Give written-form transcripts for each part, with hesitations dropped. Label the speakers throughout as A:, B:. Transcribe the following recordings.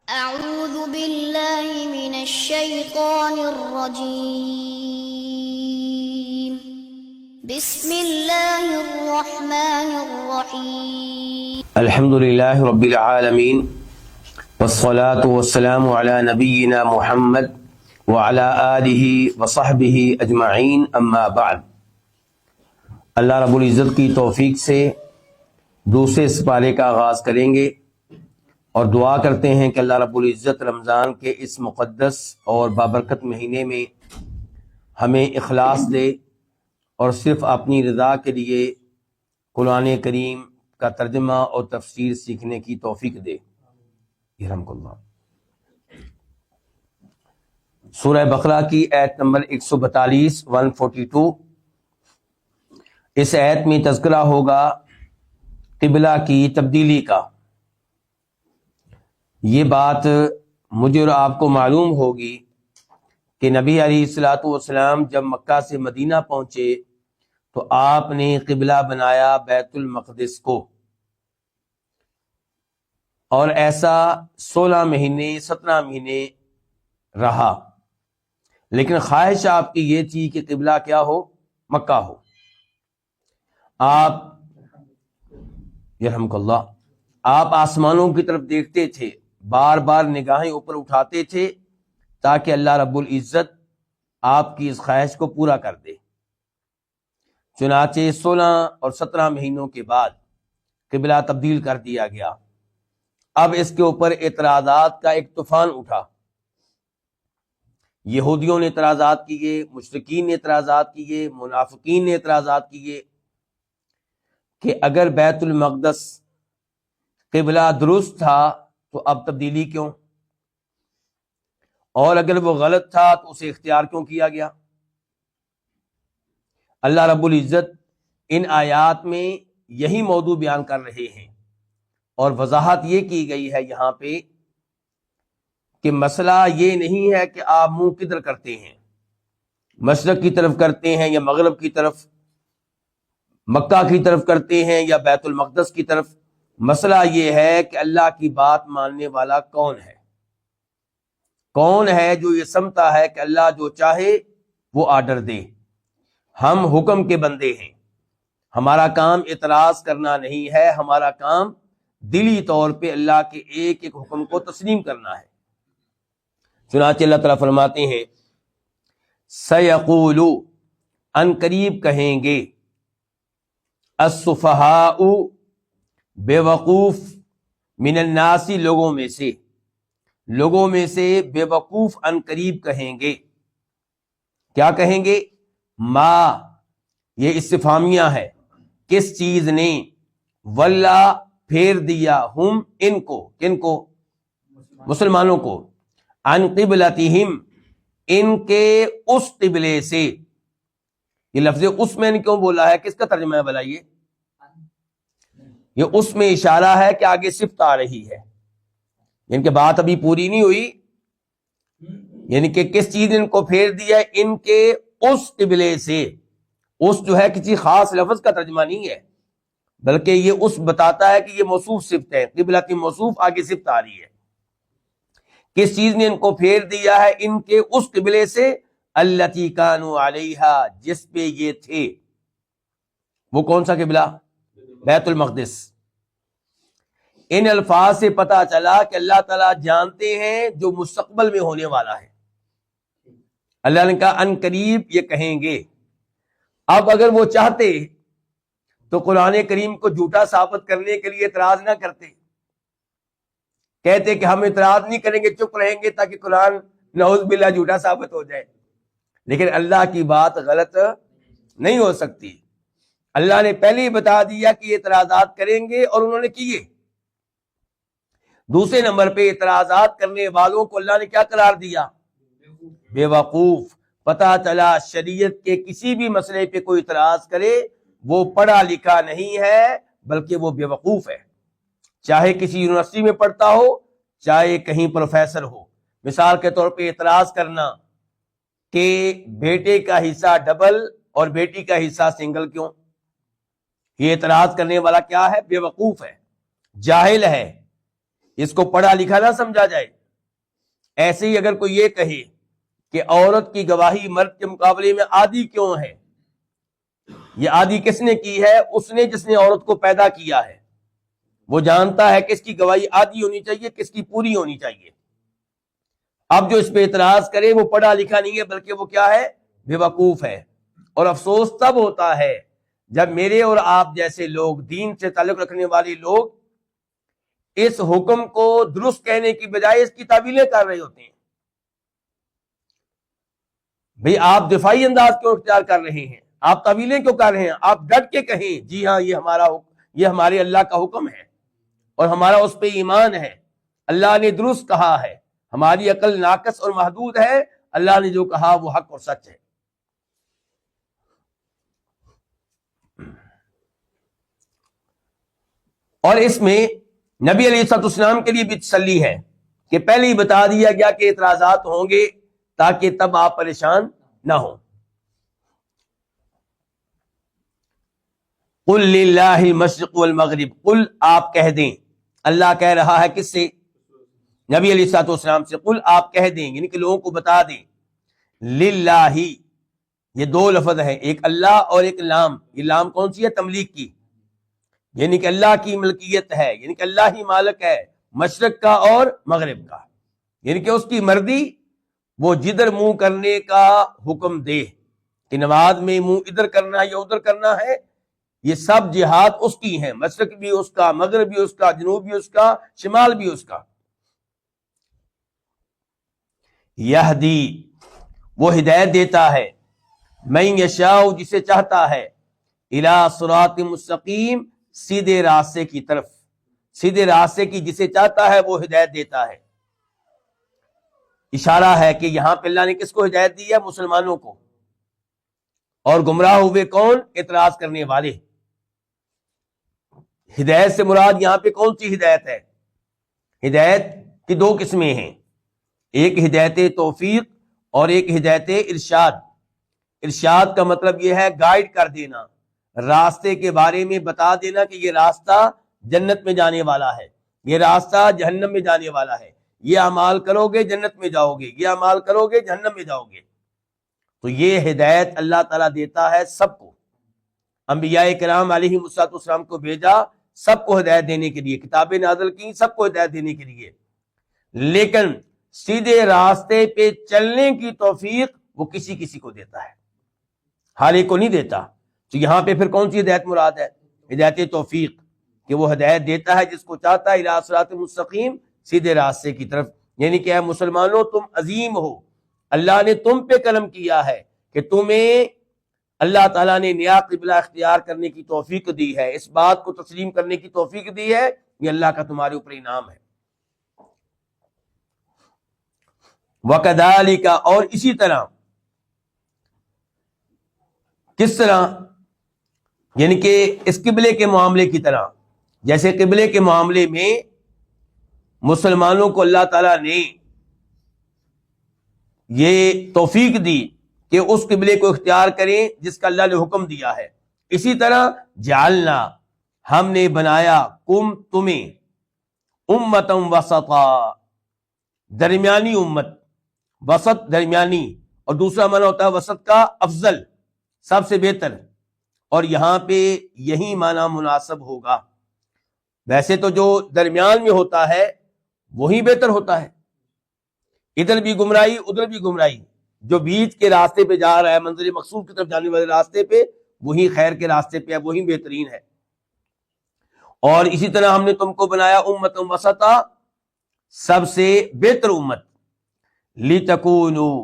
A: أعوذ بالله من الشيطان الرجيم بسم الله الرحمن الرحيم
B: الحمد للہ رب العالمین والصلاة والسلام علی نبینا محمد وعلی آلہ وصحبہ اجمعین اما بعد۔ اللہ رب العزت کی توفیق سے دوسرے سپارے کا آغاز کریں گے اور دعا کرتے ہیں کہ اللہ رب العزت رمضان کے اس مقدس اور بابرکت مہینے میں ہمیں اخلاص دے اور صرف اپنی رضا کے لیے قرآن کریم کا ترجمہ اور تفسیر سیکھنے کی توفیق دے۔ یرحمک اللہ۔ سورہ بقرہ کی آیت نمبر 142 142، اس آیت میں تذکرہ ہوگا قبلہ کی تبدیلی کا۔ یہ بات مجھے اور آپ کو معلوم ہوگی کہ نبی علیہ الصلوۃ والسلام جب مکہ سے مدینہ پہنچے تو آپ نے قبلہ بنایا بیت المقدس کو، اور ایسا 16 مہینے 17 مہینے رہا، لیکن خواہش آپ کی یہ تھی کہ قبلہ کیا ہو؟ مکہ ہو۔ آپ یرحمک اللہ، آپ آسمانوں کی طرف دیکھتے تھے، بار بار نگاہیں اوپر اٹھاتے تھے تاکہ اللہ رب العزت آپ کی اس خواہش کو پورا کر دے۔ چنانچہ 16 اور 17 مہینوں کے بعد قبلہ تبدیل کر دیا گیا۔ اب اس کے اوپر اعتراضات کا ایک طوفان اٹھا۔ یہودیوں نے اعتراضات کیے، مشرکین نے اعتراضات کیے، منافقین نے اعتراضات کیے کہ اگر بیت المقدس قبلہ درست تھا تو اب تبدیلی کیوں؟ اور اگر وہ غلط تھا تو اسے اختیار کیوں کیا گیا؟ اللہ رب العزت ان آیات میں یہی موضوع بیان کر رہے ہیں، اور وضاحت یہ کی گئی ہے یہاں پہ کہ مسئلہ یہ نہیں ہے کہ آپ منہ کدھر کرتے ہیں، مشرق کی طرف کرتے ہیں یا مغرب کی طرف، مکہ کی طرف کرتے ہیں یا بیت المقدس کی طرف۔ مسئلہ یہ ہے کہ اللہ کی بات ماننے والا کون ہے؟ کون ہے جو یہ سمجھتا ہے کہ اللہ جو چاہے وہ آرڈر دے؟ ہم حکم کے بندے ہیں، ہمارا کام اعتراض کرنا نہیں ہے، ہمارا کام دلی طور پہ اللہ کے ایک ایک حکم کو تسلیم کرنا ہے۔ چنانچہ اللہ تعالیٰ فرماتے ہیں سَيَقُولُ، ان قریب کہیں گے، السفہاء، بے وقوف، من الناس، لوگوں میں سے بے وقوف ان قریب کہیں گے۔ کیا کہیں گے؟ ما، یہ استفہامیہ ہے، کس چیز نے، ولا، پھیر دیا، ہم، ان کو، کن کو؟ مسلمانوں کو، عن قبلتہم، ان کے اس قبلے سے۔ یہ لفظ اس میں نے کیوں بولا ہے؟ کس کا ترجمہ ہے بلائیے؟ یہ اس میں اشارہ ہے کہ آگے صفت آ رہی ہے، یعنی کہ بات ابھی پوری نہیں ہوئی، یعنی کہ کس چیز نے ان کو پھیر دیا؟ ان کے اس قبلے سے۔ اس جو ہے کسی خاص لفظ کا ترجمہ نہیں ہے، بلکہ یہ اس بتاتا ہے کہ یہ موصوف صفت ہے، قبلہ کی موصوف آگے صفت آ رہی ہے۔ کس چیز نے ان کو پھیر دیا ہے؟ ان کے اس قبلے سے، التی کانوا علیہا، جس پہ یہ تھے۔ وہ کون سا قبلہ؟ بیت المقدس۔ ان الفاظ سے پتہ چلا کہ اللہ تعالیٰ جانتے ہیں جو مستقبل میں ہونے والا ہے۔ اللہ نے کہا ان قریب یہ کہیں گے۔ اب اگر وہ چاہتے تو قرآن کریم کو جھوٹا ثابت کرنے کے لیے اعتراض نہ کرتے، کہتے کہ ہم اعتراض نہیں کریں گے، چپ رہیں گے تاکہ قرآن نعوذ باللہ جھوٹا ثابت ہو جائے۔ لیکن اللہ کی بات غلط نہیں ہو سکتی۔ اللہ نے پہلے ہی بتا دیا کہ یہ اعتراضات کریں گے، اور انہوں نے کیے۔ دوسرے نمبر پہ اعتراضات کرنے والوں کو اللہ نے کیا قرار دیا؟ بے وقوف۔ پتہ چلا شریعت کے کسی بھی مسئلے پہ کوئی اعتراض کرے وہ پڑھا لکھا نہیں ہے، بلکہ وہ بے وقوف ہے، چاہے کسی یونیورسٹی میں پڑھتا ہو، چاہے کہیں پروفیسر ہو۔ مثال کے طور پہ اعتراض کرنا کہ بیٹے کا حصہ ڈبل اور بیٹی کا حصہ سنگل کیوں؟ یہ اعتراض کرنے والا کیا ہے؟ بے وقوف ہے، جاہل ہے، اس کو پڑھا لکھا نہ سمجھا جائے۔ ایسے ہی اگر کوئی یہ کہے کہ عورت کی گواہی مرد کے مقابلے میں آدھی کیوں ہے، یہ آدھی کس نے کی ہے؟ اس نے جس نے عورت کو پیدا کیا ہے، وہ جانتا ہے کس کی گواہی آدھی ہونی چاہیے، کس کی پوری ہونی چاہیے۔ اب جو اس پہ اعتراض کرے وہ پڑھا لکھا نہیں ہے، بلکہ وہ کیا ہے؟ بے وقوف ہے۔ اور افسوس تب ہوتا ہے جب میرے اور آپ جیسے لوگ، دین سے تعلق رکھنے والے لوگ، اس حکم کو درست کہنے کی بجائے اس کی تعویلیں کر رہے ہوتے ہیں۔ بھئی آپ دفاعی انداز کیوں اختیار کر رہے ہیں؟ آپ تعویلیں کیوں کر رہے ہیں؟ آپ ڈٹ کے کہیں جی ہاں یہ ہمارے اللہ کا حکم ہے اور ہمارا اس پہ ایمان ہے، اللہ نے درست کہا ہے، ہماری عقل ناقص اور محدود ہے، اللہ نے جو کہا وہ حق اور سچ ہے۔ اور اس میں نبی علیہ السلام کے لیے بھی تسلی ہے کہ پہلے ہی بتا دیا گیا کہ اعتراضات ہوں گے تاکہ تب آپ پریشان نہ ہوں۔ قل للہ المشرق والمغرب، قل آپ کہہ دیں، اللہ کہہ رہا ہے کس سے؟ نبی علیہ السلام سے۔ قل آپ کہہ دیں، یعنی کہ لوگوں کو بتا دیں، للہ، یہ دو لفظ ہیں، ایک اللہ اور ایک لام۔ یہ لام کون سی ہے؟ تملیک کی، یعنی کہ اللہ کی ملکیت ہے، یعنی کہ اللہ ہی مالک ہے مشرق کا اور مغرب کا، یعنی کہ اس کی مرضی وہ جدھر منہ کرنے کا حکم دے کہ نماز میں منہ ادھر کرنا ہے یا ادھر کرنا ہے، یہ سب جہاد اس کی ہیں، مشرق بھی اس کا، مغرب بھی اس کا، جنوب بھی اس کا، شمال بھی اس کا۔ یہدی، وہ ہدایت دیتا ہے، من یشاء، جسے چاہتا ہے، الی صراط مستقیم، سیدھے راستے کی طرف، سیدھے راستے کی جسے چاہتا ہے وہ ہدایت دیتا ہے۔ اشارہ ہے کہ یہاں پہ اللہ نے کس کو ہدایت دی ہے؟ مسلمانوں کو۔ اور گمراہ ہوئے کون؟ اعتراض کرنے والے۔ ہدایت سے مراد یہاں پہ کون سی ہدایت ہے؟ ہدایت کی دو قسمیں ہیں، ایک ہدایت توفیق اور ایک ہدایت ارشاد۔ ارشاد کا مطلب یہ ہے گائیڈ کر دینا، راستے کے بارے میں بتا دینا کہ یہ راستہ جنت میں جانے والا ہے، یہ راستہ جہنم میں جانے والا ہے، یہ اعمال کرو گے جنت میں جاؤ گے، یہ اعمال کرو گے جہنم میں جاؤ گے۔ تو یہ ہدایت اللہ تعالیٰ دیتا ہے سب کو۔ انبیاء کرام علیہ السلام کو بھیجا سب کو ہدایت دینے کے لیے، کتابیں نازل کی سب کو ہدایت دینے کے لیے، لیکن سیدھے راستے پہ چلنے کی توفیق وہ کسی کسی کو دیتا ہے، ہر ایک کو نہیں دیتا۔ تو یہاں پہ پھر کون سی ہدایت مراد ہے؟ ہدایت توفیق، کہ وہ ہدایت دیتا ہے جس کو چاہتا ہے الی صراط مستقیم، سیدھے راستے کی طرف، یعنی کہ اے مسلمانوں تم عظیم ہو، اللہ نے تم پہ کرم کیا ہے کہ تمہیں اللہ تعالیٰ نے نیا قبلہ اختیار کرنے کی توفیق دی ہے، اس بات کو تسلیم کرنے کی توفیق دی ہے، یہ اللہ کا تمہارے اوپر انعام ہے۔ وَكَذَلِكَ، اور اسی طرح، کس طرح؟ یعنی کہ اس قبلے کے معاملے کی طرح، جیسے قبلے کے معاملے میں مسلمانوں کو اللہ تعالیٰ نے یہ توفیق دی کہ اس قبلے کو اختیار کریں جس کا اللہ نے حکم دیا ہے، اسی طرح جعلنا، ہم نے بنایا، کم، تمہیں، امتم وسطا، درمیانی امت، وسط درمیانی، اور دوسرا معنی ہوتا ہے وسط کا افضل، سب سے بہتر، اور یہاں پہ یہی معنی مناسب ہوگا۔ ویسے تو جو درمیان میں ہوتا ہے وہی بہتر ہوتا ہے، ادھر بھی گمراہی ادھر بھی گمراہی، جو بیچ کے راستے پہ جا رہا ہے منزل مقصود کی طرف جانے والے راستے پہ، وہی خیر کے راستے پہ ہے، وہی بہترین ہے۔ اور اسی طرح ہم نے تم کو بنایا امت وسطا، سب سے بہتر امت، لِتَكُونُوا،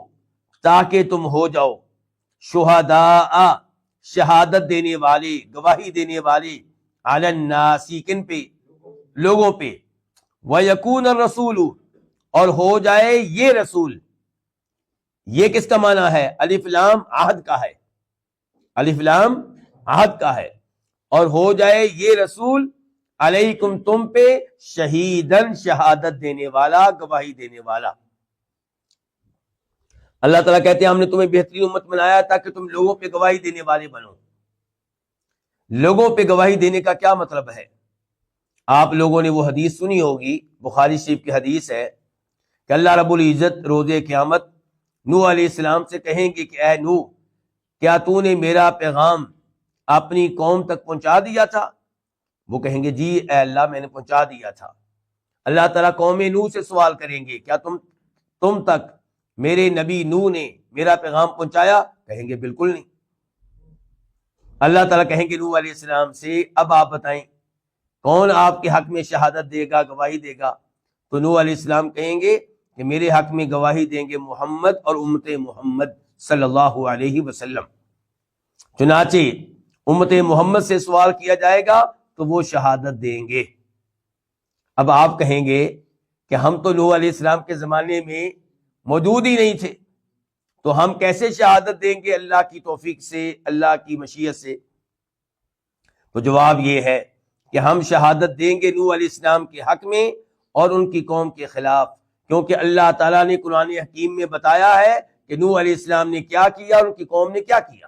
B: تاکہ تم ہو جاؤ، شہداء، شہادت دینے والے، گواہی دینے والے، علی الناس، کن پہ؟ لوگوں پہ، وَيَكُونَ الرَّسُولُ، اور ہو جائے یہ رسول، یہ کس کا معنی ہے؟ الف لام عہد کا ہے، الف لام عہد کا ہے، اور ہو جائے یہ رسول علیکم، تم پہ، شہیدن، شہادت دینے والا، گواہی دینے والا۔ اللہ تعالیٰ کہتے ہیں ہم نے تمہیں بہترین امت بنایا تاکہ تم لوگوں پہ گواہی دینے والے بنو۔ لوگوں پہ گواہی دینے کا کیا مطلب ہے؟ آپ لوگوں نے وہ حدیث سنی ہوگی، بخاری شریف کی حدیث ہے کہ اللہ رب العزت روز قیامت نوح علیہ السلام سے کہیں گے کہ اے نوح، کیا تو نے میرا پیغام اپنی قوم تک پہنچا دیا تھا؟ وہ کہیں گے جی اے اللہ میں نے پہنچا دیا تھا۔ اللہ تعالیٰ قوم نوح سے سوال کریں گے کیا تم تک میرے نبی نوح نے میرا پیغام پہنچایا؟ کہیں گے بالکل نہیں۔ اللہ تعالیٰ کہیں گے نوح علیہ السلام سے اب آپ بتائیں کون آپ کے حق میں شہادت دے گا، گواہی دے گا؟ تو نوح علیہ السلام کہیں گے کہ میرے حق میں گواہی دیں گے محمد اور امت محمد صلی اللہ علیہ وسلم۔ چنانچہ امت محمد سے سوال کیا جائے گا تو وہ شہادت دیں گے۔ اب آپ کہیں گے کہ ہم تو نوح علیہ السلام کے زمانے میں موجود ہی نہیں تھے، تو ہم کیسے شہادت دیں گے اللہ کی توفیق سے، اللہ کی مشیت سے؟ تو جواب یہ ہے کہ ہم شہادت دیں گے نوح علیہ السلام کے حق میں اور ان کی قوم کے خلاف، کیونکہ اللہ تعالیٰ نے قرآن حکیم میں بتایا ہے کہ نوح علیہ السلام نے کیا کیا اور ان کی قوم نے کیا کیا۔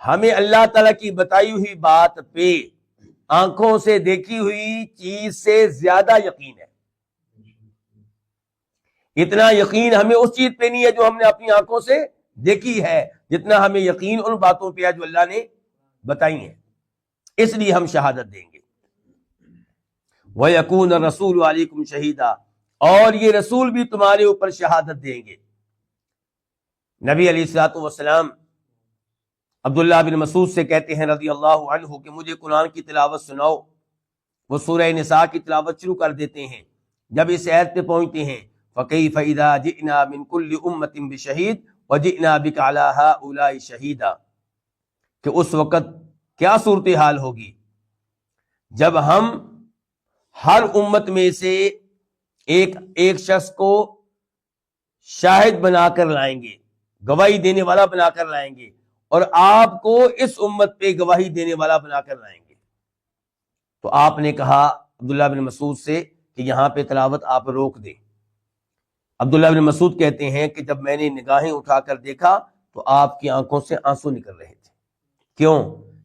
B: ہمیں اللہ تعالیٰ کی بتائی ہوئی بات پہ آنکھوں سے دیکھی ہوئی چیز سے زیادہ یقین ہے۔ اتنا یقین ہمیں اس چیز پہ نہیں ہے جو ہم نے اپنی آنکھوں سے دیکھی ہے، جتنا ہمیں یقین ان باتوں پہ ہے جو اللہ نے بتائی ہیں، اس لیے ہم شہادت دیں گے۔ وَيَكُونَ الرَّسُولُ عَلَيْكُمْ شَهِيدًا، اور یہ رسول بھی تمہارے اوپر شہادت دیں گے۔ نبی علیہ الصلوۃ والسلام عبداللہ بن مسعود سے کہتے ہیں رضی اللہ عنہ کہ مجھے قرآن کی تلاوت سناؤ۔ وہ سورہ نساء کی تلاوت شروع کر دیتے ہیں۔ جب اس آیت پہ پہنچتے ہیں فَكَيْفَ إِذَا جِئْنَا مِن كُلِّ أُمَّةٍ بِشَهِيدٍ وَجِئْنَا بِكَ عَلَىٰ هَٰؤُلَاءِ شَهِيدًا، کہ اس وقت کیا صورتحال ہوگی جب ہم ہر امت میں سے ایک شخص کو شاہد بنا کر لائیں گے، گواہی دینے والا بنا کر لائیں گے، اور آپ کو اس امت پہ گواہی دینے والا بنا کر لائیں گے۔ تو آپ نے کہا عبداللہ بن مسعود سے کہ یہاں پہ تلاوت آپ روک دیں۔ عبداللہ بن مسعود کہتے ہیں کہ جب میں نے نگاہیں اٹھا کر دیکھا تو آپ کی آنکھوں سے آنسو نکل رہے تھے۔ کیوں؟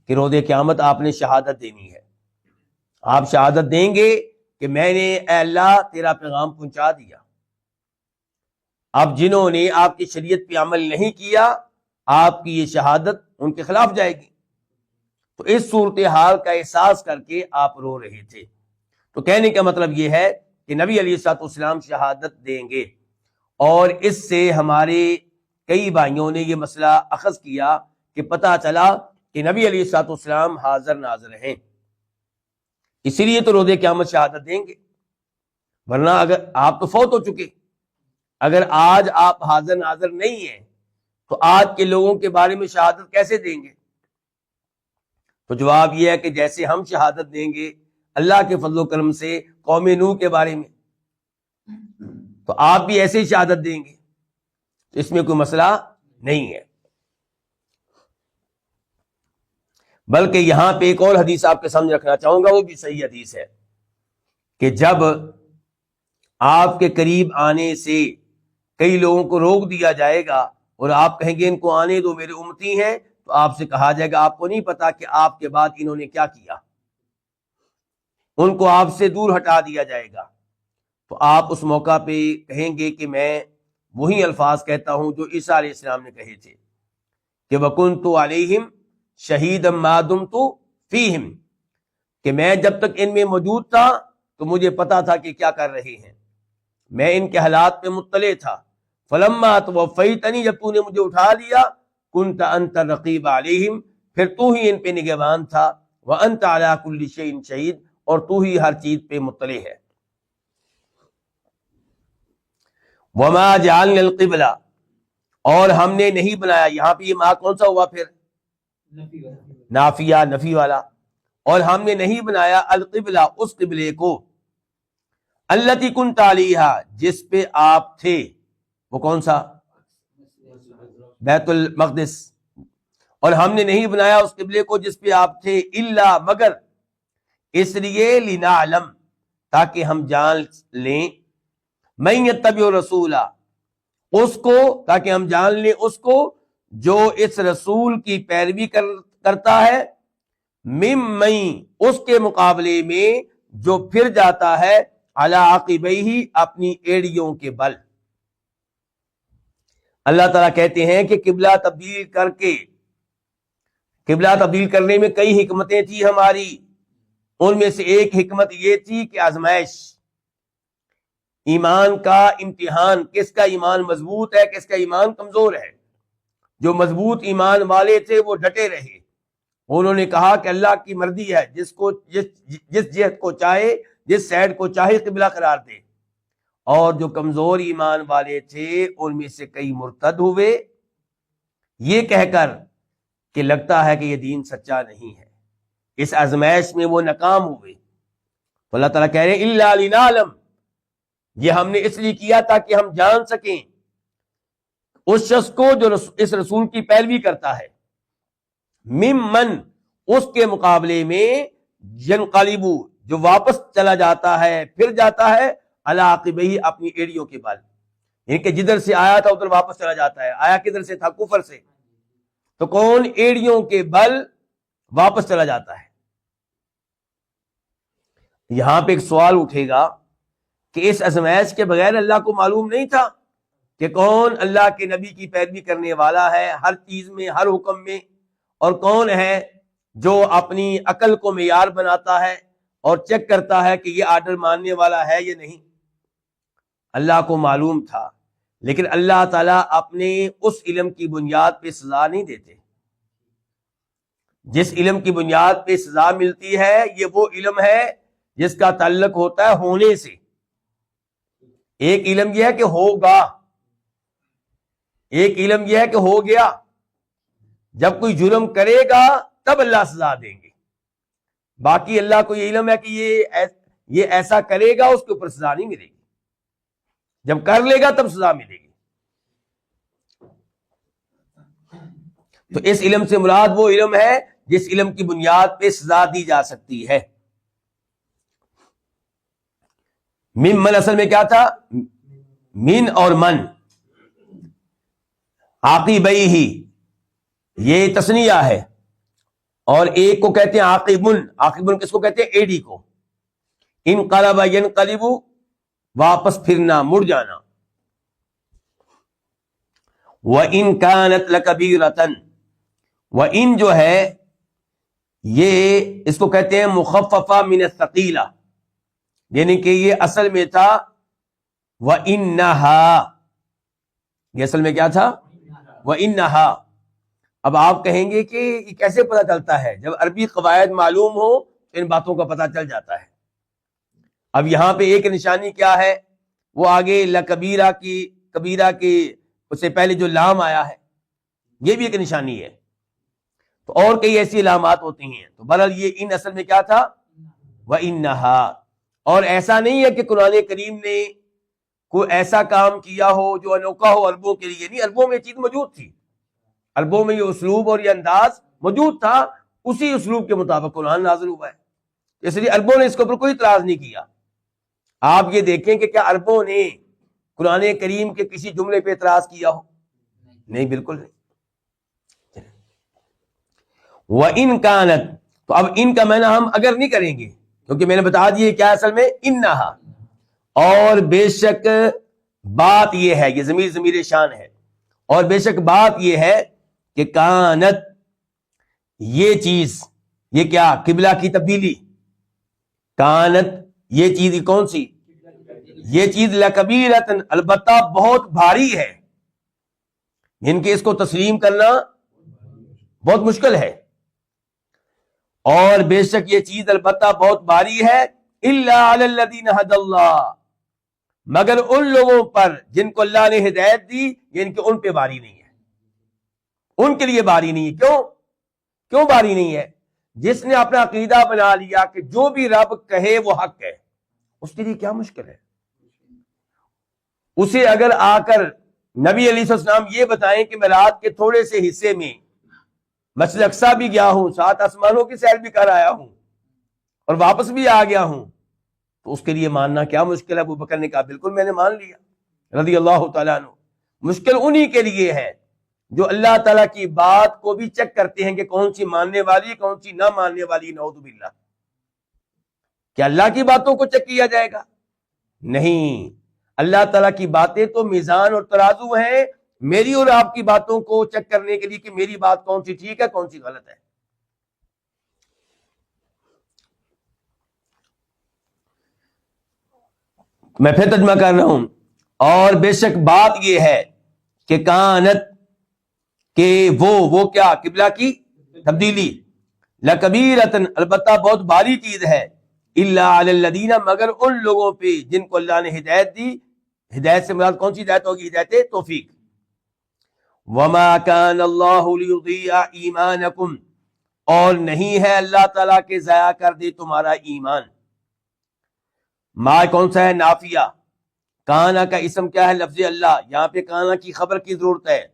B: کہ روز قیامت آپ نے شہادت دینی ہے۔ آپ شہادت دیں گے کہ میں نے اے اللہ تیرا پیغام پہنچا دیا۔ اب جنہوں نے آپ کی شریعت پہ عمل نہیں کیا، آپ کی یہ شہادت ان کے خلاف جائے گی۔ تو اس صورتحال کا احساس کر کے آپ رو رہے تھے۔ تو کہنے کا مطلب یہ ہے کہ نبی علیہ الصلوۃ والسلام شہادت دیں گے، اور اس سے ہمارے کئی بھائیوں نے یہ مسئلہ اخذ کیا کہ پتہ چلا کہ نبی علیہ الصلوۃ والسلام حاضر ناظر ہیں، اسی لیے تو روز قیامت شہادت دیں گے، ورنہ اگر آپ تو فوت ہو چکے، اگر آج آپ حاضر ناظر نہیں ہیں تو آج کے لوگوں کے بارے میں شہادت کیسے دیں گے؟ تو جواب یہ ہے کہ جیسے ہم شہادت دیں گے اللہ کے فضل و کرم سے قوم نوح کے بارے میں، تو آپ بھی ایسے ہی شہادت دیں گے، تو اس میں کوئی مسئلہ نہیں ہے۔ بلکہ یہاں پہ ایک اور حدیث آپ کے سامنے رکھنا چاہوں گا، وہ بھی صحیح حدیث ہے کہ جب آپ کے قریب آنے سے کئی لوگوں کو روک دیا جائے گا اور آپ کہیں گے ان کو آنے دو میرے امتی ہیں، تو آپ سے کہا جائے گا آپ کو نہیں پتا کہ آپ کے بعد انہوں نے کیا کیا، ان کو آپ سے دور ہٹا دیا جائے گا۔ تو آپ اس موقع پہ کہیں گے کہ میں وہی الفاظ کہتا ہوں جو عیسیٰ علیہ السلام نے کہے تھے کہ وَكُنْتُ عَلَيْهِمْ شَهِيدًا مَا دُمْتُ فِيهِمْ، کہ میں جب تک ان میں موجود تھا تو مجھے پتا تھا کہ کیا کر رہے ہیں، میں ان کے حالات پہ مطلع تھا۔ فَلَمَّا تَوَفَّيْتَنِي، جب تو نے مجھے اٹھا لیا، كُنْتَ أَنْتَ الرَّقِيبَ عَلَيْهِمْ، پھر تو ہی ان پہ نگہبان تھا، وَأَنْتَ عَلَىٰ كُلِّ شَيْءٍ شَهِيدٌ، اور تو ہی ہر چیز پہ مطلع ہے۔ وَمَا جَعَلْنَا الْقِبْلَةَ، اور ہم نے نہیں بنایا، یہاں پہ یہ ما کون سا ہوا؟ پھر نافیہ، نفی والا۔ اور ہم نے نہیں بنایا القبلہ، اس قبلے کو، التی کنت علیہا، جس پہ آپ تھے، وہ کون سا؟ بیت المقدس۔ اور ہم نے نہیں بنایا اس قبلے کو جس پہ آپ تھے، الا، مگر، اس لیے لنعلم، تاکہ ہم جان لیں، من یتبع الرسول، اس کو، تاکہ ہم جان لیں اس کو جو اس رسول کی پیروی کرتا ہے، ممن، اس کے مقابلے میں جو پھر جاتا ہے علی عقبیہ اپنی ایڑیوں کے بل. اللہ تعالیٰ کہتے ہیں کہ قبلہ تبدیل کرنے میں کئی حکمتیں تھی ہماری. ان میں سے ایک حکمت یہ تھی کہ آزمائش، ایمان کا امتحان، کس کا ایمان مضبوط ہے کس کا ایمان کمزور ہے. جو مضبوط ایمان والے تھے وہ ڈٹے رہے، انہوں نے کہا کہ اللہ کی مرضی ہے، جس جہت کو چاہے، جس سائڈ کو چاہے قبلہ قرار دے. اور جو کمزور ایمان والے تھے ان میں سے کئی مرتد ہوئے یہ کہہ کر کہ لگتا ہے کہ یہ دین سچا نہیں ہے. اس آزمائش میں وہ ناکام ہوئے. تو اللہ تعالیٰ کہہ رہے ہیں الا لنعلم، یہ ہم نے اس لیے کیا تاکہ ہم جان سکیں اس شخص کو جو اس رسول کی پیروی کرتا ہے، ممن، اس کے مقابلے میں، ینقلبو، جو واپس چلا جاتا ہے، پھر جاتا ہے، علی عقبیہ اپنی ایڑیوں کے بل. یعنی کہ جدھر سے آیا تھا ادھر واپس چلا جاتا ہے. آیا کدھر سے تھا؟ کفر سے. تو کون؟ ایڑیوں کے بل واپس چلا جاتا ہے. یہاں پہ ایک سوال اٹھے گا کہ اس آزمائش کے بغیر اللہ کو معلوم نہیں تھا کہ کون اللہ کے نبی کی پیروی کرنے والا ہے ہر چیز میں، ہر حکم میں، اور کون ہے جو اپنی عقل کو معیار بناتا ہے اور چیک کرتا ہے کہ یہ آرڈر ماننے والا ہے یا نہیں؟ اللہ کو معلوم تھا، لیکن اللہ تعالیٰ اپنے اس علم کی بنیاد پہ سزا نہیں دیتے. جس علم کی بنیاد پہ سزا ملتی ہے یہ وہ علم ہے جس کا تعلق ہوتا ہے ہونے سے. ایک علم یہ ہے کہ ہوگا، ایک علم یہ ہے کہ ہو گیا. جب کوئی جرم کرے گا تب اللہ سزا دیں گے. باقی اللہ کو یہ علم ہے کہ یہ ایسا کرے گا، اس کے اوپر سزا نہیں ملے گی. جب کر لے گا تب سزا ملے گی. تو اس علم سے مراد وہ علم ہے جس علم کی بنیاد پہ سزا دی جا سکتی ہے. من اصل میں کیا تھا؟ من اور من، عاقبیہ یہ تثنیہ ہے، اور ایک کو کہتے ہیں عاقبن. عاقبن کس کو کہتے ہیں؟ ایڑی کو. انقلب ینقلب، واپس پھرنا، مڑ جانا. وَإِن كَانَتْ لَكَبِيرَةً، وَإِن جو ہے یہ اس کو کہتے ہیں مخففہ من الثقیلہ، یعنی کہ یہ اصل میں تھا وَإِنَّهَا، یہ اصل میں کیا تھا؟ وَإِنَّهَا. اب آپ کہیں گے کہ یہ کیسے پتہ چلتا ہے؟ جب عربی قواعد معلوم ہو تو ان باتوں کا پتہ چل جاتا ہے. اب یہاں پہ ایک نشانی کیا ہے؟ وہ آگے لکبیرہ کی، کبیرہ کی اس سے پہلے جو لام آیا ہے یہ بھی ایک نشانی ہے. تو اور کئی ایسی علامات ہوتی ہیں. تو بہرحال یہ ان اصل میں کیا تھا؟ وَإِنَّهَا. اور ایسا نہیں ہے کہ قرآن کریم نے کوئی ایسا کام کیا ہو جو انوکھا ہو عربوں کے لیے. نہیں، عربوں میں یہ چیز موجود تھی، عربوں میں یہ اسلوب اور یہ انداز موجود تھا. اسی اسلوب کے مطابق قرآن نازل ہوا ہے، اس لیے عربوں نے اس کے اوپر کوئی اعتراض نہیں کیا. آپ یہ دیکھیں کہ کیا عربوں نے قرآن کریم کے کسی جملے پہ اعتراض کیا ہو؟ نہیں، بالکل نہیں. وَإِن كَانَتْ، تو اب ان کا معنی ہم اگر نہیں کریں گے کیونکہ میں نے بتا دیا کیا اصل میں انہا. اور بے شک بات یہ ہے، یہ ضمیر شان ہے، اور بے شک بات یہ ہے کہ کانت، یہ چیز، یہ کیا؟ قبلہ کی تبدیلی. کانت یہ چیز کون سی؟ یہ چیز لکبیرۃ، البتہ بہت بھاری ہے. ان کے اس کو تسلیم کرنا بہت مشکل ہے. اور بے شک یہ چیز البتہ بہت بھاری ہے. الا علی الذین ھدی اللہ، مگر ان لوگوں پر جن کو اللہ نے ہدایت دی، یعنی کہ ان پہ بھاری نہیں ہے، ان کے لیے بھاری نہیں ہے. کیوں بھاری نہیں ہے؟ جس نے اپنا عقیدہ بنا لیا کہ جو بھی رب کہے وہ حق ہے، اس کے لیے کیا مشکل ہے؟ اسے اگر آ کر نبی علیہ السلام یہ بتائیں کہ میں رات کے تھوڑے سے حصے میں مسجد اقصیٰ بھی گیا ہوں، 7 آسمانوں کی سیر بھی کر آیا ہوں، اور واپس بھی آ گیا ہوں، تو اس کے لیے ماننا کیا مشکل ہے؟ ابو بکر نے کہا بالکل میں نے مان لیا رضی اللہ تعالیٰ عنہ. مشکل انہی کے لیے ہے جو اللہ تعالیٰ کی بات کو بھی چیک کرتے ہیں کہ کون سی ماننے والی، کون سی نہ ماننے والی. نعوذ باللہ. کہ اللہ کی باتوں کو چیک کیا جائے گا؟ نہیں، اللہ تعالیٰ کی باتیں تو میزان اور ترازو ہیں میری اور آپ کی باتوں کو چیک کرنے کے لیے کہ میری بات کون سی ٹھیک ہے کون سی غلط ہے۔ میں پھر ترجمہ کر رہا ہوں، اور بے شک بات یہ ہے کہ کانت، کہ وہ کیا، قبلہ کی تبدیلی، لکبیرتن، البتہ بہت بھاری چیز ہے، الا علی الذین، مگر ان لوگوں پہ جن کو اللہ نے ہدایت دی۔ ہدایت سے مراد کون سی ہدایت ہوگی؟ ہدایت توفیق۔ وما کان اللہ لیضیع ایمانکم، اور نہیں ہے اللہ تعالیٰ کے ضائع کر دے تمہارا ایمان۔ ما کون سا ہے؟ نافیہ۔ کانا کا اسم کیا ہے؟ لفظ اللہ۔ یہاں پہ کانا کی خبر کی ضرورت ہے،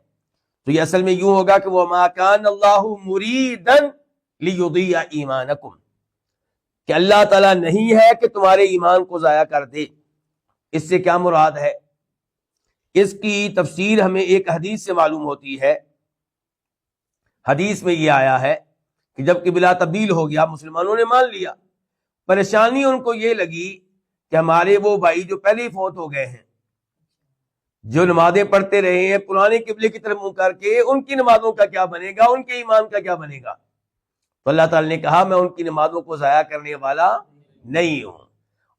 B: تو یہ اصل میں یوں ہوگا کہ وما کان اللہ مریدا لیضیع ایمانکم، کہ اللہ تعالیٰ نہیں ہے کہ تمہارے ایمان کو ضائع کر دے۔ اس سے کیا مراد ہے؟ اس کی تفسیر ہمیں ایک حدیث سے معلوم ہوتی ہے۔ حدیث میں یہ آیا ہے کہ جب قبلہ تبدیل ہو گیا، مسلمانوں نے مان لیا، پریشانی ان کو یہ لگی کہ ہمارے وہ بھائی جو پہلے ہی فوت ہو گئے ہیں، جو نمازیں پڑھتے رہے ہیں پرانے قبلے کی طرف منہ کر کے، ان کی نمازوں کا کیا بنے گا، ان کے ایمان کا کیا بنے گا؟ تو اللہ تعالی نے کہا میں ان کی نمازوں کو ضائع کرنے والا نہیں ہوں۔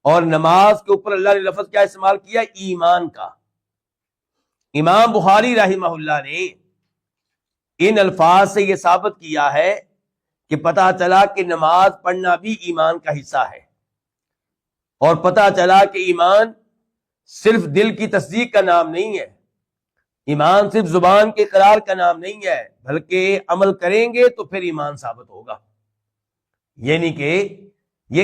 B: اور نماز کے اوپر اللہ نے لفظ کیا استعمال کیا؟ ایمان کا۔ امام بخاری رحمہ اللہ نے ان الفاظ سے یہ ثابت کیا ہے کہ پتہ چلا کہ نماز پڑھنا بھی ایمان کا حصہ ہے، اور پتہ چلا کہ ایمان صرف دل کی تصدیق کا نام نہیں ہے، ایمان صرف زبان کے اقرار کا نام نہیں ہے، بلکہ عمل کریں گے تو پھر ایمان ثابت ہوگا۔ یعنی کہ یہ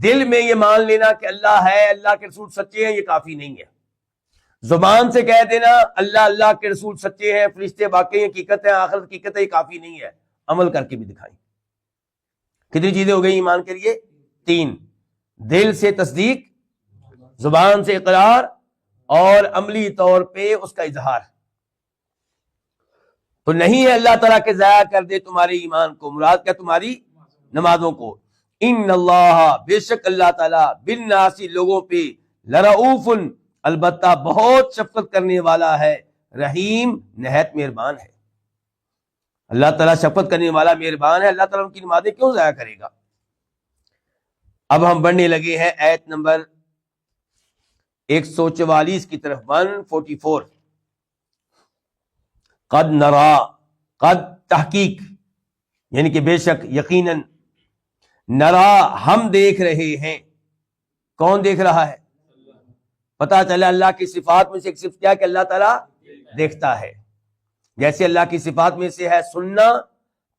B: دل میں یہ مان لینا کہ اللہ ہے، اللہ کے رسول سچے ہیں، یہ کافی نہیں ہے۔ زبان سے کہہ دینا اللہ، اللہ کے رسول سچے ہیں، فرشتے واقعی حقیقت ہے، آخرت حقیقت ہے، یہ کافی نہیں ہے، عمل کر کے بھی دکھائیں۔ کتنی چیزیں ہو گئی ایمان کے لیے؟ 3، دل سے تصدیق، زبان سے اقرار، اور عملی طور پہ اس کا اظہار۔ تو نہیں ہے اللہ تعالیٰ کے ضائع کر دے تمہارے ایمان کو، مراد کیا؟ تمہاری نمازوں کو۔ ان اللہ، بے شک اللہ تعالیٰ، بالناس، لوگوں پہ، لرؤوف، البتہ بہت شفقت کرنے والا ہے، رحیم، نہایت مہربان ہے۔ اللہ تعالیٰ شفقت کرنے والا، مہربان ہے، اللہ تعالیٰ ان کی نمازیں کیوں ضائع کرے گا؟ اب ہم بڑھنے لگے ہیں آیت نمبر 144 کی طرف، 144۔ قد نرا، قد تحقیق، یعنی کہ بے شک، یقیناً، نرا، ہم دیکھ رہے ہیں۔ کون دیکھ رہا ہے؟ پتہ چلا اللہ کی صفات میں سے ایک صفت کیا کہ اللہ تعالیٰ دیکھتا ہے۔ جیسے اللہ کی صفات میں سے ہے سننا،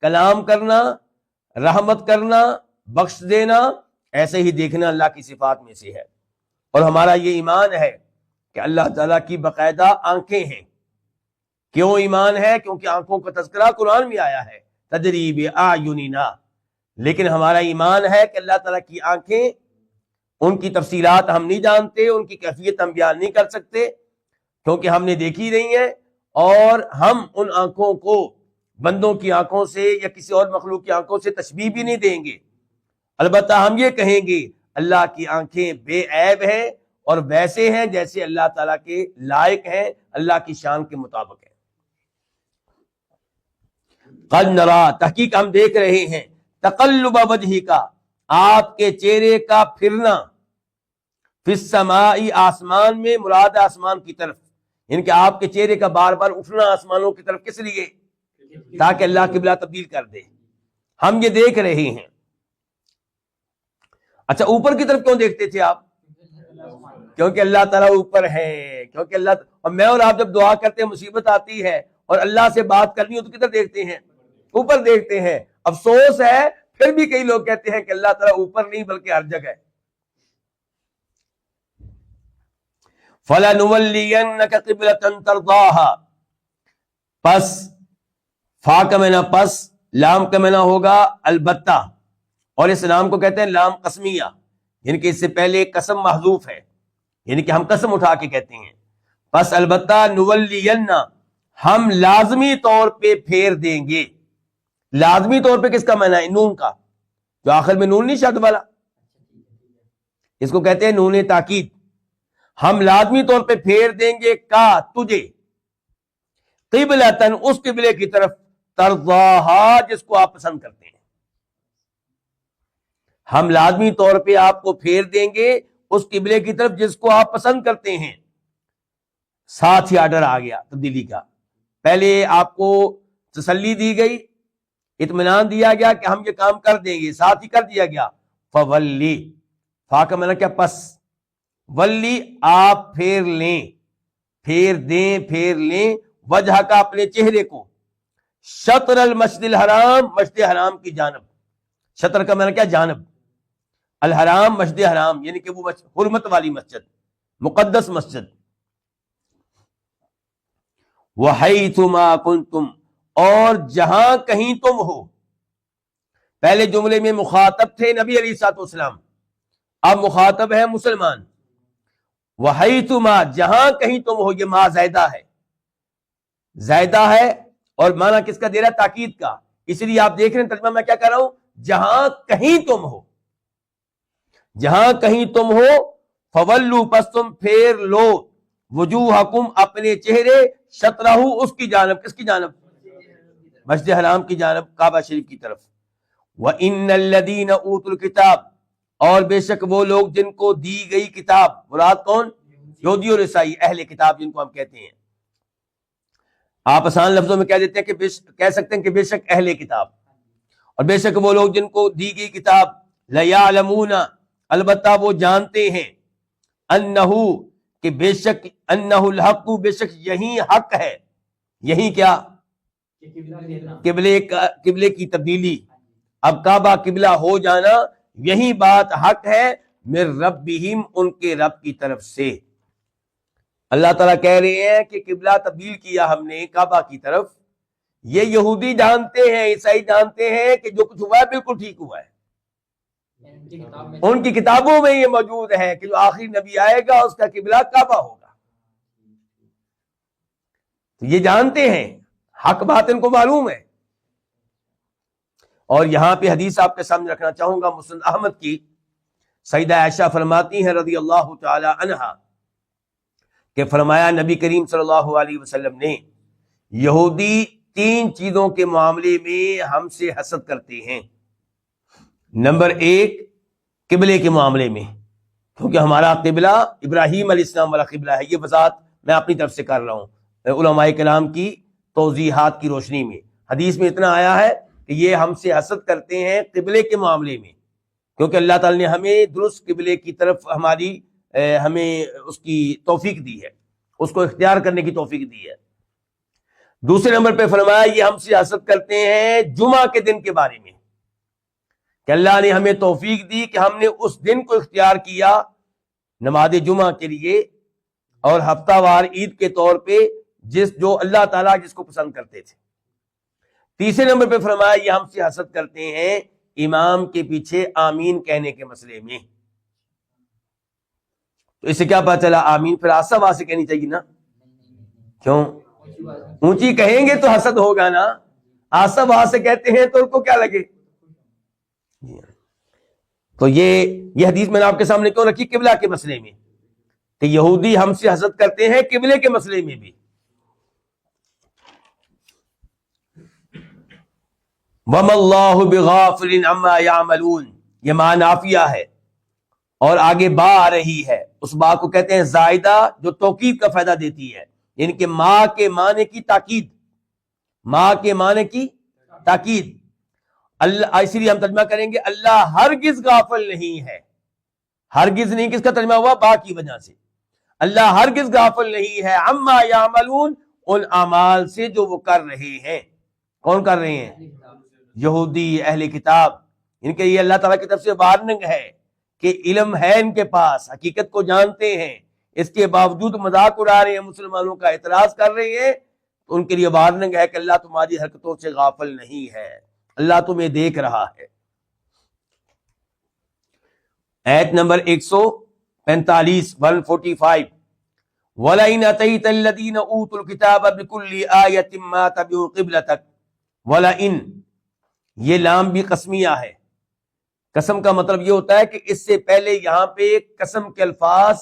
B: کلام کرنا، رحمت کرنا، بخش دینا، ایسے ہی دیکھنا اللہ کی صفات میں سے ہے۔ اور ہمارا یہ ایمان ہے کہ اللہ تعالیٰ کی باقاعدہ آنکھیں ہیں۔ کیوں ایمان ہے؟ کیونکہ آنکھوں کا تذکرہ قرآن میں آیا ہے، تجری بأعیننا۔ لیکن ہمارا ایمان ہے کہ اللہ تعالیٰ کی آنکھیں، ان کی تفصیلات ہم نہیں جانتے، ان کی کیفیت ہم بیان نہیں کر سکتے کیونکہ ہم نے دیکھی نہیں ہے، اور ہم ان آنکھوں کو بندوں کی آنکھوں سے یا کسی اور مخلوق کی آنکھوں سے تشبیہ بھی نہیں دیں گے۔ البتہ ہم یہ کہیں گے اللہ کی آنکھیں بے عیب ہیں اور ویسے ہیں جیسے اللہ تعالیٰ کے لائق ہیں، اللہ کی شان کے مطابق ہیں۔ قد نرا، تحقیق ہم دیکھ رہے ہیں، تقلب وجہی کا، آپ کے چہرے کا پھرنا، فی السماء، آسمان میں، مراد آسمان کی طرف، یعنی کہ آپ کے چہرے کا بار بار اٹھنا آسمانوں کی طرف، کس لیے؟ تاکہ اللہ قبلہ تبدیل کر دے۔ ہم یہ دیکھ رہے ہیں۔ اچھا، اوپر کی طرف کیوں دیکھتے تھے آپ؟ کیونکہ اللہ تعالیٰ اوپر ہے، کیونکہ اللہ، اور میں اور آپ جب دعا کرتے ہیں، مصیبت آتی ہے اور اللہ سے بات کرنی ہو تو کدھر دیکھتے ہیں؟ اوپر دیکھتے ہیں۔ افسوس ہے پھر بھی کئی لوگ کہتے ہیں کہ اللہ تعالیٰ اوپر نہیں بلکہ ہر جگہ ہے۔ فَلَنُوَلِّيَنَّكَ قِبْلَةً تَرْضَاهَا، پس، فا کا معنی پس، لام کا معنی ہوگا البتہ، اور اس نام کو کہتے ہیں لام قسمیہ، یعنی کہ اس سے پہلے قسم محذوف ہے، یعنی کہ ہم قسم اٹھا کے کہتے ہیں۔ پس البتہ، نولینا، ہم لازمی طور پہ پھیر دیں گے۔ لازمی طور پہ کس کا معنی ہے؟ نون کا، جو آخر میں نون نہیں شد والا، اس کو کہتے ہیں نون تاکید. ہم لازمی طور پہ پھیر دیں گے کا تجھے قبلتن اس قبلے کی طرف ترضاہا جس کو آپ پسند کرتے ہیں. ہم لازمی طور پہ آپ کو پھیر دیں گے اس قبلے کی طرف جس کو آپ پسند کرتے ہیں. ساتھ ہی آرڈر آ گیا تبدیلی کا. پہلے آپ کو تسلی دی گئی, اطمینان دیا گیا کہ ہم یہ کام کر دیں گے, ساتھ ہی کر دیا گیا. فولی, فا کا معنی کیا پس, ولی آپ پھیر لیں, پھیر دیں, پھیر لیں, وجہ کا اپنے چہرے کو, شطر المسجد الحرام مسجد حرام کی جانب. شطر کا معنی کیا جانب, الحرام مسجد حرام یعنی کہ وہ حرمت والی مسجد, مقدس مسجد. وَحَيْثُمَا كُنْتُمْ اور جہاں کہیں تم ہو. پہلے جملے میں مخاطب تھے نبی علیہ الصلوۃ والسلام, اب مخاطب ہے مسلمان. وَحَيْثُمَا جہاں کہیں تم ہو, یہ ما زائدہ ہے, زائدہ ہے اور معنی کس کا دے رہا ہے, تاکید کا. اس لیے آپ دیکھ رہے ہیں ترجمہ میں کیا کر رہا ہوں, جہاں کہیں تم ہو, جہاں کہیں تم ہو. فولو پس تم پھیر لو, وجوہکم اپنے چہرے, شطرہ اس کی جانب, کس کی جانب, مسجد حرام کی جانب, کعبہ شریف کی طرف. وَإِنَّ الَّذِينَ أُوتُوا الْكِتَابَ اور بے شک وہ لوگ جن کو دی گئی کتاب, مراد کون, یہودی اور عیسائی, اہل کتاب جن کو ہم کہتے ہیں. آپ آسان لفظوں میں کہہ دیتے ہیں کہ کہہ سکتے ہیں کہ بے شک اہل کتاب, اور بے شک وہ لوگ جن کو دی گئی کتاب. لَيَعْلَمُونَ البتہ وہ جانتے ہیں, انہو کہ بے شک, انہ الحق بے شک یہی حق ہے. یہی کیا, قبلے کی تبدیلی, اب کعبہ قبلہ ہو جانا, یہی بات حق ہے. من ربہم ان کے رب کی طرف سے. اللہ تعالیٰ کہہ رہے ہیں کہ قبلہ تبدیل کیا ہم نے کعبہ کی طرف. یہ یہودی جانتے ہیں, عیسائی جانتے ہیں کہ جو کچھ ہوا ہے بالکل ٹھیک ہوا ہے. ان کی کتابوں میں یہ موجود ہے کہ جو آخری نبی آئے گا اس کا قبلہ کعبہ ہوگا. تو یہ جانتے ہیں, حق بات ان کو معلوم ہے. اور یہاں پہ حدیث آپ کے سامنے رکھنا چاہوں گا مسند احمد کی. سیدہ عائشہ فرماتی ہیں رضی اللہ تعالی عنہا کہ فرمایا نبی کریم صلی اللہ علیہ وسلم نے, یہودی 3 چیزوں کے معاملے میں ہم سے حسد کرتے ہیں. نمبر 1 قبلے کے معاملے میں, کیونکہ ہمارا قبلہ ابراہیم علیہ السلام والا قبلہ ہے. یہ وضاحت میں اپنی طرف سے کر رہا ہوں علماء کلام کی توضیحات کی روشنی میں. حدیث میں اتنا آیا ہے کہ یہ ہم سے حسد کرتے ہیں قبلے کے معاملے میں, کیونکہ اللہ تعالی نے ہمیں درست قبلے کی طرف ہمیں اس کی توفیق دی ہے, اس کو اختیار کرنے کی توفیق دی ہے. دوسرے نمبر پہ فرمایا یہ ہم سے حسد کرتے ہیں جمعہ کے دن کے بارے میں, کہ اللہ نے ہمیں توفیق دی کہ ہم نے اس دن کو اختیار کیا نماز جمعہ کے لیے, اور ہفتہ وار عید کے طور پہ جو اللہ تعالیٰ جس کو پسند کرتے تھے. تیسرے نمبر پہ فرمایا یہ ہم سے حسد کرتے ہیں امام کے پیچھے آمین کہنے کے مسئلے میں. تو اس سے کیا پتا چلا, آمین پھر آسا وہاں سے کہنی چاہیے نا, کیوں, اونچی کہیں گے تو حسد ہوگا نا, آسا وہاں سے کہتے ہیں تو ان کو کیا لگے. تو یہ حدیث میں نے آپ کے سامنے کیوں رکھی, قبلہ کے مسئلے میں, کہ یہودی ہم سے حسد کرتے ہیں قبلے کے مسئلے میں بھی. وَمَا اللَّهُ بِغَافِلٍ عَمَّا يَعْمَلُونَ, یہ معنی نافیہ ہے اور آگے با آ رہی ہے. اس با کو کہتے ہیں زائدہ جو توکید کا فائدہ دیتی ہے, یعنی کہ ما کے معنی کی تاکید, ما کے معنی کی تاکید. اللہ, اسی لیے ہم ترجمہ کریں گے اللہ ہرگز غافل نہیں ہے. ہرگز نہیں, کس کا ترجمہ ہوا, با کی وجہ سے. اللہ ہرگز غافل نہیں ہے عما یعملون, ان اعمال سے جو وہ کر رہے ہیں. کون کر رہے ہیں, یہودی اہل کتاب. ان کے یہ اللہ تعالیٰ کی طرف سے وارننگ ہے کہ علم ہے ان کے پاس, حقیقت کو جانتے ہیں, اس کے باوجود مذاق اڑا رہے ہیں, مسلمانوں کا اعتراض کر رہے ہیں. تو ان کے لیے وارننگ ہے کہ اللہ تمہاری حرکتوں سے غافل نہیں ہے, اللہ تمہیں دیکھ رہا ہے. آیت نمبر 145 145 وَلَئِنْ أَتَيْتَ الَّذِينَ أُوتُوا الْكِتَابَ بِكُلِّ آيَةٍ مَا تَبِعُوا قِبْلَتَكَ. وَلَئِنْ, یہ لام بھی قسمیہ ہے, قسم کا مطلب یہ ہوتا ہے کہ اس سے پہلے یہاں پہ قسم کے الفاظ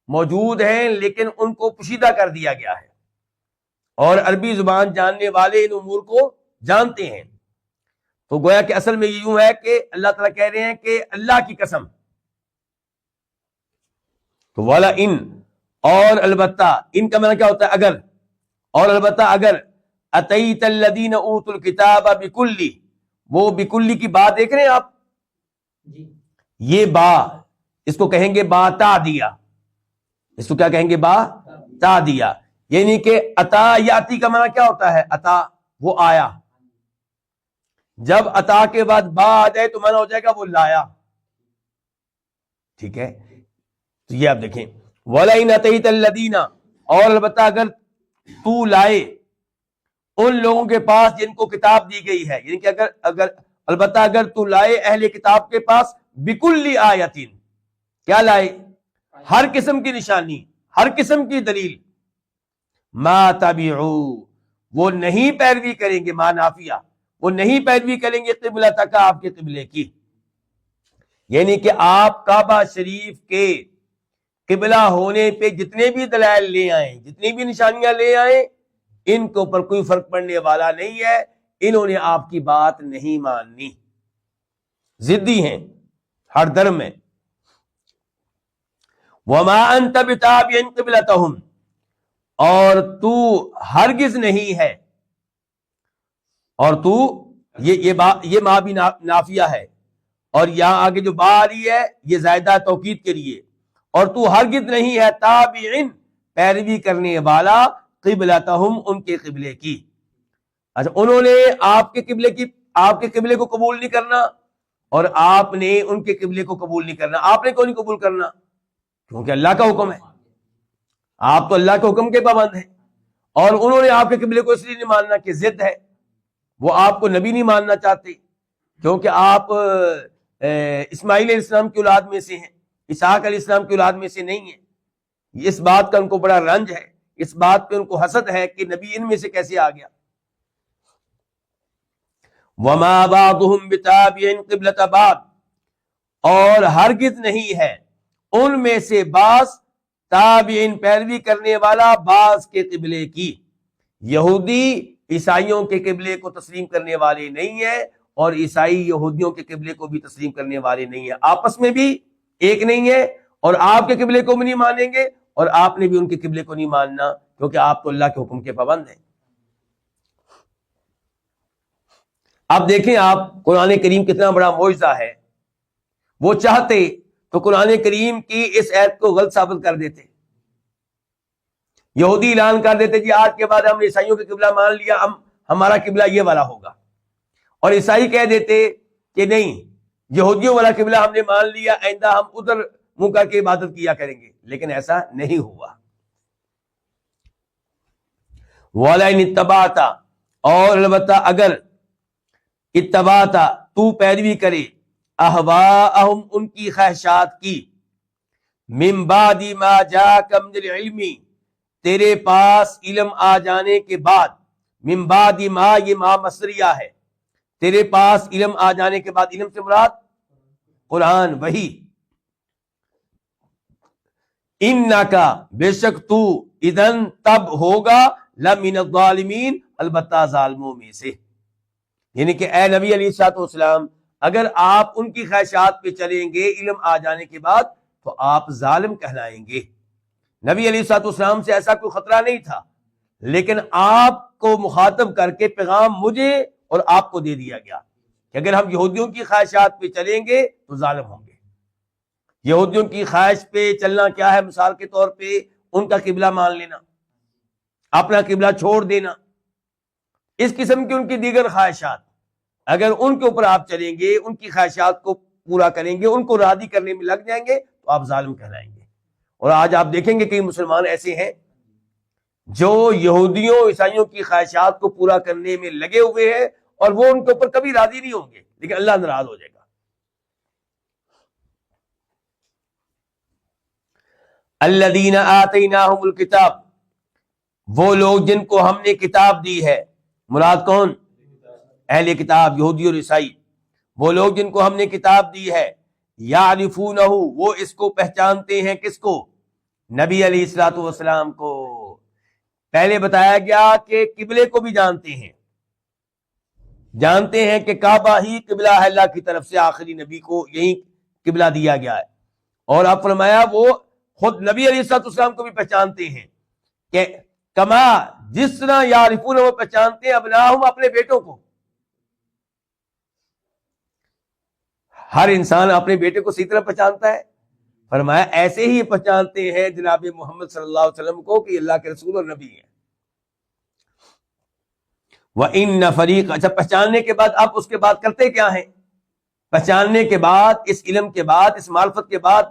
B: موجود ہیں لیکن ان کو پوشیدہ کر دیا گیا ہے، اور عربی زبان جاننے والے ان امور کو جانتے ہیں. تو گویا کہ اصل میں یہ یوں ہے کہ اللہ تعالیٰ کہہ رہے ہیں کہ اللہ کی قسم. تو والا ان، اور البتہ، ان کا معنی کیا ہوتا ہے؟ اگر، اور البتہ اگر، اتیت الذین اوتوا الکتاب بکلی، وہ بکلی کی بات دیکھ رہے ہیں آپ، یہ با، اس کو کہیں گے با تا دیا، اس کو کیا کہیں گے؟ با تا دیا. یعنی کہ اتا یاتی کا معنی کیا ہوتا ہے؟ اتا، وہ آیا. جب اتا کے بعد با آ جائے تو معنی ہو جائے گا وہ لایا. ٹھیک ہے، تو یہ آپ دیکھیں، وَلَئِنْ أَتَيْتَ الَّذِينَ، اور البتہ اگر تو لائے ان لوگوں کے پاس جن کو کتاب دی گئی ہے، یعنی کہ البتہ اگر تو لائے اہل کتاب کے پاس بِكُلِّ آیَةٍ، کیا لائے؟ ہر قسم کی نشانی، ہر قسم کی دلیل. ما تبعوا، وہ نہیں پیروی کریں گے، ما نافیہ، وہ نہیں پیروی کریں گے قبلتک، آپ کے قبلے کی. یعنی کہ آپ کعبہ شریف کے قبلہ ہونے پہ جتنے بھی دلائل لے آئیں، جتنی بھی نشانیاں لے آئیں، ان کے اوپر کوئی فرق پڑنے والا نہیں ہے. انہوں نے آپ کی بات نہیں ماننی، ضدی ہیں، ہر درم میں. وما انت بتابع قبلتهم، اور تو ہرگز نہیں ہے، اور تو یہ ما بھی نافیہ ہے، اور یہاں آگے جو با آ رہی ہے یہ زائدہ توکید کے لیے، اور تو ہرگز نہیں ہے تابعین، پیروی کرنے والا، قبلتہم، ان کے قبلے کی. اچھا، انہوں نے آپ کے قبلے کو قبول نہیں کرنا، اور آپ نے ان کے قبلے کو قبول نہیں کرنا. آپ نے کیوں نہیں قبول کرنا؟ کیونکہ اللہ کا حکم ہے، آپ تو اللہ کے حکم کے پابند ہیں. اور انہوں نے آپ کے قبلے کو اس لیے نہیں ماننا کہ ضد ہے، وہ آپ کو نبی نہیں ماننا چاہتے، کیونکہ آپ اسماعیل علیہ السلام کی اولاد میں سے ہیں، اسحاق علیہ السلام کی اولاد میں سے نہیں ہیں. اس بات کا ان کو بڑا رنج ہے، اس بات پہ ان کو حسد ہے کہ نبی ان میں سے کیسے آ گیا. وما بعضهم بتابع قبلة بعض، اور ہرگز نہیں ہے ان میں سے بعض تابعین، پیروی کرنے والا بعض کے قبلے کی. یہودی عیسائیوں کے قبلے کو تسلیم کرنے والے نہیں ہیں، اور عیسائی یہودیوں کے قبلے کو بھی تسلیم کرنے والے نہیں ہیں، آپس میں بھی ایک نہیں ہے. اور آپ کے قبلے کو بھی نہیں مانیں گے، اور آپ نے بھی ان کے قبلے کو نہیں ماننا، کیونکہ آپ تو اللہ کے حکم کے پابند ہیں. اب دیکھیں آپ، قرآن کریم کتنا بڑا معجزہ ہے. وہ چاہتے تو قرآن کریم کی اس آیت کو غلط ثابت کر دیتے. یہودی اعلان کر دیتے جی آج کے بعد ہم نے عیسائیوں کا قبلہ مان لیا، ہمارا قبلہ یہ والا ہوگا. اور عیسائی کہہ دیتے کہ نہیں، یہودیوں والا قبلہ ہم نے مان لیا، آئندہ ہم ادھر منہ کر کے عبادت کیا کریں گے. لیکن ایسا نہیں ہوا. وَلَئِنِ اتَّبَعْتَ، اور البتہ اگر، اتبعت، تو پیروی کرے، اہواءہم، ان کی خواہشات کی، من بعد ما جاءک من العلم، تیرے پاس علم آ جانے کے بعد. من بعد ما، یہ ما مصدریہ ہے، تیرے پاس علم آ جانے کے بعد، علم سے مراد قرآن، وحی. انکا، بے شک تو، اذن، تب ہوگا، لمن الظالمین، البتہ ظالموں میں سے. یعنی کہ اے نبی علیہ الصلوۃ والسلام، اگر آپ ان کی خواہشات پہ چلیں گے علم آ جانے کے بعد تو آپ ظالم کہلائیں گے. نبی علیہ الصلوۃ والسلام سے ایسا کوئی خطرہ نہیں تھا، لیکن آپ کو مخاطب کر کے پیغام مجھے اور آپ کو دے دیا گیا کہ اگر ہم یہودیوں کی خواہشات پہ چلیں گے تو ظالم ہوں گے. یہودیوں کی خواہش پہ چلنا کیا ہے؟ مثال کے طور پہ ان کا قبلہ مان لینا، اپنا قبلہ چھوڑ دینا، اس قسم کی ان کی دیگر خواہشات. اگر ان کے اوپر آپ چلیں گے، ان کی خواہشات کو پورا کریں گے، ان کو راضی کرنے میں لگ جائیں گے تو آپ ظالم کہلائیں گے. اور آج آپ دیکھیں گے کئی مسلمان ایسے ہیں جو یہودیوں عیسائیوں کی خواہشات کو پورا کرنے میں لگے ہوئے ہیں، اور وہ ان کے اوپر کبھی راضی نہیں ہوں گے، لیکن اللہ ناراض ہو جائے گا. الذین آتیناہم الکتاب، وہ لوگ جن کو ہم نے کتاب دی ہے. مراد کون؟ اہل کتاب، یہودی اور عیسائی. وہ لوگ جن کو ہم نے کتاب دی ہے، یعرفونہ، وہ اس کو پہچانتے ہیں، کس کو؟ نبی علیہ الصلوۃ والسلام کو۔ پہلے بتایا گیا کہ قبلے کو بھی جانتے ہیں کہ کعبہ ہی قبلہ ہے اللہ کی طرف سے، آخری نبی کو یہی قبلہ دیا گیا ہے۔ اور اب فرمایا وہ خود نبی علیہ الصلوۃ والسلام کو بھی پہچانتے ہیں کہ کما، جس طرح یعرفون، وہ پہچانتے ہیں ابناہم، اپنے بیٹوں کو۔ ہر انسان اپنے بیٹے کو اسی طرح پہچانتا ہے، فرمایا ایسے ہی پہچانتے ہیں جناب محمد صلی اللہ علیہ وسلم کو کہ اللہ کے رسول اور نبی ہیں۔ وَإِنَّ فَرِيقًا، اچھا پہچاننے کے بعد اب اس کے بعد کرتے کیا ہیں؟ پہچاننے کے بعد، اس علم کے بعد، اس معرفت کے بعد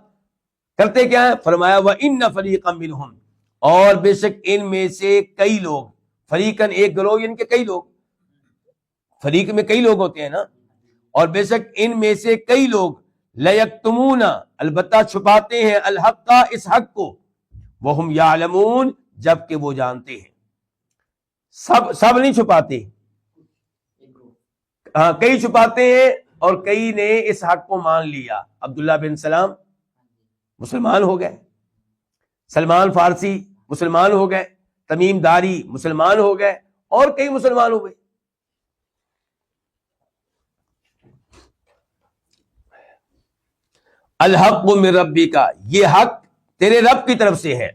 B: کرتے کیا ہیں؟ فرمایا وَإِنَّ فَرِيقًا مِّنْهُمْ، اور بے شک ان میں سے کئی لوگ، فریقاً ایک گروہ، ان کے کئی لوگ، فریق میں کئی لوگ ہوتے ہیں نا، اور بے شک ان میں سے کئی لوگ لَيَكْتُمُونَ، البتہ چھپاتے ہیں، الحق، اس حق کو، وَهُمْ يَعْلَمُونَ، جبکہ وہ جانتے ہیں۔ سب نہیں چھپاتے، ہاں کئی چھپاتے ہیں، اور کئی نے اس حق کو مان لیا۔ عبداللہ بن سلام مسلمان ہو گئے، سلمان فارسی مسلمان ہو گئے، تمیم داری مسلمان ہو گئے، اور کئی مسلمان ہو گئے۔ الحق من ربک، یہ حق تیرے رب کی طرف سے ہے۔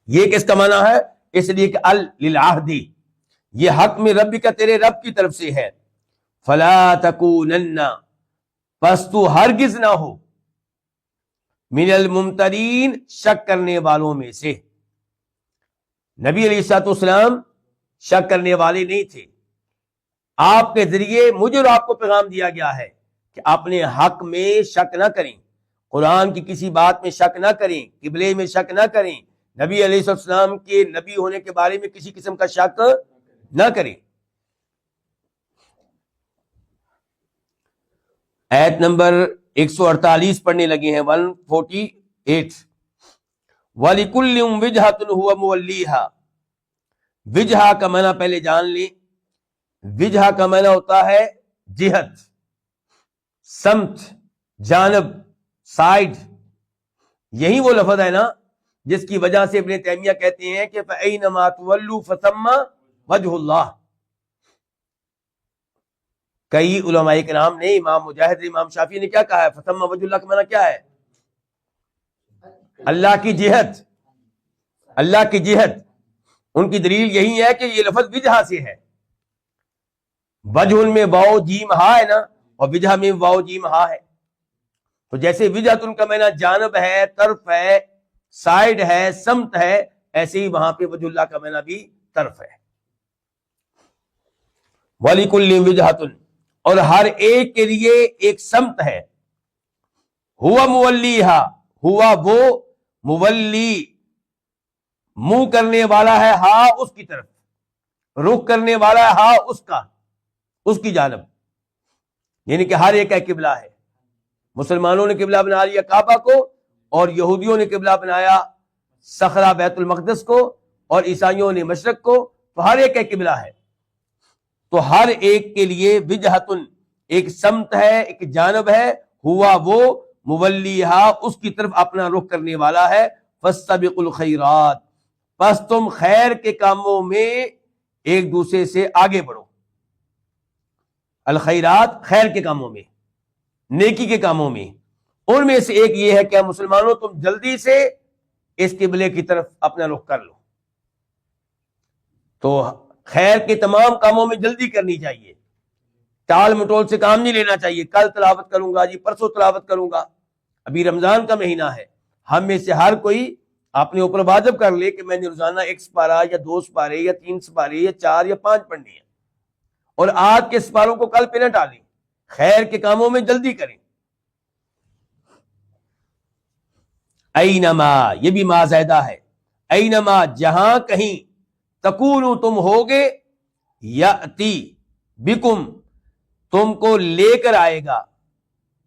B: یہ کس کا معنی ہے؟ اس لیے کہ للعہدی، یہ حق من ربک، تیرے رب کی طرف سے ہے۔ فلا تکونن، پس تو ہرگز نہ ہو، من الممترین، شک کرنے والوں میں سے۔ نبی علیہ الصلوۃ والسلام شک کرنے والے نہیں تھے۔ آپ کے ذریعے مجھے اور آپ کو پیغام دیا گیا ہے کہ اپنے حق میں شک نہ کریں، قرآن کی کسی بات میں شک نہ کریں، قبلے میں شک نہ کریں، نبی علیہ السلام کے نبی ہونے کے بارے میں کسی قسم کا شک نہ کریں۔ آیت نمبر 148 پڑھنے لگے ہیں، 148۔ وَلِكُلٍّ وِجْهَةٌ هُوَ مُوَلِّيهَا، وجہہ کا معنی پہلے جان لیں۔ وجہہ کا معنی ہوتا ہے جہت، سمت، جانب، سائڈ۔ یہی وہ لفظ ہے نا جس کی وجہ سے ابن تیمیہ کہتے ہیں کہ فَأَيْنَمَا تُوَلُّوا فَثَمَّ وَجْهُ اللَّهِ۔ کئی علماء کرام نے، امام مجاہد، امام شافعی نے کیا کہا ہے؟ فَثَمَّ وَجْهُ اللَّهِ کا معنی کیا ہے؟ اللہ کی جہت، اللہ کی جہت۔ ان کی دلیل یہی ہے کہ یہ لفظ وجہہ سے ہے۔ وجہ میں واو جیم ہا ہے نا، اور وجہ میں واو جیم ہا ہے، تو جیسے وجہت ان کا معنی جانب ہے، طرف ہے، سائڈ ہے، سمت ہے، ایسے ہی وہاں پہ وجہ اللہ کا معنی بھی طرف ہے۔ وَلِكُلٍّ وِجْهَةٌ، اور ہر ایک کے لیے ایک سمت ہے۔ ہوا مولیہا، ہوا وہ، مولی منہ کرنے والا ہے، ہاں اس کی طرف، رخ کرنے والا ہے، ہاں اس کا، اس کی جانب، یعنی کہ ہر ایک کا قبلہ ہے۔ مسلمانوں نے قبلہ بنا لیا کعبہ کو، اور یہودیوں نے قبلہ بنایا صخرہ بیت المقدس کو، اور عیسائیوں نے مشرق کو، تو ہر ایک کا قبلہ ہے۔ تو ہر ایک کے لیے وجہتن، ایک سمت ہے، ایک جانب ہے، ہوا وہ، مولیہا اس کی طرف اپنا رخ کرنے والا ہے۔ فاستبقوا الخیرات، پس تم خیر کے کاموں میں ایک دوسرے سے آگے بڑھو۔ الخیرات، خیر کے کاموں میں، نیکی کے کاموں میں۔ ان میں سے ایک یہ ہے کہ مسلمانوں تم جلدی سے اس قبلے کی طرف اپنا رخ کر لو۔ تو خیر کے تمام کاموں میں جلدی کرنی چاہیے، ٹال مٹول سے کام نہیں لینا چاہیے۔ کل تلاوت کروں گا جی، پرسوں تلاوت کروں گا۔ ابھی رمضان کا مہینہ ہے، ہم میں سے ہر کوئی اپنے اوپر واجب کر لے کہ میں نے روزانہ 1 سپارہ یا 2 سپارے یا 3 سپارے یا 4 یا 5 پڑھنے ہیں، اور آج کے سپاروں کو کل پہ نہ ٹالیں، خیر کے کاموں میں جلدی کریں۔ اینما، یہ بھی ما زائدہ ہے، اینما جہاں کہیں، تکونو تم ہوگے، یاتی بکم تم کو لے کر آئے گا،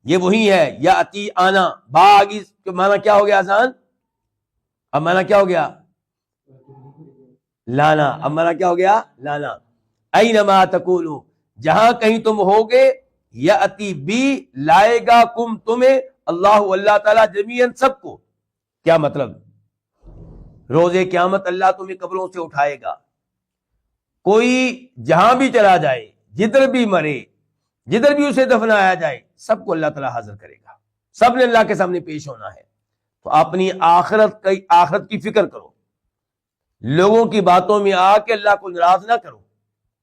B: یہ وہی ہے یاتی آنا، باغی کے معنی کیا ہو گیا آسان، اب معنی کیا ہو گیا لانا، اب معنی کیا ہو گیا لانا۔ اینما تکونو، جہاں کہیں تم ہوگے، یاتی بی لائے گا کم تمہیں اللہ اللہ تعالیٰ جمیعاً سب کو. کیا مطلب؟ روز قیامت اللہ تمہیں قبروں سے اٹھائے گا. کوئی جہاں بھی چلا جائے، جدھر بھی مرے، جدھر بھی اسے دفنایا جائے، سب کو اللہ تعالیٰ حاضر کرے گا. سب نے اللہ کے سامنے پیش ہونا ہے. تو اپنی آخرت کی فکر کرو. لوگوں کی باتوں میں آ کے اللہ کو ناراض نہ کرو.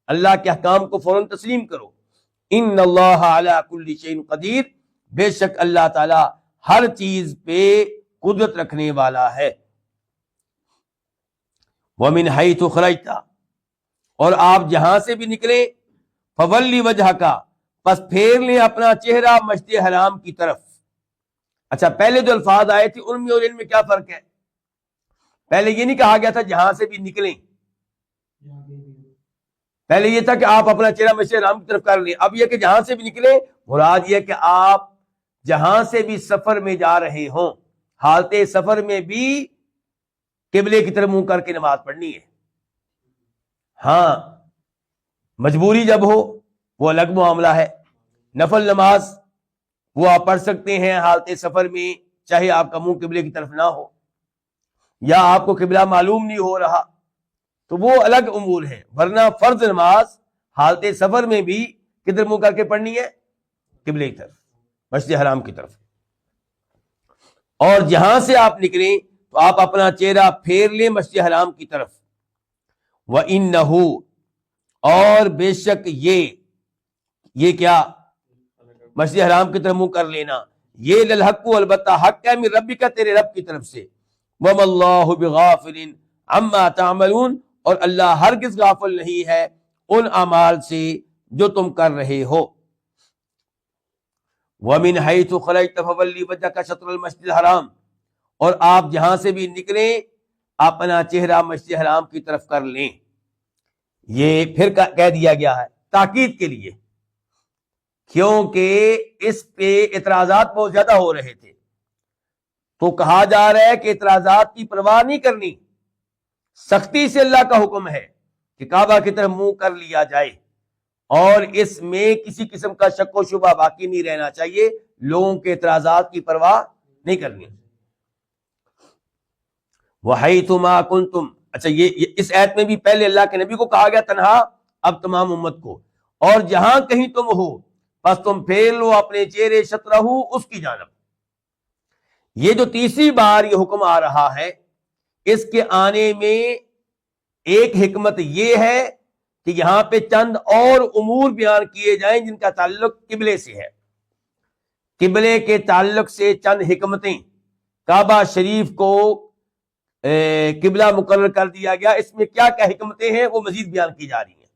B: اللہ کے احکام کو فوراً تسلیم کرو. ان اللہ علی کل شیء قدیر، بے شک اللہ تعالی ہر چیز پہ قدرت رکھنے والا ہے. ومن حیث خرجت، اور آپ جہاں سے بھی نکلیں، فولی وجہک، پس پھیر لیں اپنا چہرہ مسجد حرام کی طرف. اچھا، پہلے جو الفاظ آئے تھے ان میں اور ان میں کیا فرق ہے؟ پہلے یہ نہیں کہا گیا تھا جہاں سے بھی نکلیں، پہلے یہ تھا کہ آپ اپنا چہرہ مسجد حرام کی طرف کر لیں. اب یہ کہ جہاں سے بھی نکلیں، مراد یہ کہ آپ جہاں سے بھی سفر میں جا رہے ہوں، حالت سفر میں بھی قبلے کی طرف منہ کر کے نماز پڑھنی ہے. ہاں، مجبوری جب ہو وہ الگ معاملہ ہے. نفل نماز وہ آپ پڑھ سکتے ہیں حالت سفر میں، چاہے آپ کا منہ قبلے کی طرف نہ ہو یا آپ کو قبلہ معلوم نہیں ہو رہا، تو وہ الگ امور ہیں. ورنہ فرض نماز حالت سفر میں بھی کدھر منہ کر کے پڑھنی ہے؟ قبلے کی طرف، مسجد حرام کی طرف. اور جہاں سے آپ نکلیں تو آپ اپنا چہرہ پھیر لیں مسجد حرام کی طرف. وَإِنَّهُ، اور بے شک یہ کیا؟ مسجد حرام کی طرف منہ کر لینا، یہ للحق، البتہ حق ہے من ربک، تیرے رب کی طرف سے. وَمَا اللَّهُ بِغَافِلٍ عَمَّا تَعْمَلُونَ، اور اللہ ہرگز غافل نہیں ہے ان اعمال سے جو تم کر رہے ہو. وَمِنْ حَيْثُ خَرَجْتَ فَوَلِّ وَجْهَكَ شَطْرَ الْمَسْجِدِ الْحَرَامِ، اور آپ جہاں سے بھی نکلیں اپنا چہرہ مسجد حرام کی طرف کر لیں. یہ پھر کہہ دیا گیا ہے تاکید کے لیے، کیونکہ اس پہ اعتراضات بہت زیادہ ہو رہے تھے. تو کہا جا رہا ہے کہ اعتراضات کی پرواہ نہیں کرنی، سختی سے اللہ کا حکم ہے کہ کعبہ کی طرف منہ کر لیا جائے، اور اس میں کسی قسم کا شک و شبہ باقی نہیں رہنا چاہیے. لوگوں کے اعتراضات کی پرواہ نہیں کرنی. وَحَيْثُ مَا كُنْتُمْ، اچھا یہ اس آیت میں بھی پہلے اللہ کے نبی کو کہا گیا تنہا، اب تمام امت کو. اور جہاں کہیں تم ہو پس تم پھیر لو اپنے چہرے شطرہ اس کی جانب. یہ جو تیسری بار یہ حکم آ رہا ہے، اس کے آنے میں ایک حکمت یہ ہے کہ یہاں پہ چند اور امور بیان کیے جائیں جن کا تعلق قبلے سے ہے. قبلے کے تعلق سے چند حکمتیں، کعبہ شریف کو قبلہ مقرر کر دیا گیا، اس میں کیا کیا حکمتیں ہیں وہ مزید بیان کی جا رہی ہیں.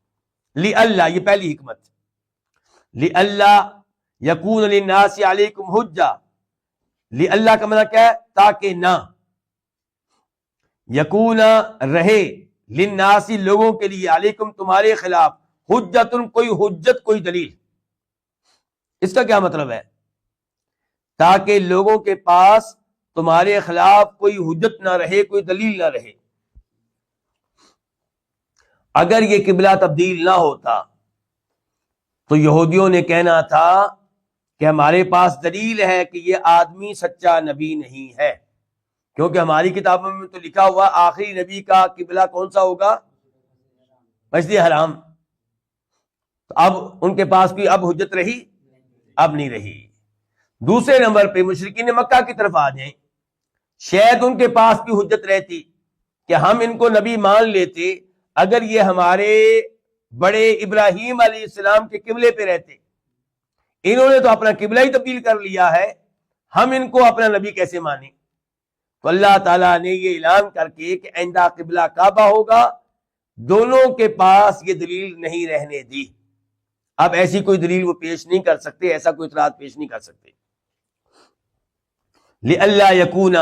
B: لِأَلَّا، یہ پہلی حکمت، لِأَلَّا يَكُونَ لِلنَّاسِ عَلَيْكُمْ حُجَّةٌ. لِأَلَّا کا معنی کیا ہے؟ تاکہ نہ، یکون رہے، للناس لوگوں کے لیے، علیکم تمہارے خلاف، حجتن کوئی حجت، کوئی دلیل. اس کا کیا مطلب ہے؟ تاکہ لوگوں کے پاس تمہارے خلاف کوئی حجت نہ رہے، کوئی دلیل نہ رہے. اگر یہ قبلہ تبدیل نہ ہوتا تو یہودیوں نے کہنا تھا کہ ہمارے پاس دلیل ہے کہ یہ آدمی سچا نبی نہیں ہے، کیونکہ ہماری کتابوں میں تو لکھا ہوا آخری نبی کا قبلہ کون سا ہوگا؟ مسجد حرام. تو اب ان کے پاس بھی اب حجت رہی؟ اب نہیں رہی. دوسرے نمبر پہ مشرکین مکہ کی طرف آ جائیں، شاید ان کے پاس بھی حجت رہتی کہ ہم ان کو نبی مان لیتے اگر یہ ہمارے بڑے ابراہیم علیہ السلام کے قبلے پہ رہتے. انہوں نے تو اپنا قبلہ ہی تبدیل کر لیا ہے، ہم ان کو اپنا نبی کیسے مانیں؟ تو اللہ تعالیٰ نے یہ اعلان کر کے کہ آئندہ قبلہ کعبہ ہوگا، دونوں کے پاس یہ دلیل نہیں رہنے دی. اب ایسی کوئی دلیل وہ پیش نہیں کر سکتے، ایسا کوئی اعتراض پیش نہیں کر سکتے. لِأَلَّا يَكُونَ،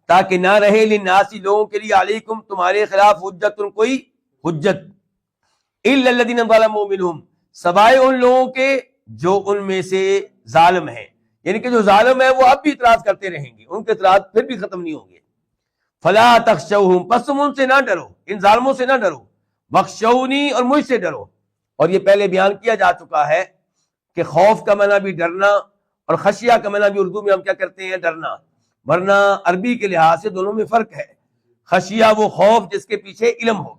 B: تاکہ نہ رہے، للناس لوگوں کے لیے، علیکم تمہارے خلاف، حجت کوئی حجت، الا الذین ظلموا منہم، سوائے ان لوگوں کے جو ان میں سے ظالم ہیں. یعنی کہ جو ظالم ہے وہ اب بھی اعتراض کرتے رہیں گے، ان کے اعتراض پھر بھی ختم نہیں ہوں گے. فلا تخشوہم، پس تم ان سے نہ ڈرو، ان ظالموں سے نہ ڈرو، واخشونی، اور مجھ سے ڈرو. اور یہ پہلے بیان کیا جا چکا ہے کہ خوف کا معنی بھی ڈرنا اور خشیہ کا معنی بھی اردو میں ہم کیا کرتے ہیں؟ ڈرنا، ورنہ عربی کے لحاظ سے دونوں میں فرق ہے۔ خشیہ وہ خوف جس کے پیچھے علم ہو۔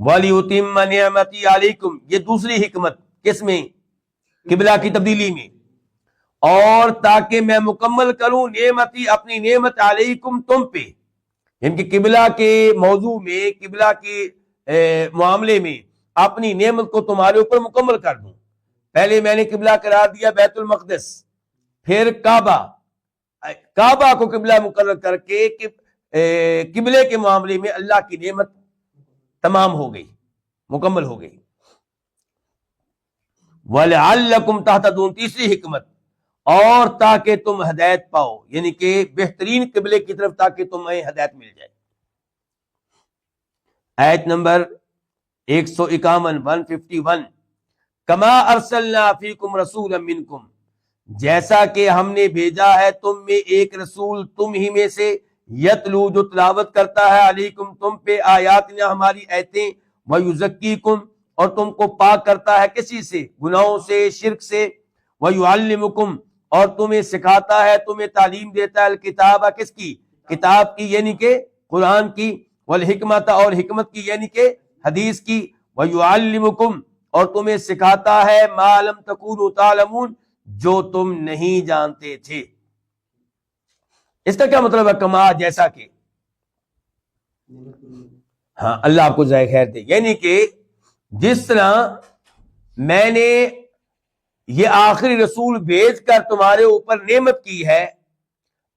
B: وَلِيُتِمَّ نِعْمَتِي عَلَيْكُمْ، یہ دوسری حکمت کس میں؟ قبلہ کی تبدیلی میں، اور تاکہ میں مکمل کروں نعمتی، اپنی نعمت، علیکم، تم پہ، ان کی قبلہ کے موضوع میں، قبلہ کے معاملے میں اپنی نعمت کو تمہارے اوپر مکمل کر دوں۔ پہلے میں نے قبلہ قرار دیا بیت المقدس، پھر کعبہ کو قبلہ مقرر کر کے قبلے کے معاملے میں اللہ کی نعمت تمام ہو گئی، مکمل ہو گئی۔ وَلَعَلَّكُمْ تَهْتَدُونَ، تیسری حکمت، اور تاکہ تم ہدایت پاؤ، یعنی کہ بہترین قبلے کی طرف تاکہ تمہیں ہدایت مل جائے۔ آیت نمبر 151 کما ارسلنا فیکم رسولا منکم، جیسا کہ ہم نے بھیجا ہے تم میں ایک رسول تم ہی میں سے، یتلو، جو تلاوت کرتا ہے، علیکم، تم پہ، آیاتنا، ہماری آیتیں، ویزکیکم، اور تم کو پاک کرتا ہے کسی سے؟ گناہوں سے، شرک سے، ویعلمکم، اور تمہیں سکھاتا ہے، تمہیں تعلیم دیتا ہے، الکتاب، کس کی؟ کتاب کی، یعنی کہ قرآن کی، والحکمت، اور حکمت کی یعنی کہ حدیث کی، ویعلمکم، اور تمہیں سکھاتا ہے، ما لم تکونوا تعلمون، جو تم نہیں جانتے تھے۔ اس کا کیا مطلب ہے؟ کما، جیسا کہ، ہاں اللہ آپ کو جزائے خیر دے، یعنی کہ جس طرح میں نے یہ آخری رسول بھیج کر تمہارے اوپر نعمت کی ہے،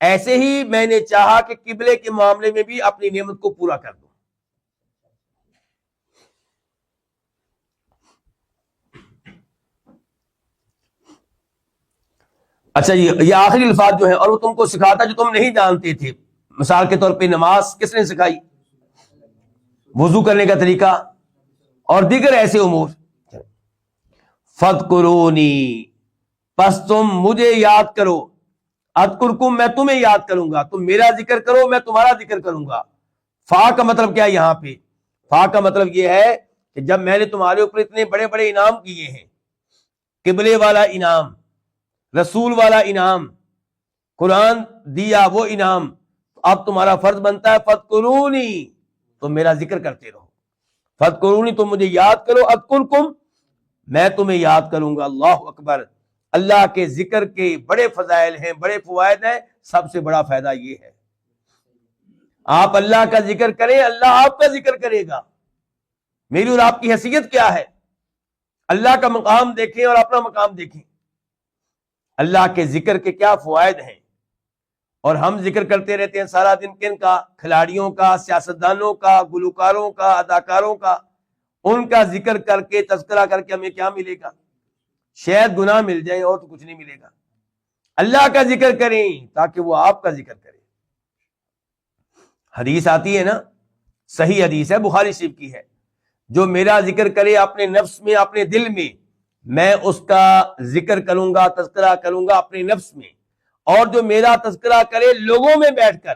B: ایسے ہی میں نے چاہا کہ قبلے کے معاملے میں بھی اپنی نعمت کو پورا کر دوں۔ اچھا، یہ آخری الفاظ جو ہیں، اور وہ تم کو سکھاتا جو تم نہیں جانتے تھے۔ مثال کے طور پہ نماز کس نے سکھائی؟ وضو کرنے کا طریقہ اور دیگر ایسے امور۔ فَاذْكُرُونِی، پس تم مجھے یاد کرو، اذکرکم، میں تمہیں یاد کروں گا، تم میرا ذکر کرو، میں تمہارا ذکر کروں گا۔ فا کا مطلب کیا ہے یہاں پہ؟ فا کا مطلب یہ ہے کہ جب میں نے تمہارے اوپر اتنے بڑے بڑے انعام کیے ہیں، قبلے والا انعام، رسول والا انعام، قرآن دیا وہ انعام، اب تمہارا فرض بنتا ہے فَاذْكُرُونِی، تم میرا ذکر کرتے رہو۔ فَاذْكُرُونِی، تم مجھے یاد کرو، اذکرکم، میں تمہیں یاد کروں گا۔ اللہ اکبر، اللہ کے ذکر کے بڑے فضائل ہیں، بڑے فوائد ہیں، سب سے بڑا فائدہ یہ ہے آپ اللہ کا ذکر کریں، اللہ آپ کا ذکر کرے گا۔ میری اور آپ کی حیثیت کیا ہے؟ اللہ کا مقام دیکھیں اور اپنا مقام دیکھیں، اللہ کے ذکر کے کیا فوائد ہیں۔ اور ہم ذکر کرتے رہتے ہیں سارا دن، کن کا؟ کھلاڑیوں کا، سیاستدانوں کا، گلوکاروں کا، اداکاروں کا، ان کا ذکر کر کے، تذکرہ کر کے ہمیں کیا ملے گا؟ شاید گناہ مل جائے اور تو کچھ نہیں ملے گا۔ اللہ کا ذکر کریں تاکہ وہ آپ کا ذکر کرے۔ حدیث آتی ہے نا، صحیح حدیث ہے، بخاری شریف کی ہے، جو میرا ذکر کرے اپنے نفس میں، اپنے دل میں اس کا ذکر کروں گا، تذکرہ کروں گا اپنے نفس میں، اور جو میرا تذکرہ کرے لوگوں میں بیٹھ کر،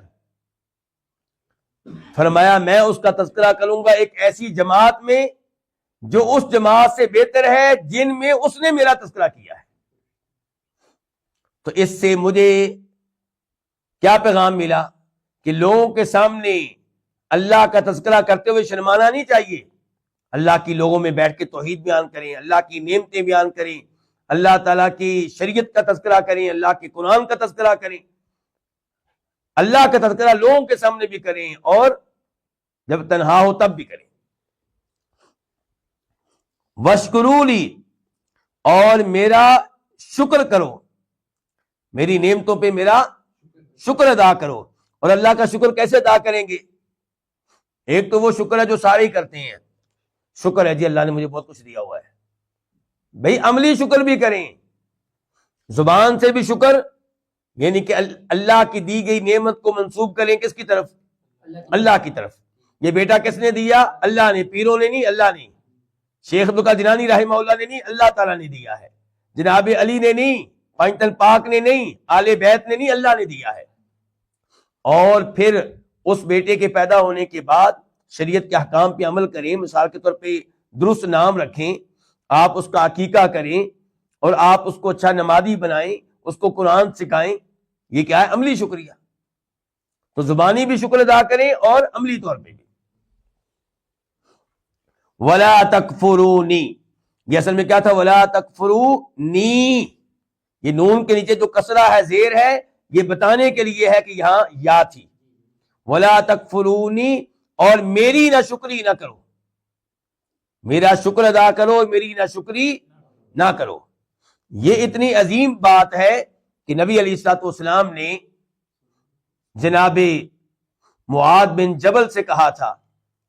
B: فرمایا میں اس کا تذکرہ کروں گا ایک ایسی جماعت میں جو اس جماعت سے بہتر ہے جن میں اس نے میرا تذکرہ کیا ہے۔ تو اس سے مجھے کیا پیغام ملا کہ لوگوں کے سامنے اللہ کا تذکرہ کرتے ہوئے شرمانا نہیں چاہیے۔ اللہ کی لوگوں میں بیٹھ کے توحید بیان کریں، اللہ کی نعمتیں بیان کریں، اللہ تعالیٰ کی شریعت کا تذکرہ کریں، اللہ کے قرآن کا تذکرہ کریں، اللہ کا تذکرہ لوگوں کے سامنے بھی کریں اور جب تنہا ہو تب بھی کریں۔ وَاشْكُرُوا لِی، اور میرا شکر کرو، میری نعمتوں پہ میرا شکر ادا کرو۔ اور اللہ کا شکر کیسے ادا کریں گے؟ ایک تو وہ شکر ہے جو سارے ہی کرتے ہیں، شکر ہے جی اللہ نے مجھے بہت کچھ دیا ہوا ہے، بھئی عملی شکر بھی کریں، زبان سے بھی شکر، یعنی کہ اللہ کی دی گئی نعمت کو منسوب کریں کس کی طرف؟ اللہ کی طرف۔ یہ بیٹا کس نے دیا؟ اللہ نے، پیروں نے نہیں، اللہ نے، شیخ عبد القادر جیلانی رحمہ اللہ نے نہیں، اللہ تعالیٰ نے دیا ہے، جناب علی نے نہیں، پنجتن پاک نے نہیں، آل بیت نے نہیں، اللہ نے دیا ہے۔ اور پھر اس بیٹے کے پیدا ہونے کے بعد شریعت کے احکام پہ عمل کریں، مثال کے طور پہ درست نام رکھیں، آپ اس کا عقیقہ کریں اور آپ اس کو اچھا نمازی بنائیں، اس کو قرآن سکھائیں، یہ کیا ہے؟ عملی شکریہ۔ تو زبانی بھی شکر ادا کریں اور عملی طور پہ بھی۔ ولا تکفرونی، یہ اصل میں کیا تھا؟ ولا تکفرونی، یہ نون کے نیچے جو کسرہ ہے، زیر ہے، یہ بتانے کے لیے ہے کہ یہاں یا تھی۔ ولا تکفرونی، اور میری ناشکری نہ کرو، میرا شکر ادا کرو، میری ناشکری نہ کرو۔ یہ اتنی عظیم بات ہے کہ نبی علیہ الصلوۃ والسلام نے جناب معاذ بن جبل سے کہا تھا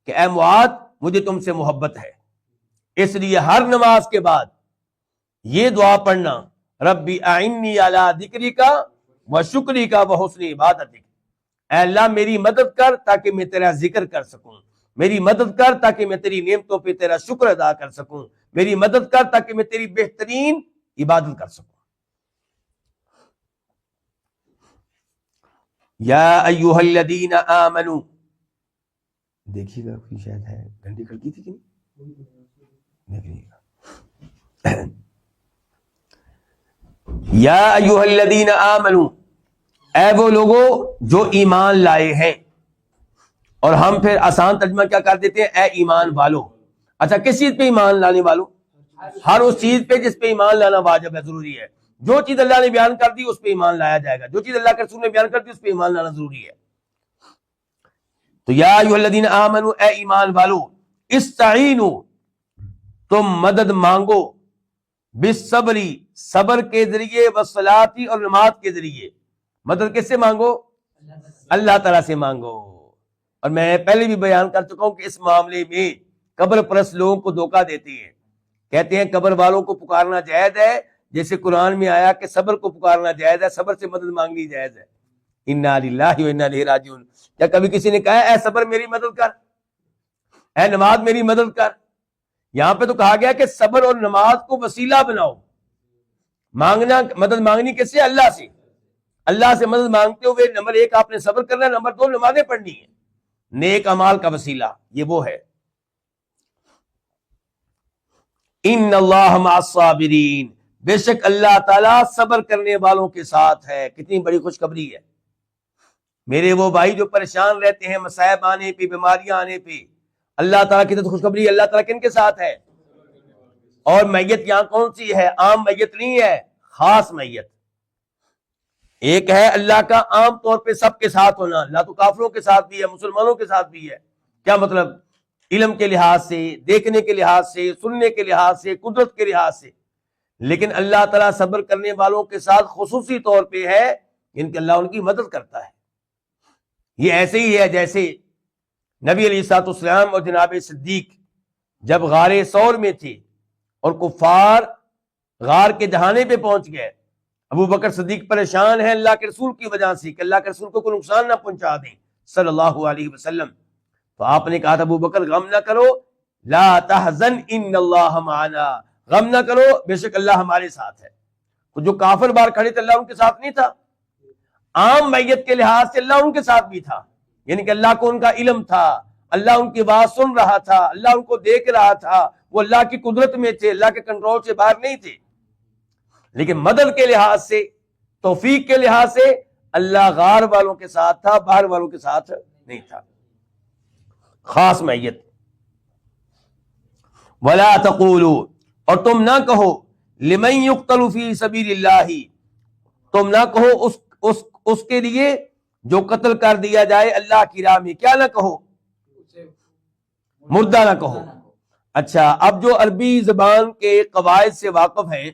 B: کہ اے معاذ، مجھے تم سے محبت ہے، اس لیے ہر نماز کے بعد یہ دعا پڑھنا، ربی اعنی علی ذکرک و شکرک و حسن عبادتک، اے اللہ میری مدد کر تاکہ میں تیرا ذکر کر سکوں، میری مدد کر تاکہ میں تیری نعمتوں پہ تیرا شکر ادا کر سکوں، میری مدد کر تاکہ میں تیری بہترین عبادت کر سکوں۔ یا ایھا الذین آمنوا، دیکھیے گا کوئی شاید ہے، گھنٹی کھڑکی تھی کہ نہیں؟ دیکھیے گا۔ یا ایھا الذین آمنوا، اے وہ لوگوں جو ایمان لائے ہیں، اور ہم پھر آسان ترجمہ کیا کر دیتے ہیں؟ اے ایمان والو۔ اچھا، کس چیز پہ ایمان لانے والو؟ ہر اس چیز پہ جس پہ ایمان لانا واجب ہے، ضروری ہے۔ جو چیز اللہ نے بیان کر دی اس پہ ایمان لایا جائے گا، جو چیز اللہ کے رسول نے بیان کر دی اس پہ ایمان لانا ضروری ہے۔ تو یا ایھا الذین آمنوا، اے ایمان والو، استعینوا، تم مدد مانگو، بالصبر، صبر کے ذریعے، والصلاۃ، اور نماز کے ذریعے۔ مدد کس سے مانگو؟ اللہ تعالیٰ سے مانگو۔ اور میں پہلے بھی بیان کر چکا ہوں کہ اس معاملے میں قبر پرست لوگوں کو دھوکہ دیتے ہیں، کہتے ہیں قبر والوں کو پکارنا جائز ہے، جیسے قرآن میں آیا کہ صبر کو پکارنا جائز ہے، صبر سے مدد مانگنی جائز ہے۔ انا للہ و انا الیہ راجعون۔ کیا کبھی کسی نے کہا ہے اے صبر میری مدد کر، اے نماز میری مدد کر؟ یہاں پہ تو کہا گیا کہ صبر اور نماز کو وسیلہ بناؤ، مانگنا، مدد مانگنی کس سے؟ اللہ سے۔ اللہ سے مدد مانگتے ہوئے نمبر ایک آپ نے صبر کرنا ہے، نمبر دو نمازیں پڑھنی ہے، نیک اعمال کا وسیلہ یہ وہ ہے۔ ان اللہ مع الصابرین، بے شک اللہ تعالیٰ صبر کرنے والوں کے ساتھ ہے۔ کتنی بڑی خوشخبری ہے میرے وہ بھائی جو پریشان رہتے ہیں مصائب آنے پہ، بیماریاں آنے پہ، اللہ تعالیٰ کی طرف خوشخبری، اللہ تعالیٰ کن کے ساتھ ہے؟ اور میت یہاں کون سی ہے؟ عام میت نہیں ہے، خاص میت۔ ایک ہے اللہ کا عام طور پہ سب کے ساتھ ہونا، اللہ تو کافروں کے ساتھ بھی ہے، مسلمانوں کے ساتھ بھی ہے۔ کیا مطلب؟ علم کے لحاظ سے، دیکھنے کے لحاظ سے، سننے کے لحاظ سے، قدرت کے لحاظ سے۔ لیکن اللہ تعالیٰ صبر کرنے والوں کے ساتھ خصوصی طور پہ ہے، ان کے اللہ ان کی مدد کرتا ہے۔ یہ ایسے ہی ہے جیسے نبی علیہ الصلوۃ والسلام اور جناب صدیق جب غار ثور میں تھے اور کفار غار کے دہانے پہ پہنچ گئے، ابو بکر صدیق پریشان ہے اللہ کے رسول کی وجہ سے کہ اللہ کے رسول کو کوئی نقصان نہ پہنچا دیں صلی اللہ علیہ وسلم۔ تو آپ نے کہا تھا ابو بکر غم نہ کرو، لا تحزن ان اللہ معنا، غم نہ کرو بے شک اللہ ہمارے ساتھ ہے۔ تو جو کافر باہر کھڑے تھے اللہ ان کے ساتھ نہیں تھا؟ عام میت کے لحاظ سے اللہ ان کے ساتھ بھی تھا، یعنی کہ اللہ کو ان کا علم تھا، اللہ ان کی بات سن رہا تھا، اللہ ان کو دیکھ رہا تھا، وہ اللہ کی قدرت میں تھے، اللہ کے کنٹرول سے باہر نہیں تھے۔ لیکن مدد کے لحاظ سے، توفیق کے لحاظ سے اللہ غار والوں کے ساتھ تھا، باہر والوں کے ساتھ نہیں تھا۔ خاص میت۔ ولا تقولوا، اور تم نہ کہو، لمن یقتل فی سبیل اللہ، تم نہ کہو اس کے لیے جو قتل کر دیا جائے اللہ کی راہ میں، کیا نہ کہو؟ مردہ نہ کہو۔ اچھا، اب جو عربی زبان کے قواعد سے واقف ہیں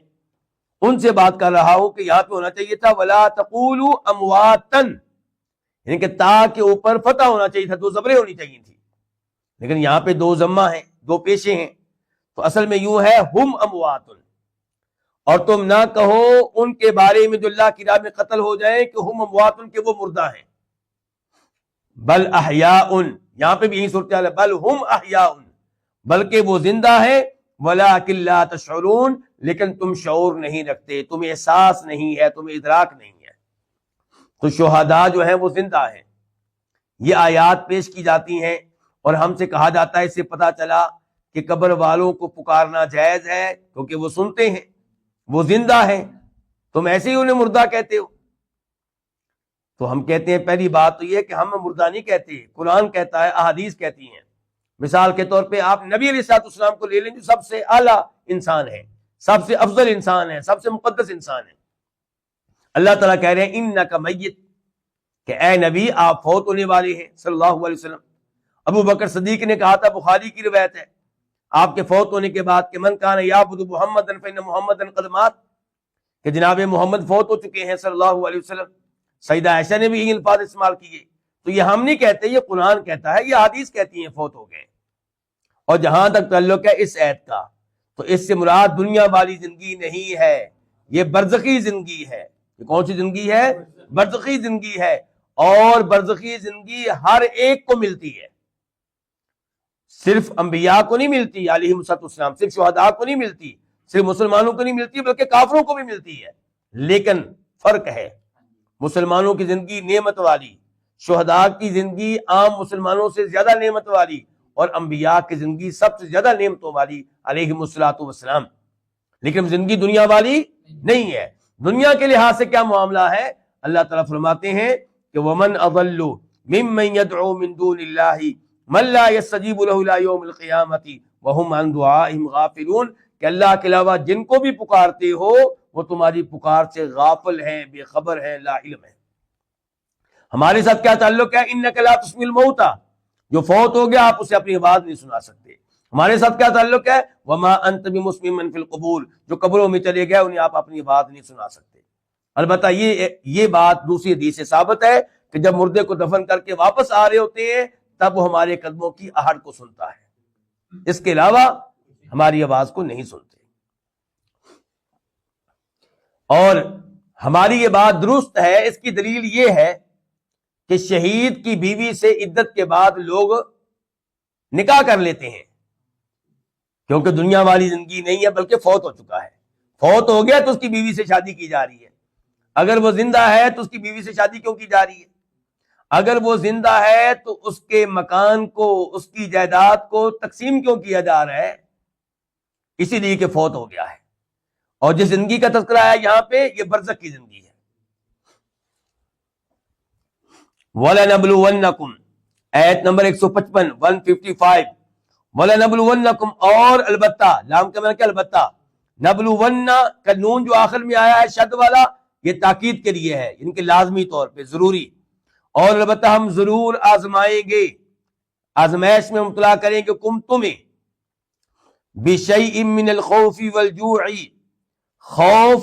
B: ان سے بات کر رہا ہوں کہ یہاں پہ ہونا چاہیے تھا ولا تقولوا امواتا، یعنی کہ تا کے اوپر فتح ہونا چاہیے تھا، دو زبریں ہونی چاہیے تھی، لیکن یہاں پہ دو ضمہ ہیں، دو پیشے ہیں، تو اصل میں یوں ہے ہم اموات، اور تم نہ کہو ان کے بارے میں جو اللہ کی راہ میں قتل ہو جائیں کہ ہم اموات، کہ وہ مردہ ہیں، بل احیاء، یہاں پہ بھی یہی صورتحال ہے، بل ہم احیاء، بلکہ وہ زندہ ہے، ولکن لا تشعرون، لیکن تم شعور نہیں رکھتے، تمہیں احساس نہیں ہے، تمہیں ادراک نہیں ہے۔ تو شہداء جو ہیں وہ زندہ ہیں۔ یہ آیات پیش کی جاتی ہیں اور ہم سے کہا جاتا ہے، اس سے پتہ چلا کہ قبر والوں کو پکارنا جائز ہے کیونکہ وہ سنتے ہیں، وہ زندہ ہیں، تم ایسے ہی انہیں مردہ کہتے ہو۔ تو ہم کہتے ہیں پہلی بات تو یہ ہے کہ ہم مردہ نہیں کہتے، قرآن کہتا ہے، احادیث کہتی ہیں۔ مثال کے طور پہ آپ نبی علیہ الصلوۃ والسلام کو لے لیں جو سب سے اعلیٰ انسان ہے، سب سے افضل انسان ہے، سب سے مقدس انسان ہے۔ اللہ تعالیٰ کہہ رہے ہیں انک میت، کہ اے نبی آپ فوت ہونے والے ہیں صلی اللہ علیہ وسلم۔ ابو بکر صدیق نے کہا تھا، بخاری کی روایت ہے، آپ کے فوت ہونے کے بعد کہ من کان یعبد محمدا فإن محمدا قد مات، کہ جناب محمد فوت ہو چکے ہیں صلی اللہ علیہ وسلم۔ سیدہ عائشہ نے بھی یہ الفاظ استعمال کیے۔ تو یہ ہم نہیں کہتے، یہ قرآن کہتا ہے، یہ حدیث کہتی ہیں فوت ہو گئے۔ اور جہاں تک تعلق ہے اس آیت کا، تو اس سے مراد دنیا والی زندگی نہیں ہے، یہ برزخی زندگی ہے۔ یہ کون سی زندگی ہے؟ برزخی زندگی ہے، اور برزخی زندگی ہر ایک کو ملتی ہے، صرف انبیاء کو نہیں ملتی علیہم السلام، صرف شہداء کو نہیں ملتی، صرف مسلمانوں کو نہیں ملتی، بلکہ کافروں کو بھی ملتی ہے۔ لیکن فرق ہے، مسلمانوں کی زندگی نعمت والی، شہداء کی زندگی عام مسلمانوں سے زیادہ نعمت والی، اور انبیاء کی زندگی سب سے زیادہ نعمتوں والی علیہم السلام۔ لیکن زندگی دنیا والی نہیں ہے۔ دنیا کے لحاظ سے کیا معاملہ ہے؟ اللہ تعالیٰ فرماتے ہیں کہ وَمَنْ أَضَلُّ مِمَّنْ يَدْعُو مِن دُونِ اللَّهِ مَن لَّا يَسْتَجِيبُ لَهُ إِلَىٰ يَوْمِ الْقِيَامَةِ وَهُمْ عَن دُعَائِهِمْ غَافِلُونَ، کہ اللہ کے علاوہ جن کو بھی پکارتے ہو وہ تمہاری پکار سے غافل ہیں، بے خبر ہیں، لا علم ہیں۔ ہمارے ساتھ کیا تعلق ہے؟ إِنَّكَ لَا تُسْمِعُ الْمَوْتَىٰ، جو فوت ہو گیا آپ اسے اپنی آواز نہیں سنا سکتے۔ ہمارے ساتھ کیا تعلق ہے؟ وَمَا أَنْتَ بِمُسْمِعٍ مَّن فِي الْقُبُورِ، جو قبروں میں چلے گئے انہیں آپ اپنی آواز نہیں سنا سکتے۔ البتہ یہ بات دوسری حدیث سے ثابت ہے کہ جب مردے کو دفن کر کے واپس آ رہے ہوتے ہیں تب وہ ہمارے قدموں کی آہٹ کو سنتا ہے، اس کے علاوہ ہماری آواز کو نہیں سنتے۔ اور ہماری یہ بات درست ہے، اس کی دلیل یہ ہے کہ شہید کی بیوی سے عدت کے بعد لوگ نکاح کر لیتے ہیں، کیونکہ دنیا والی زندگی نہیں ہے بلکہ فوت ہو چکا ہے۔ فوت ہو گیا تو اس کی بیوی سے شادی کی جا رہی ہے۔ اگر وہ زندہ ہے تو اس کی بیوی سے شادی کیوں کی جا رہی ہے؟ اگر وہ زندہ ہے تو اس کے مکان کو، اس کی جائیداد کو تقسیم کیوں کیا جا رہا ہے؟ اسی لیے کہ فوت ہو گیا ہے۔ اور جس زندگی کا تذکرہ ہے یہاں پہ، یہ برزخ کی زندگی ہے۔ وَلَنَبْلُوَنَّكُمْ، آیت نمبر 155 155، وَلَنَبْلُوَنَّكُمْ، اور البتہ، لام کا معنی کیا؟ البتہ۔ نبلون کا نون جو آخر میں آیا ہے شد والا، یہ تاکید کے لیے ہے، یعنی کہ لازمی طور پہ، ضروری۔ اور البتہ ہم ضرور آزمائیں گے، آزمائش میں مبتلا کریں گے کم تمہیں، بِشَيْءٍ مِّنَ الْخَوْفِ وَالْجُوعِ، خوف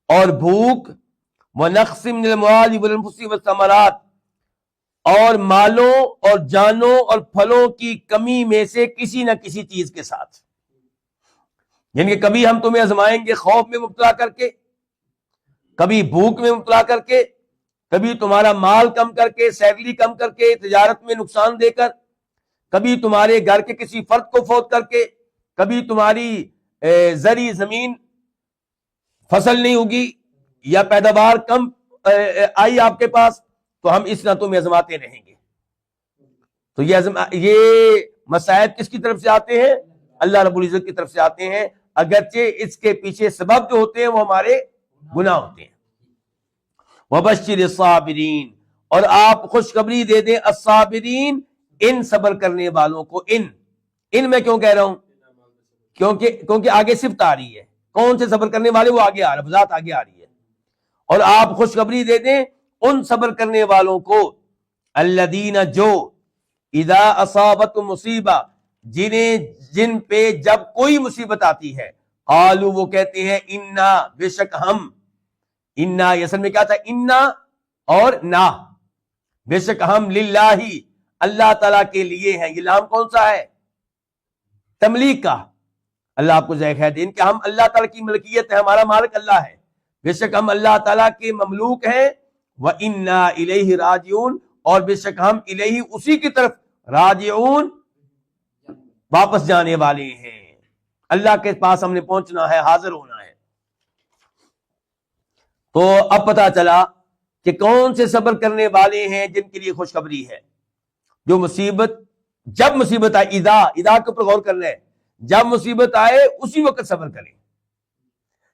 B: اور بھوک، وَنَقْصٍ مِّنَ الْأَمْوَالِ وَالْأَنفُسِ وَالثَّمَرَاتِ، اور مالوں اور جانوں اور پھلوں کی کمی میں سے کسی نہ کسی چیز کے ساتھ۔ یعنی کہ کبھی ہم تمہیں آزمائیں گے خوف میں مبتلا کر کے، کبھی بھوک میں مبتلا کر کے، کبھی تمہارا مال کم کر کے، سیلری کم کر کے، تجارت میں نقصان دے کر، کبھی تمہارے گھر کے کسی فرد کو فوت کر کے، کبھی تمہاری زرعی زمین فصل نہیں ہوگی یا پیداوار کم آئی آپ کے پاس، تو ہم اس طرح تمہیں آزماتے رہیں گے۔ تو یہ مصائب کس کی طرف سے آتے ہیں؟ اللہ رب العزت کی طرف سے آتے ہیں، اگرچہ اس کے پیچھے سبب جو ہوتے ہیں وہ ہمارے گناہ ہوتے ہیں۔ وَبَشِّرِ الصَّابِرِينَ، اور آپ خوشخبری دے دیں الصابرین، ان صبر کرنے والوں کو۔ ان میں کیوں کہہ رہا ہوں؟ کیونکہ آگے صفت آ رہی ہے، کون سے صبر کرنے والے وہ آگے آ رہا ہے، ذات آگے آ رہی ہے۔ اور آپ خوشخبری دے دیں ان صبر کرنے والوں کو، الذین، جو اذا اصابت مصیبہ، جن پہ جب کوئی مصیبت آتی ہے، قالوا، وہ کہتے ہیں، انا، بے شک ہم، انا اصل میں کیا تھا؟ انا اور نا، بے شک ہم، للہ، اللہ تعالیٰ کے لیے ہیں۔ یہ لام کون سا ہے؟ تملیک کا۔ اللہ آپ کو ذائقہ ہے دین کہ ہم اللہ تعالیٰ کی ملکیت ہے، ہمارا مالک اللہ ہے، بے شک ہم اللہ تعالیٰ کے مملوک ہیں۔ وَإِنَّا إِلَيْهِ رَاجِعُونَ، اور بے شک ہم الیہ، اسی کی طرف، راجعون، واپس جانے والے ہیں۔ اللہ کے پاس ہم نے پہنچنا ہے، حاضر ہونا ہے۔ تو اب پتا چلا کہ کون سے صبر کرنے والے ہیں جن کے لیے خوشخبری ہے۔ جو مصیبت، جب مصیبت آئے، اذا کے اوپر غور کرنا ہے، جب مصیبت آئے اسی وقت صبر کریں،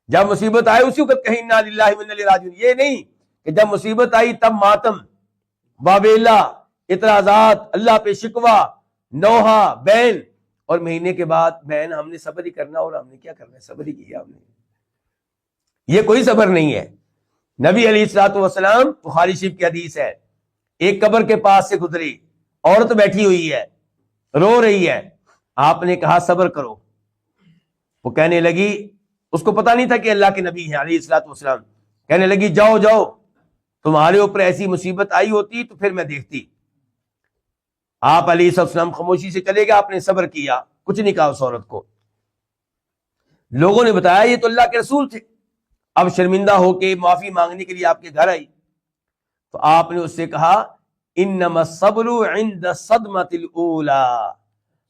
B: جب مصیبت آئے اسی وقت کہیں انا للہ و انا الیہ راجعون۔ یہ نہیں کہ جب مصیبت آئی تب ماتم، واویلا، اعتراضات، اللہ پہ شکوہ، نوحہ، بین، اور مہینے کے بعد بین ہم نے صبر ہی کرنا اور ہم نے کیا کرنا ہے، صبر ہی کیا ہم نے۔ یہ کوئی صبر نہیں ہے۔ نبی علیہ الصلوۃ والسلام، بخاری شریف کی حدیث ہے، ایک قبر کے پاس سے گزری، عورت بیٹھی ہوئی ہے، رو رہی ہے، آپ نے کہا صبر کرو۔ وہ کہنے لگی، اس کو پتا نہیں تھا کہ اللہ کے نبی ہیں علیہ الصلوۃ والسلام، کہنے لگی جاؤ جاؤ، تمہارے اوپر ایسی مصیبت آئی ہوتی تو پھر میں دیکھتی۔ آپ علیہ السلام خاموشی سے چلے گئے، آپ نے صبر کیا، کچھ نہیں کہا اس عورت کو۔ لوگوں نے بتایا یہ تو اللہ کے رسول تھے۔ اب شرمندہ ہو کے معافی مانگنے کے لیے آپ کے گھر آئی، تو آپ نے اس سے کہا انما الصبر عند الصدمۃ الاولی،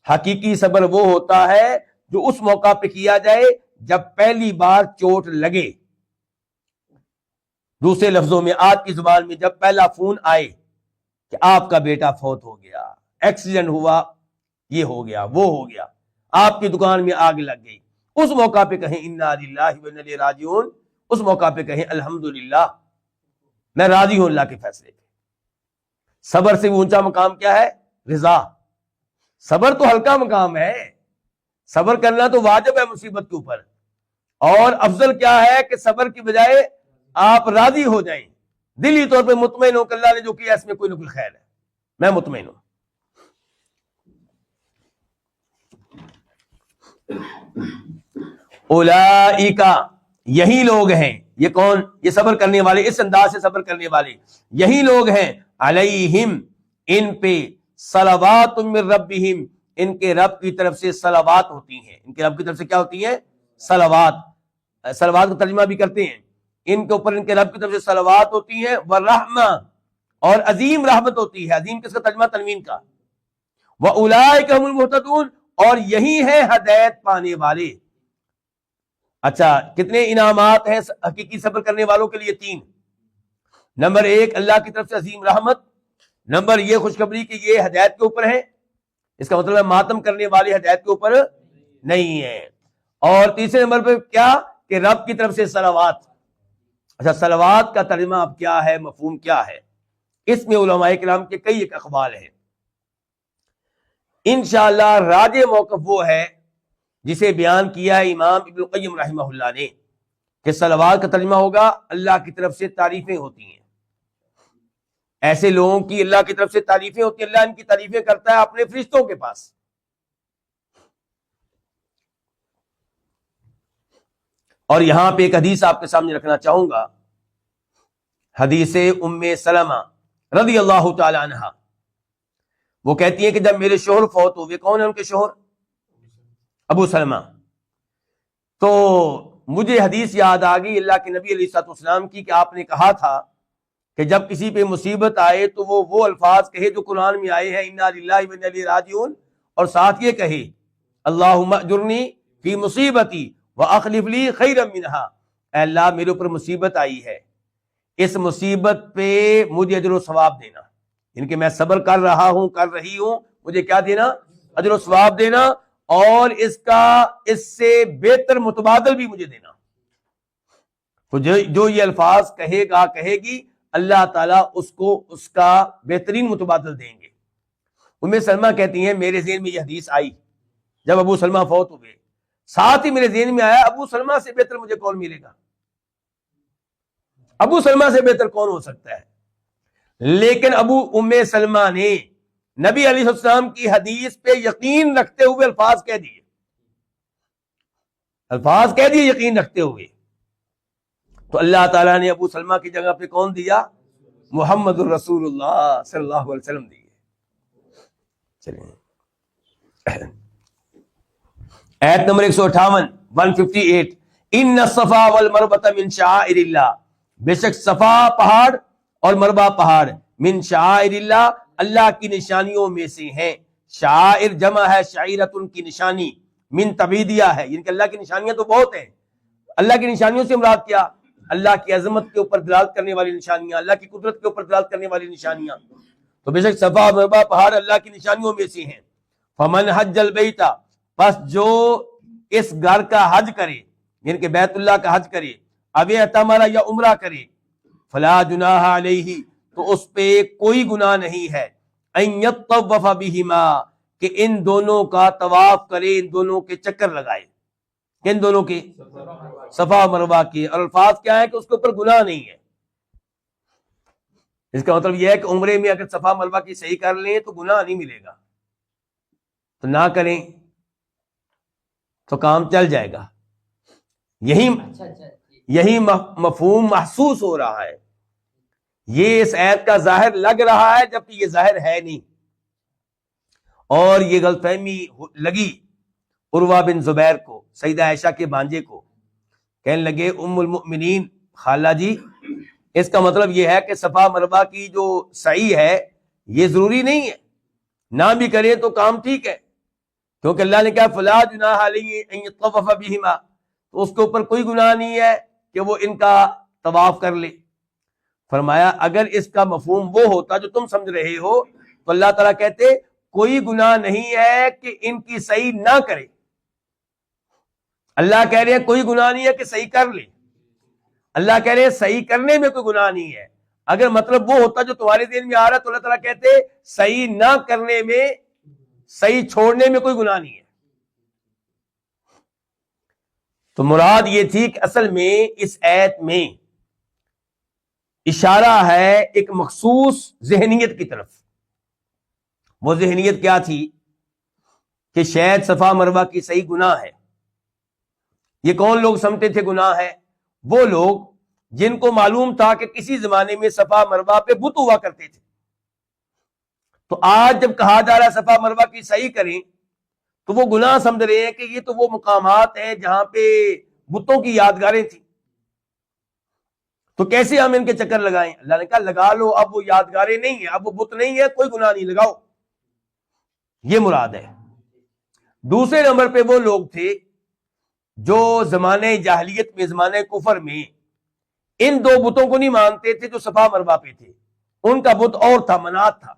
B: حقیقی صبر وہ ہوتا ہے جو اس موقع پہ کیا جائے جب پہلی بار چوٹ لگے۔ دوسرے لفظوں میں، آج کی زبان میں، جب پہلا فون آئے کہ آپ کا بیٹا فوت ہو گیا، ایکسیڈنٹ ہوا، یہ ہو گیا، وہ ہو گیا، آپ کی دکان میں آگ لگ گئی، اس موقع پہ کہیں انا للہ و انا الیہ راجعون، اس موقع پہ کہیں الحمدللہ، میں راضی ہوں اللہ کے فیصلے پہ۔ صبر سے اونچا مقام کیا ہے؟ رضا۔ صبر تو ہلکا مقام ہے، صبر کرنا تو واجب ہے مصیبت کے اوپر، اور افضل کیا ہے کہ صبر کی بجائے آپ راضی ہو جائیں، دلی طور پہ مطمئن ہو کہ اللہ نے جو کیا اس میں کوئی نہ کوئی خیر ہے، میں مطمئن ہوں۔ اولئک، یہی لوگ ہیں، یہ کون؟ یہ صبر کرنے والے، اس انداز سے صبر کرنے والے یہی لوگ ہیں، علیہم، ان پہ، صلوات من ربہم، ان کے رب کی طرف سے صلوات ہوتی ہیں، ان کے رب کی طرف سے کیا ہوتی ہیں؟ صلوات۔ صلوات کا ترجمہ بھی کرتے ہیں، ان کے اوپر ان کے رب کی طرف سے صلوات ہوتی ہیں، ورحمہ، اور عظیم رحمت ہوتی ہے۔ عظیم کس کا ترجمہ؟ تنوین کا۔ وَأُولَئِكَ هُمُ الْمُهْتَدُونَ، اور یہی ہیں ہدایت پانے والے۔ اچھا، کتنے انعامات ہیں حقیقی صبر کرنے والوں کے لیے؟ 3۔ نمبر 1، اللہ کی طرف سے عظیم رحمت۔ نمبر یہ خوشخبری کہ یہ ہدایت کے اوپر ہے، اس کا مطلب ہے ماتم کرنے والے ہدایت کے اوپر نہیں ہے۔ اور تیسرے نمبر پہ کیا؟ کہ رب کی طرف سے صلوات۔ اچھا، صلوات کا ترجمہ اب کیا ہے، مفہوم کیا ہے؟ اس میں علماء کرام کے کئی ایک اقوال ہیں۔ انشاءاللہ راجح موقف وہ ہے جسے بیان کیا ہے امام ابن القیم رحمہ اللہ نے، کہ صلوات کا ترجمہ ہوگا اللہ کی طرف سے تعریفیں ہوتی ہیں، ایسے لوگوں کی اللہ کی طرف سے تعریفیں ہوتی ہیں، اللہ ان کی تعریفیں کرتا ہے اپنے فرشتوں کے پاس۔ اور یہاں پہ ایک حدیث آپ کے سامنے رکھنا چاہوں گا، حدیث ام سلمہ رضی اللہ تعالی عنہا۔ وہ کہتی ہیں کہ جب میرے شوہر فوت ہوئے، کون ہے ان کے شوہر؟ ابو سلمہ، تو مجھے حدیث یاد آ گئی اللہ کے نبی علیہ الصلوۃ والسلام کی، کہ آپ نے کہا تھا کہ جب کسی پہ مصیبت آئے تو وہ الفاظ کہے جو قرآن میں آئے ہیں، انا للہ و انا الیہ راجعون، اور ساتھ یہ کہے اللہم اجرنی فی مصیبتی واخلف لی خیرا منہا، اے اللہ میرے اوپر مصیبت آئی ہے، اس مصیبت پہ مجھے اجر و ثواب دینا، یعنی کہ میں صبر کر رہا ہوں، کر رہی ہوں، مجھے کیا دینا؟ اجر و ثواب دینا، اور اس سے بہتر متبادل بھی مجھے دینا۔ تو جو یہ الفاظ کہے گا، کہے گی، اللہ تعالیٰ اس کو اس کا بہترین متبادل دیں گے۔ ام سلمہ کہتی ہیں میرے ذہن میں یہ حدیث آئی جب ابو سلمہ فوت ہوئے، ساتھ ہی میرے ذہن میں آیا ابو سلمہ سے بہتر مجھے کون ملے گا، ابو سلمہ سے بہتر کون ہو سکتا ہے؟ لیکن ام سلمہ نے نبی علیہ السلام کی حدیث پہ یقین رکھتے ہوئے الفاظ کہہ دیے یقین رکھتے ہوئے، تو اللہ تعالیٰ نے ابو سلمہ کی جگہ پہ کون دیا؟ محمد الرسول اللہ صلی اللہ علیہ وسلم دیے۔ چلیں آیت نمبر 158 ان الصفا والمروہ من شعائر اللہ، بے شک صفا پہاڑ اور مروہ پہاڑ، من شعائر اللہ، اللہ کی نشانیوں میں سے ہیں۔ شعائر جمع ہے شعیرت، ان کی نشانی، من تبیدیہ ہے، یعنی کہ اللہ کی نشانیاں تو بہت ہیں۔ اللہ کی نشانیوں سے مراد کیا؟ اللہ کی عظمت کے اوپر دلالت کرنے والی نشانیاں، اللہ کی قدرت کے اوپر دلالت کرنے والی نشانیاں، تو بے شک صفا اور مروہ پہاڑ اللہ کی نشانیوں میں سے ہیں۔ فمن حج البیت، پس جو اس گھر کا حج کرے یعنی کہ بیت اللہ کا حج کرے اب اعتمرہ یا عمرہ کرے فلا جناح علیہ تو اس پہ کوئی گناہ نہیں ہے ان یطوف بہما کہ ان دونوں کا طواف کرے ان دونوں کے چکر لگائے ان دونوں کے صفا مروہ کے اور الفاظ کیا ہے کہ اس کے اوپر گناہ نہیں ہے اس کا مطلب یہ ہے کہ عمرے میں اگر صفا مروہ کی صحیح کر لیں تو گناہ نہیں ملے گا تو نہ کریں تو کام چل جائے گا یہی مفہوم محسوس ہو رہا ہے یہ اس آیت کا ظاہر لگ رہا ہے جبکہ یہ ظاہر ہے نہیں اور یہ غلط فہمی لگی عروہ بن زبیر کو سیدہ عائشہ کے بھانجے کو کہنے لگے ام المؤمنین خالہ جی اس کا مطلب یہ ہے کہ صفا مروہ کی جو سعی ہے یہ ضروری نہیں ہے نہ بھی کریں تو کام ٹھیک ہے کیونکہ اللہ نے کہا فلا جناح علیہ ان یطوف بہما تو اس کے اوپر کوئی گناہ نہیں ہے کہ وہ ان کا طواف کر لے فرمایا اگر اس کا مفہوم وہ ہوتا جو تم سمجھ رہے ہو تو اللہ تعالیٰ کہتے کوئی گناہ نہیں ہے کہ ان کی صحیح نہ کرے اللہ کہہ رہے ہیں کوئی گناہ نہیں ہے کہ صحیح کر لے اللہ کہہ رہے ہیں صحیح کرنے میں کوئی گناہ نہیں ہے اگر مطلب وہ ہوتا جو تمہارے ذہن میں آ رہا تو اللہ تعالیٰ کہتے صحیح نہ کرنے میں صحیح چھوڑنے میں کوئی گناہ نہیں ہے تو مراد یہ تھی کہ اصل میں اس آیت میں اشارہ ہے ایک مخصوص ذہنیت کی طرف وہ ذہنیت کیا تھی کہ شاید صفا مروہ کی صحیح گناہ ہے یہ کون لوگ سمجھتے تھے گناہ ہے وہ لوگ جن کو معلوم تھا کہ کسی زمانے میں صفا مروہ پہ بت ہوا کرتے تھے تو آج جب کہا جا رہا ہے صفا مروہ کی صحیح کریں تو وہ گناہ سمجھ رہے ہیں کہ یہ تو وہ مقامات ہیں جہاں پہ بتوں کی یادگاریں تھیں تو کیسے ہم ان کے چکر لگائیں اللہ نے کہا لگا لو اب وہ یادگاریں نہیں ہیں اب وہ بت نہیں ہے کوئی گناہ نہیں لگاؤ یہ مراد ہے دوسرے نمبر پہ وہ لوگ تھے جو زمانے جاہلیت میں زمانے کفر میں ان دو بتوں کو نہیں مانتے تھے جو صفا مروہ پہ تھے ان کا بت اور تھا منات تھا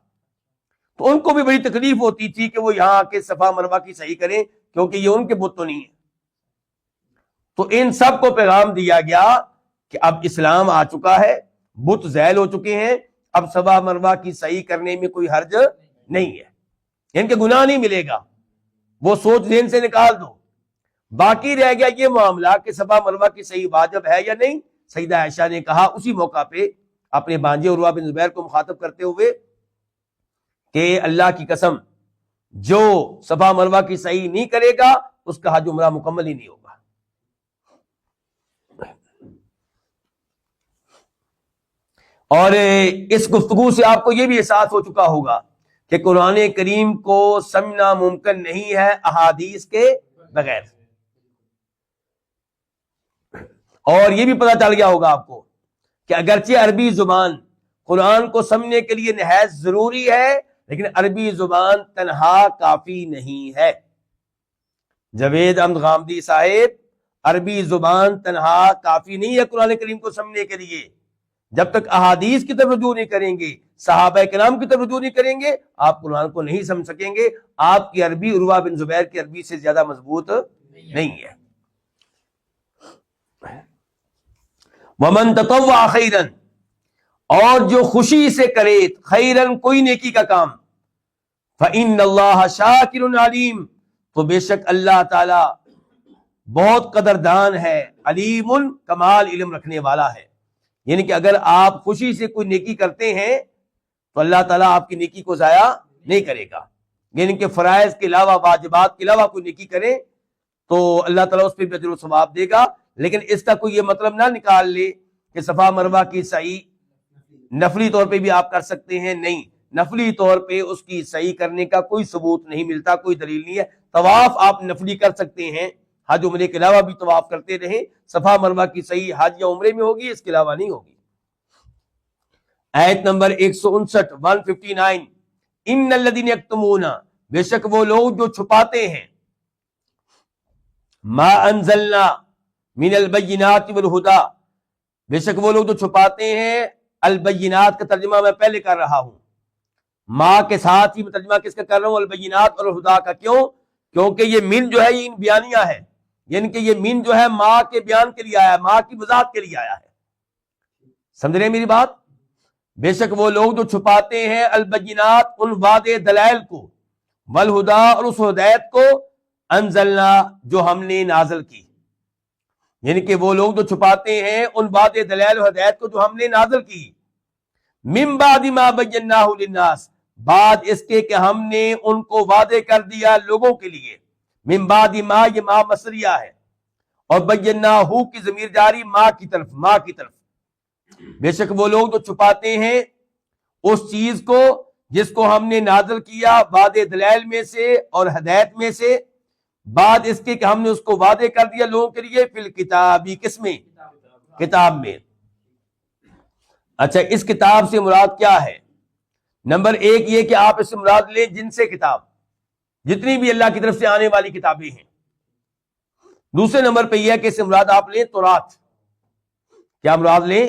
B: تو ان کو بھی بڑی تکلیف ہوتی تھی کہ وہ یہاں آ کے صفا مروہ کی صحیح کریں کیونکہ یہ ان کے بت تو نہیں ہے تو ان سب کو پیغام دیا گیا کہ اب اسلام آ چکا ہے بت زیل ہو چکے ہیں اب صفا مروہ کی صحیح کرنے میں کوئی حرج نہیں ہے ان کے گناہ نہیں ملے گا وہ سوچ ذہن سے نکال دو باقی رہ گیا یہ معاملہ کہ صفا مروہ کی صحیح واجب ہے یا نہیں سیدہ عائشہ نے کہا اسی موقع پہ اپنے بھانجے عروہ بن زبیر کو مخاطب کرتے ہوئے کہ اللہ کی قسم جو صفا مروہ کی صحیح نہیں کرے گا اس کا حج عمرہ مکمل ہی نہیں ہوگا اور اس گفتگو سے آپ کو یہ بھی احساس ہو چکا ہوگا کہ قرآن کریم کو سمجھنا ممکن نہیں ہے احادیث کے بغیر اور یہ بھی پتہ چل گیا ہوگا آپ کو کہ اگرچہ عربی زبان قرآن کو سمجھنے کے لیے نہایت ضروری ہے لیکن عربی زبان تنہا کافی نہیں ہے جاوید احمد غامدی صاحب عربی زبان تنہا کافی نہیں ہے قرآن کریم کو سمجھنے کے لیے جب تک احادیث کی طرف رجوع نہیں کریں گے صحابہ کرام کی طرف رجوع نہیں کریں گے آپ قرآن کو نہیں سمجھ سکیں گے آپ کی عربی عروہ بن زبیر کی عربی سے زیادہ مضبوط نہیں ہے وَمَن تَطَوَّعَ خَيْرًا اور جو خوشی سے کرے خیرن کوئی نیکی کا کام فَإِنَّ اللَّهَ شَاكِرٌ عَلِيمٌ تو بے شک اللہ تعالی بہت قدردان ہے علیم کمال علم رکھنے والا ہے یعنی کہ اگر آپ خوشی سے کوئی نیکی کرتے ہیں تو اللہ تعالیٰ آپ کی نیکی کو ضائع نہیں کرے گا یعنی کہ فرائض کے علاوہ واجبات کے علاوہ کوئی نیکی کرے تو اللہ تعالیٰ اس پہ بھی اجر و ثواب دے گا لیکن اس کا کوئی یہ مطلب نہ نکال لے کہ صفا مروہ کی صحیح نفلی طور پہ بھی آپ کر سکتے ہیں نہیں نفلی طور پہ اس کی صحیح کرنے کا کوئی ثبوت نہیں ملتا کوئی دلیل نہیں ہے طواف آپ نفلی کر سکتے ہیں حج عمرے کے علاوہ بھی طواف کرتے رہیں صفا مروہ کی صحیح حج یا عمرے میں ہوگی اس کے علاوہ نہیں ہوگی آیت نمبر 159 ان الذین یکتمون بے شک وہ لوگ جو چھپاتے ہیں ما انزلنا من البینات والہدی بے شک وہ لوگ جو چھپاتے ہیں البینات کا ترجمہ میں پہلے کر رہا ہوں ما کے ساتھ ہی ترجمہ کس کا کر رہا ہوں البینات اور الہدی کا کیوں کیونکہ یہ من جو ہے یہ بیانیہ ہے، یعنی کہ یہ من جو ہے ماں کے بیان کے لیے آیا ہے، ماں کی وضاحت کے لیے آیا ہے. سمجھ رہے میری بات؟ بے شک وہ لوگ جو چھپاتے ہیں البینات ان واضح دلائل کو، والہدا اور اس ہدایت کو، انزلنا جو ہم نے نازل کی، یعنی کہ وہ لوگ جو چھپاتے ہیں ان واضح دلائل و ہدایت کو جو ہم نے نازل کی، من بعد ما بیناہ للناس، بعد اس کے کہ ہم نے ان کو واضح کر دیا لوگوں کے لیے. من بعد ما، یہ ما مصریہ ہے، اور بیناہ کی ضمیر جاری ما کی طرف. بے شک وہ لوگ جو چھپاتے ہیں اس چیز کو جس کو ہم نے نازل کیا واضح دلائل میں سے اور ہدایت میں سے، بعد اس کے کہ ہم نے اس کو واضح کر دیا لوگوں کے لیے، فی الکتاب، کس میں؟ کتاب میں. اچھا، اس کتاب سے مراد کیا ہے؟ نمبر ایک یہ کہ آپ اس سے مراد لیں جن سے کتاب، جتنی بھی اللہ کی طرف سے آنے والی کتابیں ہیں. دوسرے نمبر پہ یہ ہے کہ اس سے مراد آپ لیں تورات. کیا مراد لیں؟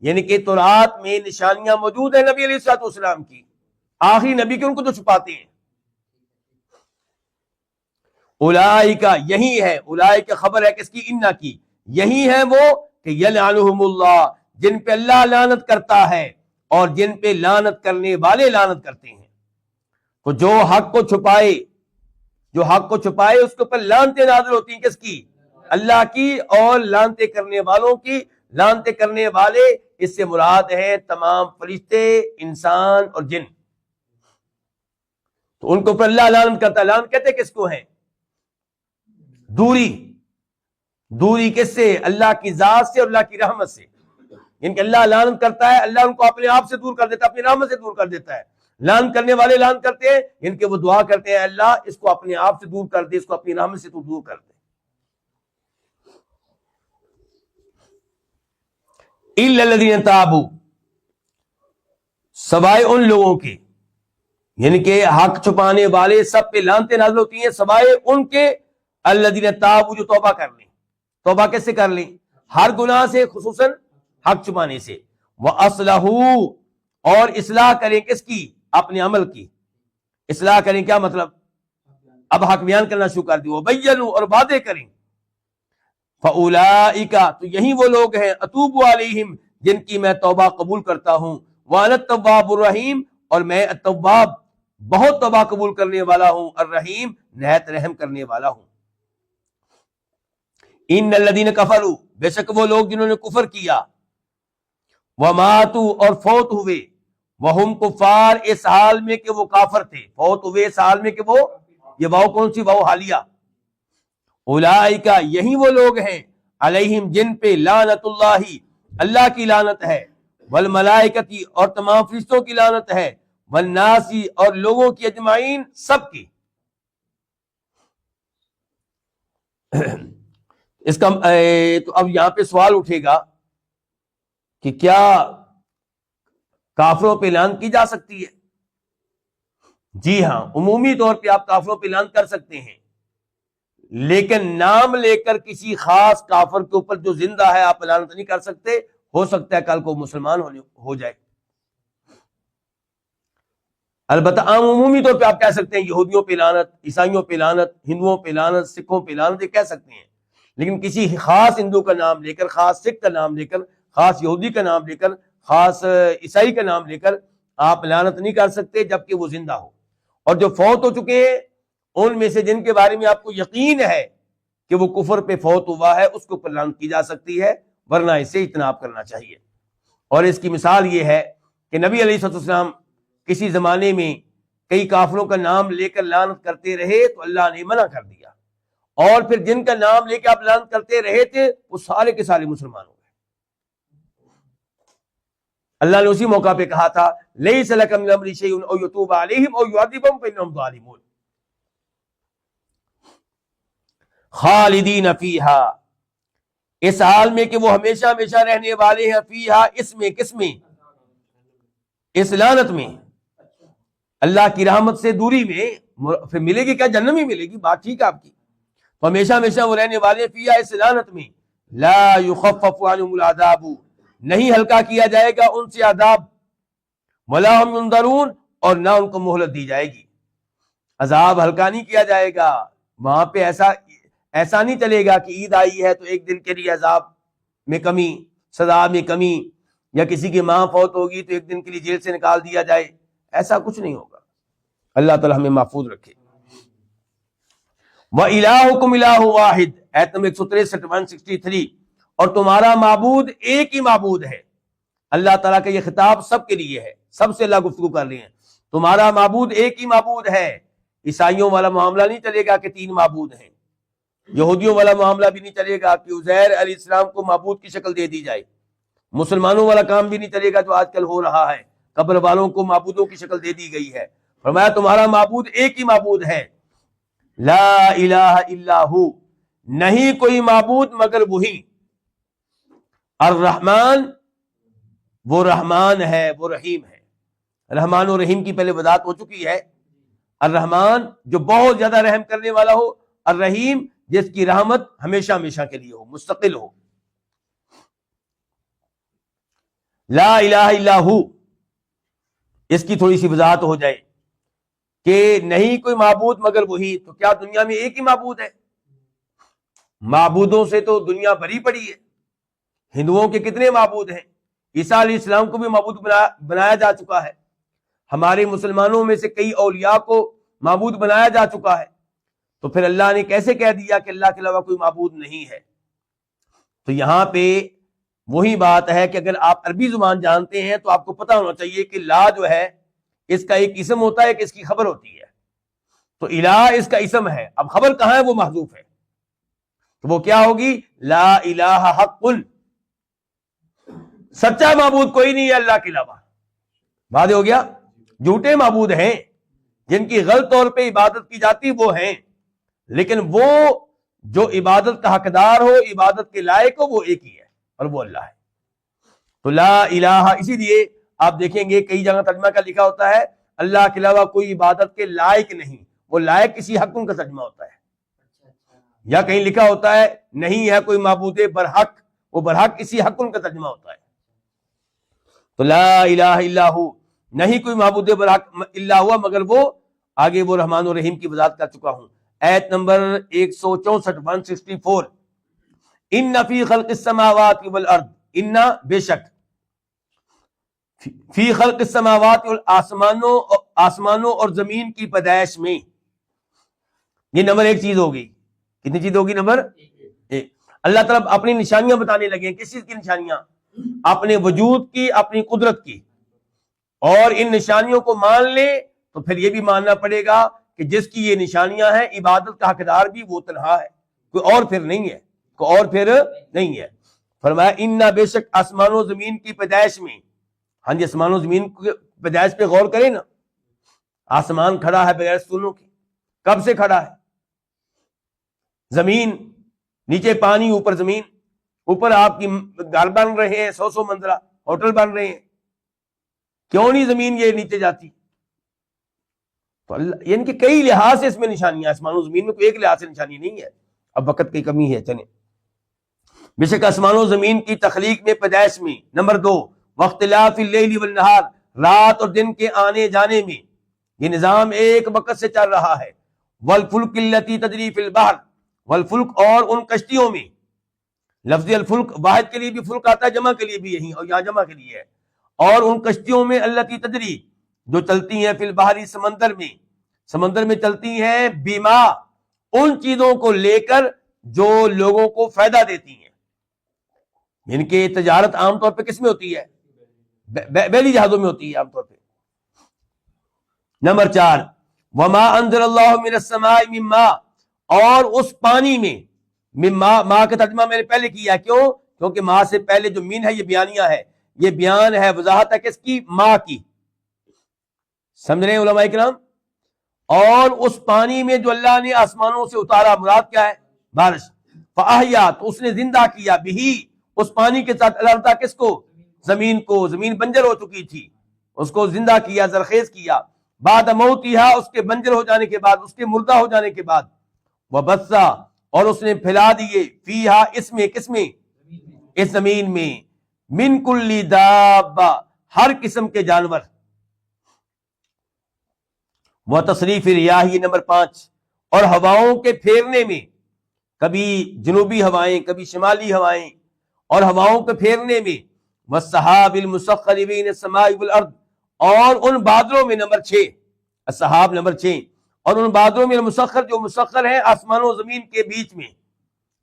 B: یعنی کہ تورات میں نشانیاں موجود ہیں نبی علیہ الصلوۃ والسلام کی، آخری نبی کے، ان کو جو چھپاتے ہیں. اولئک، یہی ہے، اولئک خبر ہے کس کی؟ انا کی. یہی ہے وہ کہ یلعنہم اللہ، جن پہ اللہ لعنت کرتا ہے اور جن پہ لعنت کرنے والے لعنت کرتے ہیں. تو جو حق کو چھپائے، اس کے اوپر لعنتیں نازل ہوتی ہیں، کس کی؟ اللہ کی، اور لعنتیں کرنے والوں کی. لعنتیں کرنے والے اس سے مراد ہے تمام فرشتے، انسان اور جن. تو ان کے اوپر اللہ لعنت کرتا ہے. لعنت کہتے کس کو ہیں؟ دوری کس سے؟ اللہ کی ذات سے اور اللہ کی رحمت سے. ان کے اللہ لعنت کرتا ہے، اللہ ان کو اپنے آپ سے دور کر دیتا ہے، اپنی رحمت سے دور کر دیتا ہے. لعنت کرنے والے لعنت کرتے ہیں، ان کے وہ دعا کرتے ہیں اللہ اس کو اپنے آپ سے دور کر دے، اس کو اپنی رحمت سے تو دور کر دے. الا الذین تابوا، سوائے ان لوگوں کے، یعنی کہ حق چھپانے والے سب پہ لعنتیں نازل ہوتی ہیں سوائے ان کے الذین تابوا، جو توبہ کر لیں. توبہ کیسے کر لیں؟ ہر گناہ سے، خصوصاً حق چھپانے سے. وَأَصْلَحُوا، اور اصلاح کریں کس کی؟ اپنے عمل کی. اصلاح کریں کیا مطلب؟ اب حق بیان کرنا شروع کر دی. وَبَيَّنُوا، اور واضح کریں. فَأُولَئِكَ، تو یہی وہ لوگ ہیں، أَتُوبُ عَلَيْهِمْ، جن کی میں توبہ قبول کرتا ہوں. وَأَنَا التَّوَّابُ الرَّحِيمُ، اور میں التواب، بہت توبہ قبول کرنے والا ہوں، الرحیم، نہایت رحم کرنے والا ہوں. ان الذین کفروا، بے شک وہ لوگ جنہوں نے کفر کیا، وماتوا، اور فوت ہوئے، وہم کفار، اس حال میں کہ وہ کافر تھے. فوت ہوئے اس حال میں کہ وہ، یہ واو کون سی؟ واو حالیہ. اولئک، یہی وہ لوگ ہیں، علیہم، جن پہ لعنت اللہ، اللہ کی لعنت ہے، والملائکتی، اور تمام فرشتوں کی لعنت ہے، والناس، اور لوگوں کی اجمعین، سب کی. اس کا تو اب یہاں پہ سوال اٹھے گا کہ کیا کافروں پہ لعنت کی جا سکتی ہے؟ جی ہاں، عمومی طور پہ آپ کافروں پہ لعنت کر سکتے ہیں، لیکن نام لے کر کسی خاص کافر کے اوپر جو زندہ ہے آپ لعنت نہیں کر سکتے. ہو سکتا ہے کل کو مسلمان ہو جائے. البتہ عام عمومی طور پہ آپ کہہ سکتے ہیں یہودیوں پہ لعنت، عیسائیوں پہ لعنت، ہندوؤں پہ لعنت، سکھوں پہ لعنت، یہ کہہ سکتے ہیں. لیکن کسی خاص ہندو کا نام لے کر، خاص سکھ کا نام لے کر، خاص یہودی کا نام لے کر، خاص عیسائی کا نام لے کر آپ لعنت نہیں کر سکتے جبکہ وہ زندہ ہو. اور جو فوت ہو چکے ہیں ان میں سے جن کے بارے میں آپ کو یقین ہے کہ وہ کفر پہ فوت ہوا ہے، اس کے اوپر لعنت کی جا سکتی ہے، ورنہ اسے اجتناب کرنا چاہیے. اور اس کی مثال یہ ہے کہ نبی علیہ الصلوۃ والسلام کسی زمانے میں کئی کافروں کا نام لے کر لعنت کرتے رہے تو اللہ نے منع کر دیا، اور پھر جن کا نام لے کے آپ لعنت کرتے رہے تھے وہ سارے کے سارے مسلمان ہو گئے. اللہ نے اسی موقع پہ کہا تھا لیس لک من الامر شیء او یتوب علیہم او یعذبہم فانہم ظالمون خالدین فیہا، اس حال میں کہ وہ ہمیشہ ہمیشہ رہنے والے ہیں، فیہا، اس میں، کس میں؟ اس لعنت میں. اللہ کی رحمت سے دوری میں پھر ملے گی کیا؟ جنت میں ملے گی. بات ٹھیک ہے آپ کی. تو ہمیشہ ہمیشہ وہ رہنے والے ہیں، فیہا، اس لعنت میں. لا یخفف عنہم العذاب، نہیں ہلکا کیا جائے گا ان سے عذاب، ولا ہم ینظرون، اور نہ ان کو مہلت دی جائے گی. عذاب ہلکا نہیں کیا جائے گا. وہاں پہ ایسا نہیں چلے گا کہ عید آئی ہے تو ایک دن کے لیے عذاب میں کمی، سزا میں کمی، یا کسی کی ماں فوت ہوگی تو ایک دن کے لیے جیل سے نکال دیا جائے. ایسا کچھ نہیں ہوگا. اللہ تعالی ہمیں محفوظ رکھے. وَإِلَٰهُكُمْ إِلَٰهٌ وَاحِدٌ، آیت نمبر 163 163. اور تمہارا معبود ایک ہی معبود ہے. اللہ تعالیٰ کا یہ خطاب سب کے لیے ہے، سب سے اللہ گفتگو کر رہے ہیں. تمہارا معبود ایک ہی معبود ہے. عیسائیوں والا معاملہ نہیں چلے گا کہ 3 معبود ہیں. یہودیوں والا معاملہ بھی نہیں چلے گا کہ عزیر علیہ السلام کو معبود کی شکل دے دی جائے. مسلمانوں والا کام بھی نہیں چلے گا جو آج کل ہو رہا ہے، قبر والوں کو معبودوں کی شکل دے دی گئی ہے. فرمایا تمہارا معبود ایک ہی معبود ہے. لا الہ الا ہو، نہیں کوئی معبود مگر وہی. الرحمن، وہ رحمان ہے، وہ رحیم ہے. رحمان و رحیم کی پہلے وضاحت ہو چکی ہے. الرحمن جو بہت زیادہ رحم کرنے والا ہو، الرحیم جس کی رحمت ہمیشہ ہمیشہ کے لیے ہو، مستقل ہو. لا الہ الا ہو، اس کی تھوڑی سی وضاحت ہو جائے کہ نہیں کوئی معبود مگر وہی. تو کیا دنیا میں ایک ہی معبود ہے؟ معبودوں سے تو دنیا بھری پڑی ہے. ہندوؤں کے کتنے معبود ہیں؟ عیسیٰ علیہ السلام کو بھی معبود بنایا جا چکا ہے. ہمارے مسلمانوں میں سے کئی اولیاء کو معبود بنایا جا چکا ہے. تو پھر اللہ نے کیسے کہہ دیا کہ اللہ کے علاوہ کوئی معبود نہیں ہے؟ تو یہاں پہ وہی بات ہے کہ اگر آپ عربی زبان جانتے ہیں تو آپ کو پتہ ہونا چاہیے کہ لا جو ہے اس کا ایک اسم ہوتا ہے کہ اس کی خبر ہوتی ہے. تو الہ اس کا اسم ہے، اب خبر کہاں ہے؟ وہ محذوف ہے. تو وہ کیا ہوگی؟ لا الہ حق، سچا معبود کوئی نہیں ہے اللہ کے علاوہ. بات ہو گیا. جھوٹے معبود ہیں جن کی غلط طور پہ عبادت کی جاتی وہ ہیں، لیکن وہ جو عبادت کا حقدار ہو، عبادت کے لائق ہو، وہ ایک ہی ہے اور وہ اللہ ہے. تو لا الہ، اسی لیے آپ دیکھیں گے کئی جگہ ترجمہ کا لکھا ہوتا ہے اللہ کے علاوہ کوئی عبادت کے لائق نہیں. وہ لائق کسی حکم کا ترجمہ ہوتا ہے. یا کہیں لکھا ہوتا ہے نہیں ہے کوئی معبود برحق، وہ برحق کسی حکم کا ترجمہ ہوتا ہے. تو لا الہ الا ہو، نہیں کوئی معبود برحق الا ہوا مگر وہ. آگے وہ رحمان و رحیم کی وضاحت کر چکا ہوں. آیت نمبر 164 164. ان فی خلق السماوات والارض، ان بے شک، فی خلق السماوات، آسمانوں اور زمین کی پیدائش میں. یہ نمبر 1 چیز ہوگی. کتنی چیز ہوگی؟ نمبر 1. اللہ تعالیٰ اپنی نشانیاں بتانے لگے. کس چیز کی نشانیاں؟ اپنے وجود کی، اپنی قدرت کی. اور ان نشانیوں کو مان لے تو پھر یہ بھی ماننا پڑے گا کہ جس کی یہ نشانیاں ہیں عبادت کا حقدار بھی وہ تنہا ہے، کوئی اور پھر نہیں ہے، کوئی اور پھر نہیں ہے. فرمایا انا بے شک آسمان و زمین کی پیدائش میں. ہاں جی، آسمان و زمین کی پیدائش پہ غور کریں نا. آسمان کھڑا ہے بغیر ستونوں کے، کب سے کھڑا ہے؟ زمین نیچے پانی، اوپر زمین. اوپر آپ کی گھر بن رہے ہیں 100 منزلہ، ہوٹل بن رہے ہیں. کیوں نہیں زمین یہ نیچے جاتی؟ تو اللہ یعنی کہ کئی لحاظ سے اس میں نشانیاں. آسمان و زمین میں کوئی ایک لحاظ سے نشانی نہیں ہے. اب وقت کی کمی ہے، چلیں. بے شک آسمان و زمین کی تخلیق میں، پیدائش میں. نمبر 2 واختلاف اللیل والنہار، رات اور دن کے آنے جانے میں. یہ نظام ایک وقت سے چل رہا ہے. والفلک التی تجری فی البحر، والفلک اور ان کشتیوں میں. لفظ الفلک واحد کے لیے بھی فلک آتا ہے، جمع کے لیے بھی یہی، اور یہاں جمع کے لیے ہے. اور ان کشتیوں میں التی تجری، جو چلتی ہیں فی البحر، سمندر میں. سمندر میں چلتی ہیں بیما، ان چیزوں کو لے کر جو لوگوں کو فائدہ دیتی ہیں. ان کے تجارت عام طور پہ کس میں ہوتی ہے؟ بیلی جہازوں میں ہوتی ہے عام طور پہ. نمبر 4 وما انزل اللہ من السماء من ماء، اور اس پانی میں. من ماء کا ترجمہ میں نے پہلے کیا. کیوں؟ کیونکہ ماء سے پہلے جو من ہے یہ بیانیہ ہے. یہ بیان ہے، وضاحت ہے کس کی؟ ماء کی. سمجھ رہے ہیں علماء کرام؟ اور اس پانی میں جو اللہ نے آسمانوں سے اتارا، مراد کیا ہے؟ بارش. فاحیا، تو اس نے زندہ کیا، بھی اس پانی کے ساتھ. اللہ تعالیٰ کس کو؟ زمین کو. زمین بنجر ہو چکی تھی، اس کو زندہ کیا، زرخیز کیا. بعد موتھا، اس کے بنجر ہو جانے کے بعد، اس کے مردہ ہو جانے کے بعد. وبثا، اور اس نے پھیلا دیے. فیہا، اس میں، کس میں؟ اس زمین میں. من کل دابہ، ہر قسم کے جانور. وہ تصریف ریاح، یہ نمبر 5، اور ہواؤں کے پھیرنے میں، کبھی جنوبی ہوائیں کبھی شمالی ہوائیں، اور ہواؤں کے پھیرنے میں، والسحاب المسخر بین السماء والارض، اور ان بادلوں میں، نمبر 6 السحاب نمبر 6، اور ان بادلوں میں المسخر جو مسخر ہیں آسمان و زمین کے بیچ میں،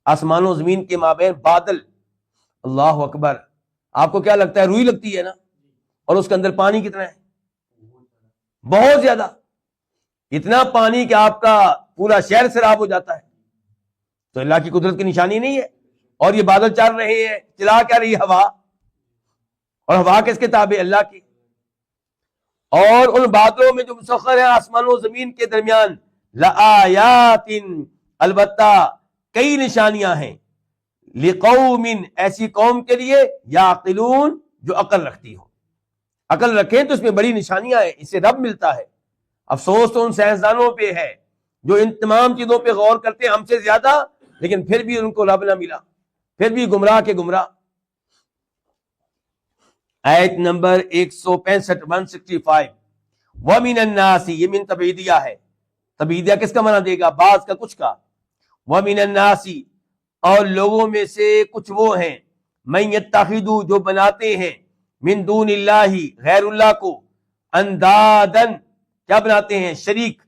B: آسمان و زمین کے مابین بادل۔ اللہ اکبر، آپ کو کیا لگتا ہے؟ روئی لگتی ہے نا، اور اس کے اندر پانی کتنا ہے؟ بہت زیادہ، اتنا پانی کہ آپ کا پورا شہر سیراب ہو جاتا ہے۔ تو اللہ کی قدرت کی نشانی نہیں ہے؟ اور یہ بادل چل رہے ہیں، چلا کیا رہی ہوا، اور ہوا کس کے تابع؟ اللہ کی۔ اور ان بادلوں میں جو مسخر ہے آسمان و زمین کے درمیان، لآیات، البتہ کئی نشانیاں ہیں، لقوم، ایسی قوم کے لیے، یعقلون، جو عقل رکھتی ہو۔ عقل رکھیں تو اس میں بڑی نشانیاں ہیں، اسے رب ملتا ہے۔ افسوس تو ان سائنسدانوں پہ ہے جو ان تمام چیزوں پہ غور کرتے ہیں ہم سے زیادہ، لیکن پھر بھی ان کو رب نہ ملا، پھر بھی گمراہ کے گمراہ۔ آیت نمبر 165 165، وَمِنَ النَّاسِ، یہ من تبعیدیہ ہے۔ تبعیدیہ کس کا معنی دے گا؟ بعض کا، کچھ کا۔ وَمِنَ النَّاسِ، اور لوگوں میں سے کچھ وہ ہیں، مَن يَتَّخِذُ، جو بناتے ہیں، من دون اللہ، غیر اللہ کو، اندادن، کیا بناتے ہیں؟ شریک۔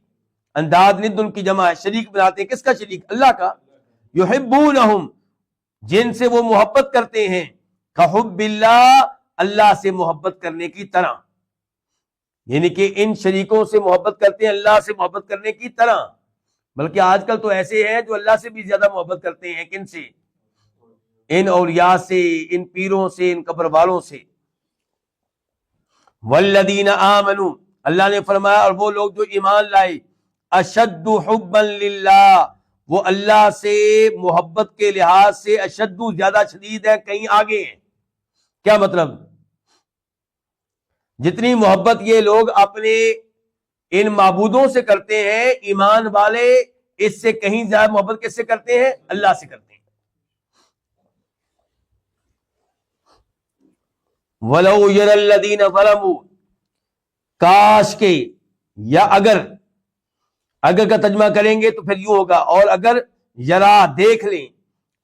B: انداد ند ان کی جمع ہے، شریک بناتے ہیں، کس کا شریک؟ اللہ کا۔ یحبونہم، جن سے وہ محبت کرتے ہیں، کحب اللہ، اللہ سے محبت کرنے کی طرح، یعنی کہ ان شریکوں سے محبت کرتے ہیں اللہ سے محبت کرنے کی طرح۔ بلکہ آج کل تو ایسے ہیں جو اللہ سے بھی زیادہ محبت کرتے ہیں، کن سے؟ ان اولیاء سے، ان پیروں سے، ان قبر والوں سے۔ والذین آمنوا، اللہ نے فرمایا، اور وہ لوگ جو ایمان لائے، اشد حبا للہ، وہ اللہ سے محبت کے لحاظ سے اشد، زیادہ شدید ہے، کہیں آگے ہیں۔ کیا مطلب؟ جتنی محبت یہ لوگ اپنے ان معبودوں سے کرتے ہیں، ایمان والے اس سے کہیں زیادہ محبت کس سے کرتے ہیں؟ اللہ سے کرتے ہیں۔ وَلَوْ يَرَى الَّذِينَ ظَلَمُوا، کاش کے، یا اگر کا ترجمہ کریں گے تو پھر یوں ہوگا، اور اگر یرا، دیکھ لیں،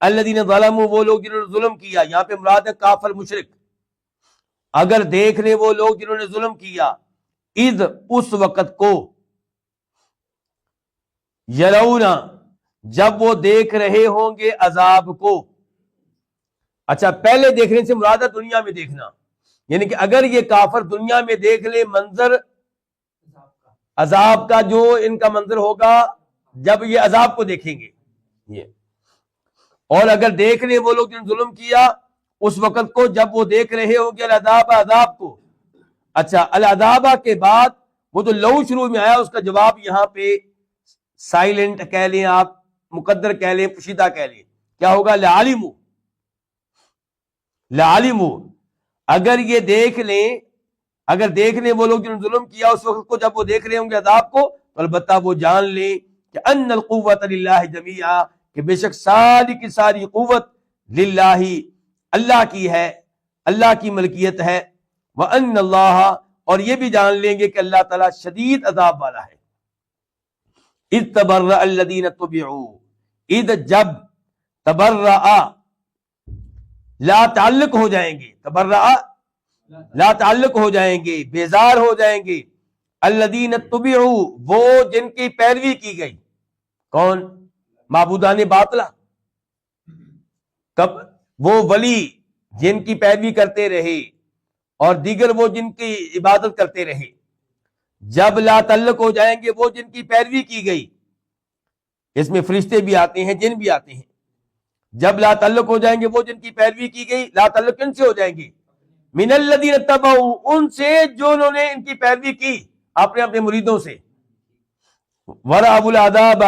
B: الذین ظلموا، وہ لوگ جنہوں نے ظلم کیا، یہاں پہ مراد ہے کافر مشرک، اگر دیکھ لیں وہ لوگ جنہوں نے ظلم کیا، اذ، اس وقت کو، یرونا، جب وہ دیکھ رہے ہوں گے عذاب کو۔ اچھا، پہلے دیکھنے سے مراد ہے دنیا میں دیکھنا، یعنی کہ اگر یہ کافر دنیا میں دیکھ لے منظر عذاب کا، جو ان کا منظر ہوگا جب یہ عذاب کو دیکھیں گے یہ، اور اگر دیکھ لیں وہ لوگ جنہوں نے ظلم کیا اس وقت کو جب وہ دیکھ رہے ہوں گے العذاب، عذاب کو۔ اچھا، العذاب کے بعد وہ جو لو شروع میں آیا اس کا جواب یہاں پہ سائلنٹ کہہ لیں آپ، مقدر کہہ لیں، پوشیدہ کہہ لیں، کیا ہوگا؟ لعلموا، لعلموا، اگر یہ دیکھ لیں، اگر دیکھ لیں وہ لوگ جنہوں نے ظلم کیا اس وقت کو جب وہ دیکھ رہے ہوں گے عذاب کو، تو البتہ وہ جان لیں کہ ان القوت للہ جمیعا، کہ بے شک ساری کی ساری قوت للہ، اللہ کی ہے، اللہ کی ملکیت ہے۔ وَأَنَّ اللَّهَ، اور یہ بھی جان لیں گے کہ اللہ تعالیٰ شدید عذاب والا ہے۔ اِذْ تَبَرَّأَ الَّذِينَ اتُّبِعُوا، اِذْ، جب، تبرأ، لا تعلق ہو جائیں گے، تبرأ لا تعلق ہو جائیں گے، بیزار ہو جائیں گے، الذین اتبعوا، وہ جن کی پیروی کی گئی، کون؟ معبودان باطلہ، کب؟ وہ ولی جن کی پیروی کرتے رہے اور دیگر وہ جن کی عبادت کرتے رہے، جب لا تعلق ہو جائیں گے وہ جن کی پیروی کی گئی، اس میں فرشتے بھی آتے ہیں، جن بھی آتے ہیں، جب لا تعلق ہو جائیں گے وہ جن کی پیروی کی گئی، لا تعلق کن سے ہو جائیں گے؟ من الذین اتبعوا، ان سے جو انہوں نے ان کی پیروی کی اپنے اپنے مریدوں سے، ورأوا العذاب،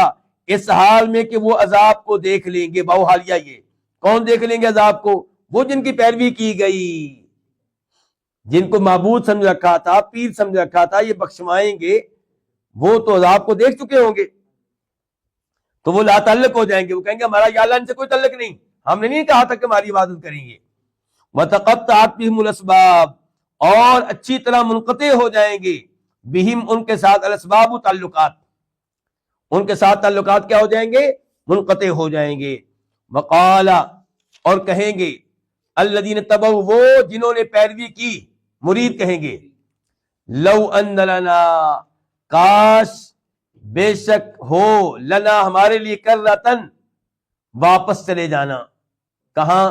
B: اس حال میں کہ وہ عذاب کو دیکھ لیں گے، باؤ حالیہ یہ، کون دیکھ لیں گے عذاب کو؟ وہ جن کی پیروی کی گئی، جن کو معبود سمجھ رکھا تھا، پیر سمجھ رکھا تھا یہ بخشوائیں گے، وہ تو عذاب کو دیکھ چکے ہوں گے، تو وہ لا تعلق ہو جائیں گے، وہ کہیں گے ہمارا یا اللہ ان سے کوئی تعلق نہیں، ہم نے نہیں کہا تھا کہ ہماری عبادت کریں گے۔ وَتَقَطَّعَتْ بِهِمُ الْأَسْبَابُ، اور اچھی طرح منقطع ہو جائیں گے بہم ان کے ساتھ، الاسباب تعلقات، ان کے ساتھ تعلقات کیا ہو جائیں گے؟ منقطع ہو جائیں گے. وقال اور کہیں گے الذین تبعوا وہ جنہوں نے پیروی کی، مرید کہیں گے لو ان لنا کاش بے شک ہو لنا ہمارے لیے کرتن واپس چلے جانا. کہاں؟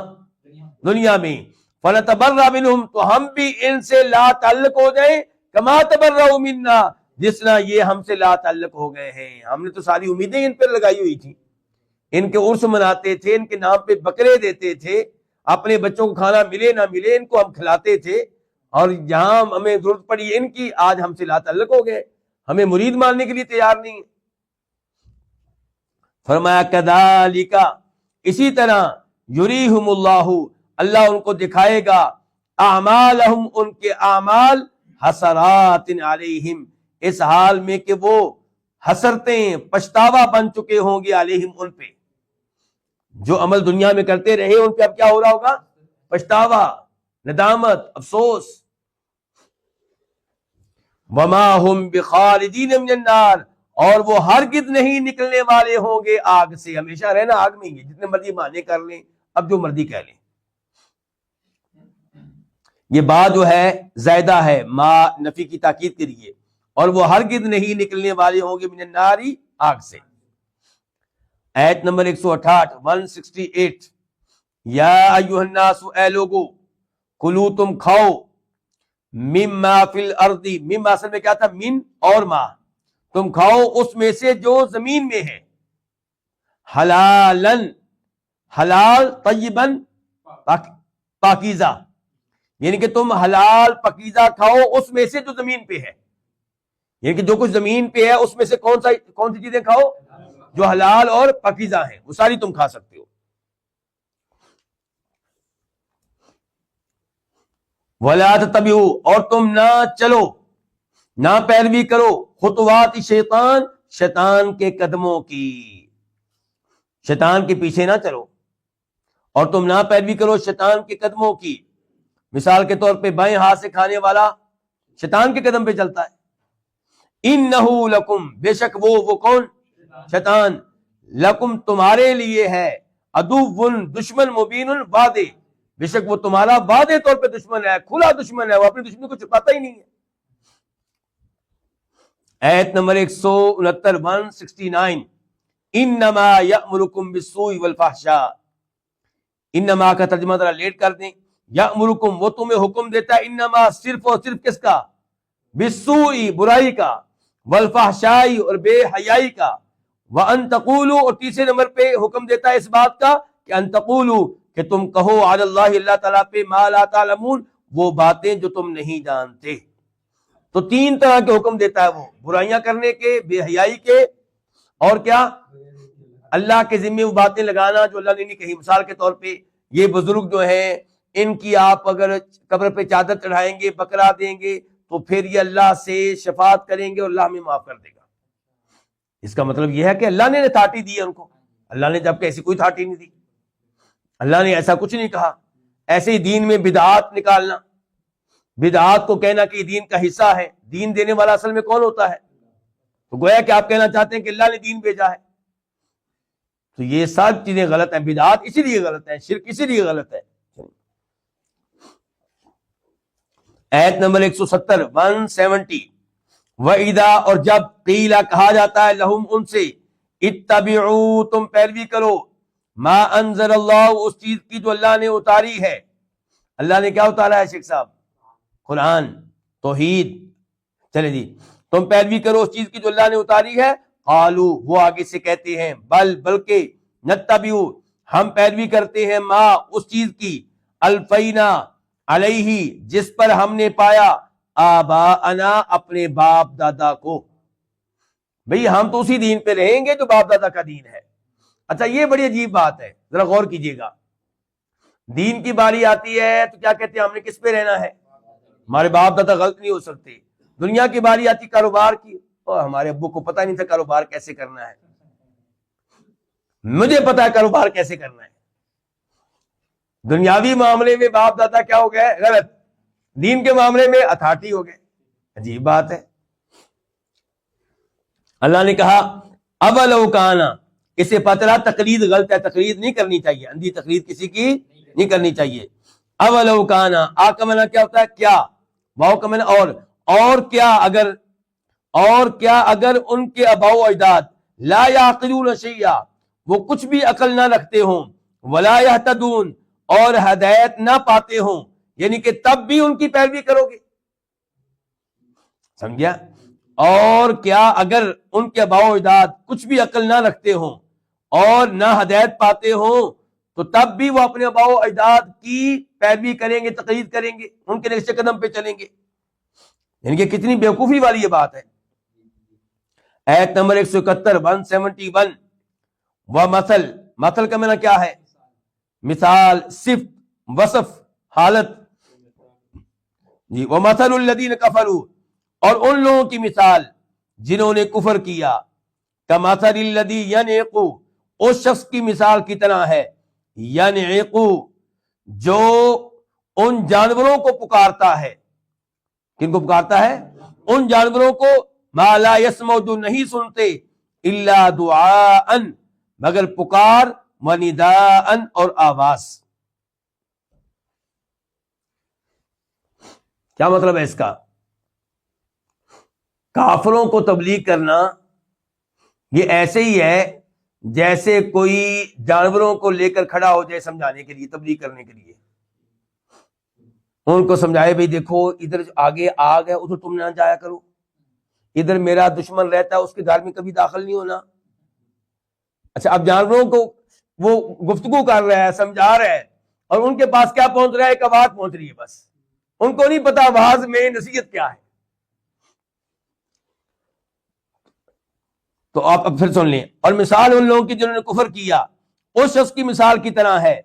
B: دنیا میں. فنتبرأ منہم تو ہم بھی ان سے لا تعلق ہو جائیں کما تبرؤوا منا جس طرح یہ ہم سے لا تعلق ہو گئے ہیں. ہم نے تو ساری امیدیں ان پر لگائی ہوئی تھی، ان کے عرس مناتے تھے، ان کے نام پہ بکرے دیتے تھے، اپنے بچوں کو کھانا ملے نہ ملے ان کو ہم کھلاتے تھے، اور جہاں ہمیں ضرورت پڑی ان کی آج ہم سے لا تعلق ہو گئے، ہمیں مرید ماننے کے لیے تیار نہیں. فرمایا کذالک اسی طرح یریہم اللہ اللہ ان کو دکھائے گا اعمالہم ان کے اعمال حسرات علیہم اس حال میں کہ وہ حسرتیں پچھتاوا بن چکے ہوں گے علیہم ان پہ. جو عمل دنیا میں کرتے رہے ان پہ اب کیا ہو رہا ہوگا؟ پچھتاوا، ندامت، افسوس. وما ہم بخالدین من النار اور وہ ہرگز نہیں نکلنے والے ہوں گے آگ سے. ہمیشہ رہنا آگ میں ہی ہے، جتنے مرضی معنی کر لیں، اب جو مرضی کہہ لیں. یہ بات جو ہے زائدہ ہے ما نفی کی تاکید کے لیے، اور وہ ہرگز نہیں نکلنے والے ہوں گے من النار آگ سے. آیت نمبر 168 168 یا ایھا الناس اے لوگو کلو تم کھاؤ مما فی الارض مما اصل میں کیا تھا؟ من اور ما. تم کھاؤ اس میں سے جو زمین میں ہے، حلالن حلال، طیبن پاکیزہ، یعنی کہ تم حلال پاکیزہ کھاؤ اس میں سے جو زمین پہ ہے. یعنی کہ جو کچھ زمین پہ ہے اس میں سے کون سی چیزیں کھاؤ؟ جو حلال اور پاکیزہ ہیں وہ ساری تم کھا سکتے ہو. وَلَا تَتَّبِعُوا اور تم نہ چلو، نہ پیروی کرو خطوات شیطان، شیطان کے قدموں کی. شیطان کے پیچھے نہ چلو اور تم نہ پیروی کرو شیطان کے قدموں کی. مثال کے طور پہ بائیں ہاتھ سے کھانے والا شیطان کے قدم پہ چلتا ہے. اِنَّهُ لَكُمْ بے شک وہ کون؟ شیطان، لکم تمہارے لیے ہے، عدو دشمن مبین واضح، بے شک وہ تمہارا واضح طور پہ دشمن ہے، کھلا دشمن ہے، وہ اپنی دشمنی کو چھپاتا ہی نہیں ہے. آیت نمبر 169 169 انما یأمرکم بالسوء والفحشاء. انما کا ترجمہ ذرا لیٹ کر دیں. یأمرکم وہ تمہیں حکم دیتا ہے، انما صرف اور صرف کس کا؟ بالسوء برائی کا، والفحشاء اور بے حیائی کا، وَأَن تَقُولُوا اور تیسرے نمبر پہ حکم دیتا ہے اس بات کا کہ ان تقولوا کہ تم کہو علی اللہ اللہ تعالیٰ پہ ما لا تعلمون وہ باتیں جو تم نہیں جانتے. تو تین طرح کے حکم دیتا ہے وہ، برائیاں کرنے کے، بے حیائی کے، اور کیا؟ اللہ کے ذمے وہ باتیں لگانا جو اللہ نے نہیں کہی. مثال کے طور پہ یہ بزرگ جو ہیں ان کی آپ اگر قبر پہ چادر چڑھائیں گے، بکرا دیں گے تو پھر یہ اللہ سے شفاعت کریں گے اور اللہ ہمیں معاف کر دے گا. اس کا مطلب یہ ہے کہ اللہ نے اتھارٹی دی ہے ان کو. اللہ نے جب کہ ایسی کوئی اتھارٹی نہیں دی، اللہ نے ایسا کچھ نہیں کہا. ایسے ہی دین میں بدعات نکالنا، بدعات کو کہنا کہ یہ دین کا حصہ ہے. دین دینے والا اصل میں کون ہوتا ہے؟ تو گویا کہ آپ کہنا چاہتے ہیں کہ اللہ نے دین بھیجا ہے. تو یہ سب چیزیں غلط ہیں. بدعات اسی لیے غلط ہیں، شرک اسی لیے غلط ہے. آیت نمبر 170 170 وَإِذَا اور جب قیلا کہا جاتا ہے لہم ان سے اتبعوا تم پیروی کرو ما انزل اللہ اس چیز کی جو اللہ نے اتاری ہے. اللہ نے کیا اتارا ہے شیخ صاحب؟ قرآن، توحید. چلے جی، تم پیروی کرو اس چیز کی جو اللہ نے اتاری ہے. قالوا وہ آگے سے کہتے ہیں بلکہ نتبعو ہم پیروی کرتے ہیں ما اس چیز کی الفینا علیہ جس پر ہم نے پایا آباءنا اپنے باپ دادا کو. بھئی ہم تو اسی دین پہ رہیں گے جو باپ دادا کا دین ہے. اچھا یہ بڑی عجیب بات ہے، ذرا غور کیجئے گا. دین کی باری آتی ہے تو کیا کہتے ہیں ہم نے کس پہ رہنا ہے؟ ہمارے باپ دادا غلط نہیں ہو سکتے. دنیا کی باری آتی کاروبار کی، اور ہمارے ابو کو پتہ نہیں تھا کاروبار کیسے کرنا ہے. مجھے پتا ہے کاروبار کیسے کرنا ہے. دنیاوی معاملے میں باپ دادا کیا ہو گئے؟ غلط. دین کے معاملے میں اتھارٹی ہو گئے. عجیب بات ہے. اللہ نے کہا اولو کانا، اسے پتہ چلا تقلید غلط ہے، تقلید نہیں کرنی چاہیے، اندھی تقلید کسی کی نہیں کرنی چاہیے. اولو کانا، آ کا معنی کیا ہوتا ہے؟ کیا. واؤ کا معنی اور کیا اگر ان کے آباء و اجداد لا یعقلون شیئا، وہ کچھ بھی عقل نہ رکھتے ہوں، ولا یہتدون، اور ہدایت نہ پاتے ہوں، یعنی کہ تب بھی ان کی پیروی کرو گے. سمجھا؟ اور کیا اگر ان کے آباء و اجداد کچھ بھی عقل نہ رکھتے ہوں اور نہ ہدایت پاتے ہوں تو تب بھی وہ اپنے آباء و اجداد کی پیروی کریں گے، تقلید کریں گے، ان کے نقش قدم پہ چلیں گے. یعنی کہ کتنی بیوقوفی والی یہ بات ہے. آیت نمبر 171 171 مثل کا معنی کیا ہے؟ مثال، صفت، وصف، حالت. جی ومثل الذین کفروا، اور ان لوگوں کی مثال جنہوں نے کفر کیا، کمثل الذی ینعق، اس شخص کی مثال کی طرح ہے، ینعق، جو ان جانوروں کو پکارتا ہے. کن کو پکارتا ہے؟ ان جانوروں کو، ما لا یسمع، جو نہیں سنتے، الا دعاء، مگر پکار، ونداء، اور آواز. کیا مطلب ہے اس کا؟ کافروں کو تبلیغ کرنا یہ ایسے ہی ہے جیسے کوئی جانوروں کو لے کر کھڑا ہو جائے سمجھانے کے لیے، تبلیغ کرنے کے لیے. ان کو سمجھائے بھئی دیکھو ادھر آگے آگ ہے، ادھر تم نہ جایا کرو، ادھر میرا دشمن رہتا ہے، اس کے گھر میں کبھی داخل نہیں ہونا. اچھا، اب جانوروں کو وہ گفتگو کر رہا ہے، سمجھا رہا ہے، اور ان کے پاس کیا پہنچ رہا ہے؟ ایک آواز پہنچ رہی ہے، بس ان کو نہیں پتا آواز میں نصیحت کیا ہے. تو آپ اب پھر سن لیں. اور مثال ان لوگوں کی جنہوں نے کفر کیا، اس شخص کی مثال کی طرح ہے،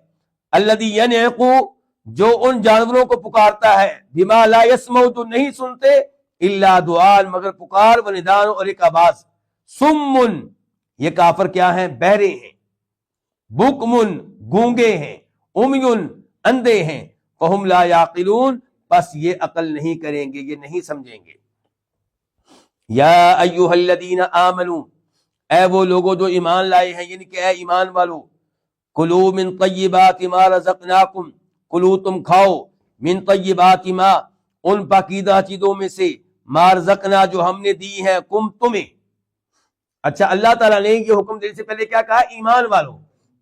B: الذی ینعق، جو ان جانوروں کو پکارتا ہے، بما لا یسمع، جو نہیں سنتے، الا دعاء، مگر پکار، ونداء، اور ایک آواز. سمن، یہ کافر کیا ہیں؟ بہرے ہیں. بکمن، گونگے ہیں. امیون، اندھے ہیں. فہم لا یعقلون، بس یہ عقل نہیں کریں گے، یہ نہیں سمجھیں گے. یا ایھا الذین آمنوا، اے وہ لوگوں جو ایمان لائے ہیں، یعنی کہ اے ایمان والو، کلوا من طیبات ما رزقناکم، کلو، تم کھاؤ، من طیبات ما، ان پاکیزہ چیزوں میں سے، ما رزقنا، جو ہم نے دی ہیں، کم، تمہیں. اچھا، اللہ تعالیٰ نے یہ حکم دینے سے پہلے کیا کہا؟ ایمان والو.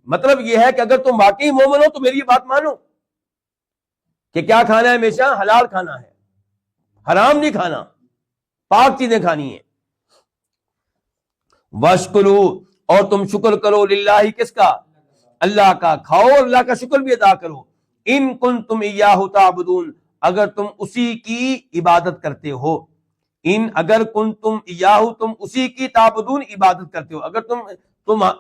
B: مطلب یہ ہے کہ اگر تم واقعی مومن ہو تو میری یہ بات مانو کہ کیا کھانا ہے؟ ہمیشہ حلال کھانا ہے، حرام نہیں کھانا، پاک چیزیں کھانی ہیں. واشکرو، اور تم شکر کرو، للہ، کس کا؟ اللہ کا. کھاؤ اور اللہ کا شکر بھی ادا کرو. ان کنتم ایاہ تعبدون، اگر تم اسی کی عبادت کرتے ہو. ان، اگر کنتم ایاہ، تم اسی کی، تعبدون، عبادت کرتے ہو. اگر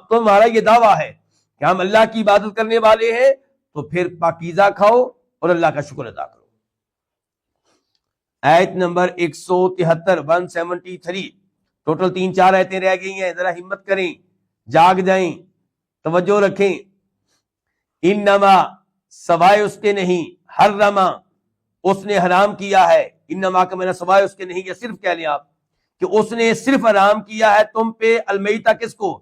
B: تمہارا یہ دعویٰ ہے کہ ہم اللہ کی عبادت کرنے والے ہیں تو پھر پاکیزہ کھاؤ اور اللہ کا شکر ادا کرو. آیت نمبر 173 173. ٹوٹل 3-4 آیتیں رہ گئی ہیں، ذرا ہمت کریں، جاگ جائیں، توجہ رکھیں. انما، سوائے اس کے نہیں، حرما، اس نے حرام کیا ہے. انما کا معنی سوائے اس کے نہیں، یا صرف کہہ لیں آپ کہ اس نے صرف حرام کیا ہے تم پہ، المیتہ، کس کو؟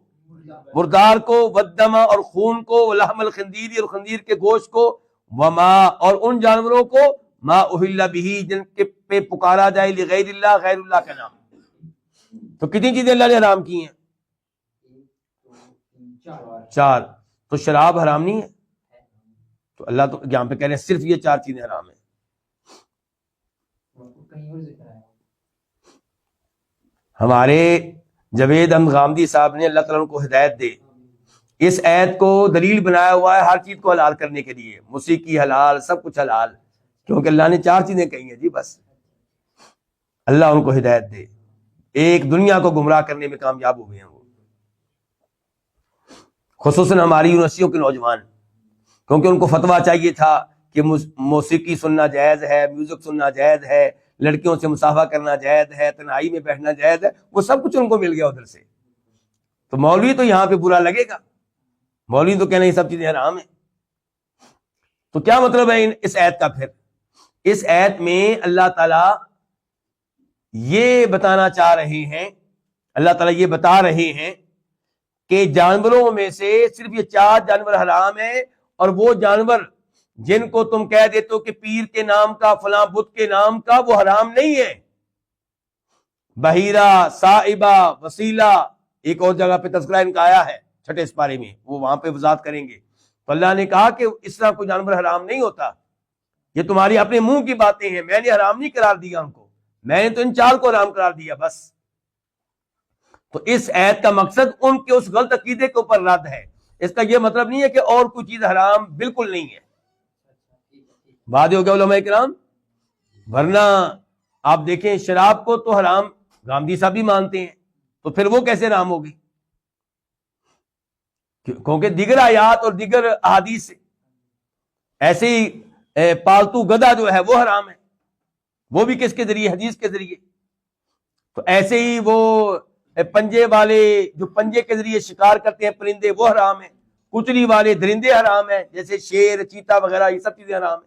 B: مردار کو، والدم، اور خون کو، ولحم الخنزیر، اور خنزیر کے گوشت کو، وما، اور ان جانوروں کو، ما اہل بہ، جن کے پہ پکارا جائے، لغیر اللہ، غیر اللہ کا نام. تو کتنی چیزیں اللہ نے حرام کی ہیں؟ 4. تو شراب حرام نہیں ہے؟ تو اللہ تو یہاں پہ کہہ رہے ہیں صرف یہ 4 چیزیں حرام ہیں. ہمارے جاوید احمد غامدی صاحب نے، اللہ تعالیٰ ان کو ہدایت دے، اس آیت کو دلیل بنایا ہوا ہے ہر چیز کو حلال کرنے کے لیے. موسیقی حلال، سب کچھ حلال، کیونکہ اللہ نے 4 چیزیں کہی ہیں جی. بس اللہ ان کو ہدایت دے، ایک دنیا کو گمراہ کرنے میں کامیاب ہو گئے ہیں وہ، خصوصاً ہماری یونیورسٹیوں کے نوجوان، کیونکہ ان کو فتویٰ چاہیے تھا کہ موسیقی سننا جائز ہے، میوزک سننا جائز ہے، لڑکیوں سے مصافحہ کرنا جائز ہے، تنہائی میں بیٹھنا جائز ہے. وہ سب کچھ ان کو مل گیا ادھر سے. تو مولوی تو یہاں پہ برا لگے گا، مولوی تو کہنا یہ سب چیزیں حرام ہیں. تو کیا مطلب ہے اس آیت کا؟ پھر اس آیت میں اللہ تعالی یہ بتانا چاہ رہے ہیں، اللہ تعالیٰ یہ بتا رہے ہیں کہ جانوروں میں سے صرف یہ 4 جانور حرام ہیں، اور وہ جانور جن کو تم کہہ دیتے ہو کہ پیر کے نام کا، فلاں بت کے نام کا، وہ حرام نہیں ہے۔ بحیرہ، صائبہ، وسیلہ، ایک اور جگہ پہ تذکرہ ان کا آیا ہے 6 سپارے میں، وہ وہاں پہ وضاحت کریں گے۔ تو اللہ نے کہا کہ اس طرح کوئی جانور حرام نہیں ہوتا، یہ تمہاری اپنے منہ کی باتیں ہیں، میں نے حرام نہیں قرار دیا ان کو، میں نے تو ان 4 کو حرام قرار دیا بس۔ تو اس آیت کا مقصد ان کے اس غلط عقیدے کے اوپر رد ہے، اس کا یہ مطلب نہیں ہے کہ اور کوئی چیز حرام بالکل نہیں ہے۔ بات ہو گیا علماء کرام۔ ورنہ آپ دیکھیں شراب کو تو حرام گامدی صاحب بھی مانتے ہیں، تو پھر وہ کیسے حرام ہوگی؟ کیونکہ دیگر آیات اور دیگر احادیث سے ایسے ہی پالتو گدھا جو ہے وہ حرام ہے، وہ بھی کس کے ذریعے؟ حدیث کے ذریعے۔ تو ایسے ہی وہ پنجے والے جو پنجے کے ذریعے شکار کرتے ہیں پرندے، وہ حرام ہیں۔ کچلی والے درندے حرام ہیں، جیسے شیر، چیتا وغیرہ، یہ سب چیزیں حرام ہیں۔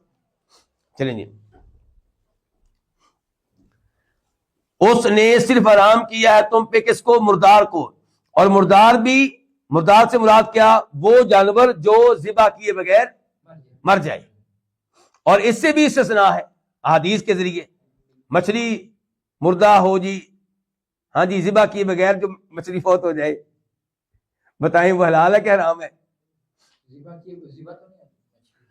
B: چلیں جی، اس نے صرف حرام کیا ہے تم پہ کس کو؟ مردار کو۔ اور مردار سے مراد کیا؟ وہ جانور جو ذبح کیے بغیر مر جائے، اور اس سے بھی استثناء ہے احادیث کے ذریعے۔ مچھلی مردہ ہو جی، ہاں جی، ذبح کیے بغیر جو مچھلی فوت ہو جائے، بتائیں وہ حلال ہے کہ حرام ہے؟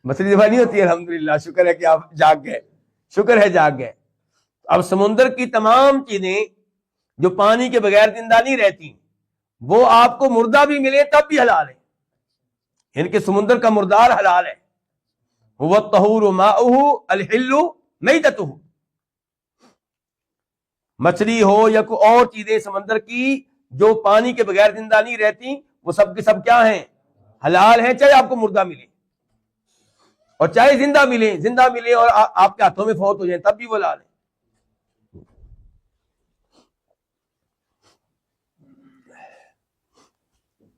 B: مچھلی ذبح نہیں ہوتی، الحمدللہ، شکر ہے کہ آپ جاگ گئے، شکر ہے جاگ گئے۔ اب سمندر کی تمام چیزیں جو پانی کے بغیر زندہ نہیں رہتی، وہ آپ کو مردہ بھی ملے تب بھی حلال ہے، یعنی کہ سمندر کا مردار حلال ہے۔ هو الطہور ماؤہ الحل میتتہ، مچھلی ہو یا کوئی اور چیزیں سمندر کی جو پانی کے بغیر زندہ نہیں رہتی، وہ سب کے سب کیا ہیں؟ حلال ہیں، چاہے آپ کو مردہ ملے اور چاہے زندہ ملے اور آپ کے ہاتھوں میں فوت ہو جائیں تب بھی وہ حلال ہے۔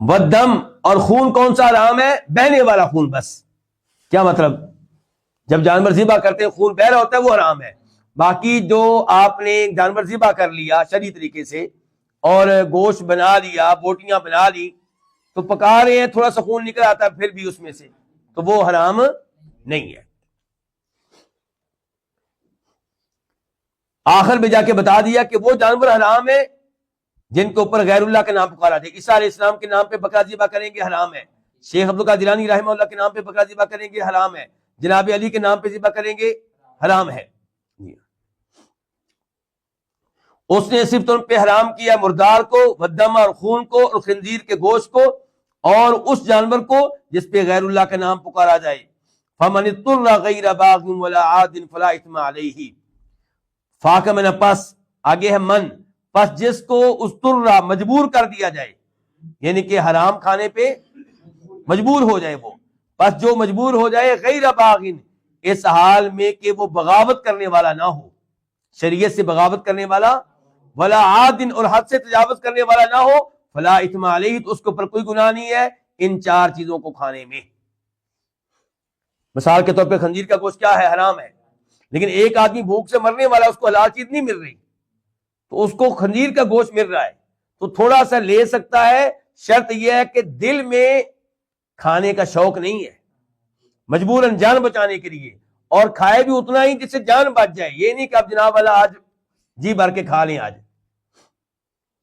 B: والدم، اور خون کون سا حرام ہے؟ بہنے والا خون۔ بس کیا مطلب؟ جب جانور ذبح کرتے ہیں خون بہ رہا ہوتا ہے وہ حرام ہے۔ باقی جو آپ نے جانور ذبح کر لیا شرعی طریقے سے اور گوشت بنا لیا، بوٹیاں بنا لی، تو پکا رہے ہیں، تھوڑا سا خون نکل آتا ہے پھر بھی اس میں سے، تو وہ حرام نہیں ہے۔ آخر میں جا کے بتا دیا کہ وہ جانور حرام ہے جن کے اوپر غیر اللہ کا نام پکارا جائے۔ عیسیٰ علیہ السلام کے نام پہ بکرا ذبح کریں گے، حرام ہے۔ شیخ عبدالقادر جیلانی رحمہ اللہ کے نام پہ بکرا ذبح کریں گے، حرام ہے۔ جناب علی کے نام پہ ذبح کریں گے، حرام ہے۔ اس نے صرف تم پہ حرام کیا مردار کو، والدم، اور خون کو، اور خنزیر کے گوشت کو، اور اس جانور کو جس پہ غیر اللہ کا نام پکارا جائے۔ فمن اضطر غیر باغ ولا عاد فلا اثم علیہ۔ فا کا من پس، آگے ہے من، پس جس کو اضطر مجبور کر دیا جائے، یعنی کہ حرام کھانے پہ مجبور ہو جائے، وہ پس جو مجبور ہو جائے غیر باغ، اس حال میں کہ وہ بغاوت کرنے والا نہ ہو، شریعت سے بغاوت کرنے والا، ولا عاد، اور حد سے تجاوز کرنے والا نہ ہو، فلا اثم علیہ، تو اس کے اوپر کوئی گناہ نہیں ہے ان 4 چیزوں کو کھانے میں۔ مثال کے طور پہ خنزیر کا گوشت کیا ہے؟ حرام ہے، لیکن ایک آدمی بھوک سے مرنے والا، اس کو حلال چیز نہیں مل رہی، تو اس کو خنزیر کا گوشت مل رہا ہے تو تھوڑا سا لے سکتا ہے، شرط یہ ہے کہ دل میں کھانے کا شوق نہیں ہے، مجبوراً جان بچانے کے لیے، اور کھائے بھی اتنا ہی جس سے جان بچ جائے، یہ نہیں کہ اب جناب والا آج جی بھر کے کھا لیں آج،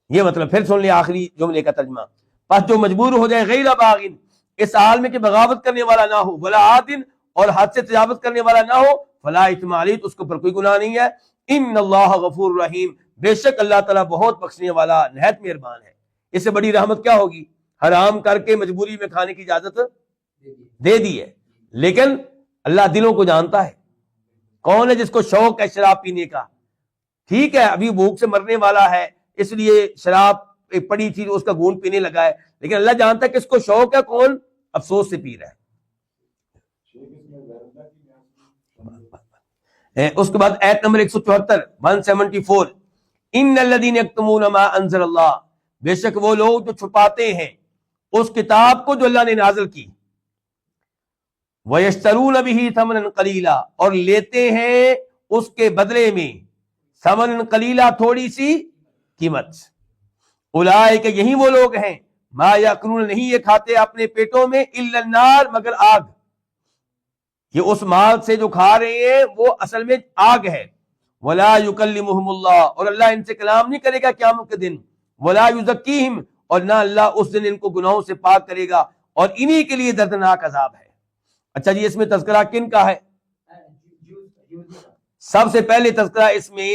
B: یہ مطلب۔ پھر سن لیں آخری جملے کا ترجمہ، پس جو مجبور ہو جائے غیر باغ، اس حال میں کہ بغاوت کرنے والا نہ ہو، ولا عاد، اور حد سے تجاوز کرنے والا نہ ہو، فلا اثم علیہ، تو اس کے اوپر کوئی گناہ نہیں ہے۔ ان اللہ غفور رحیم، بے شک اللہ تعالیٰ بہت بخشنے والا، نہایت مہربان ہے۔ اس سے بڑی رحمت کیا ہوگی؟ حرام کر کے مجبوری میں کھانے کی اجازت دے دی ہے، لیکن اللہ دلوں کو جانتا ہے، کون ہے جس کو شوق ہے شراب پینے کا؟ ٹھیک ہے، ابھی بھوک سے مرنے والا ہے اس لیے شراب پڑی تھی اس کا گھونٹ پینے لگا ہے، لیکن اللہ جانتا ہے کس کو شوق ہے، کون افسوس سے پی رہا ہے۔ اس کے بعد ایت نمبر 174 174، ان الذین یکتمون ما انزل اللہ، بے شک وہ لوگ جو چھپاتے ہیں اس کتاب کو جو اللہ نے نازل کی، وَيَشْتَرُونَ بِهِ ثَمَنًا قَلِيلًا، اور لیتے ہیں اس کے بدلے میں ثمن قلیلہ، تھوڑی سی قیمت، اولئک یہی وہ لوگ ہیں ما یاکلون نہیں یہ کھاتے اپنے پیٹوں میں الا النار مگر آگ. یہ اس مال سے جو کھا رہے ہیں وہ اصل میں آگ ہے. ولا یکلمہم اللہ اور اللہ ان سے کلام نہیں کرے گا قیامت کے دن. ولا یزکیہم اور نہ اللہ اس دن ان کو گناہوں سے پاک کرے گا اور انہی کے لیے دردناک عذاب ہے. اچھا جی، اس میں تذکرہ کن کا ہے؟ سب سے پہلے تذکرہ اس میں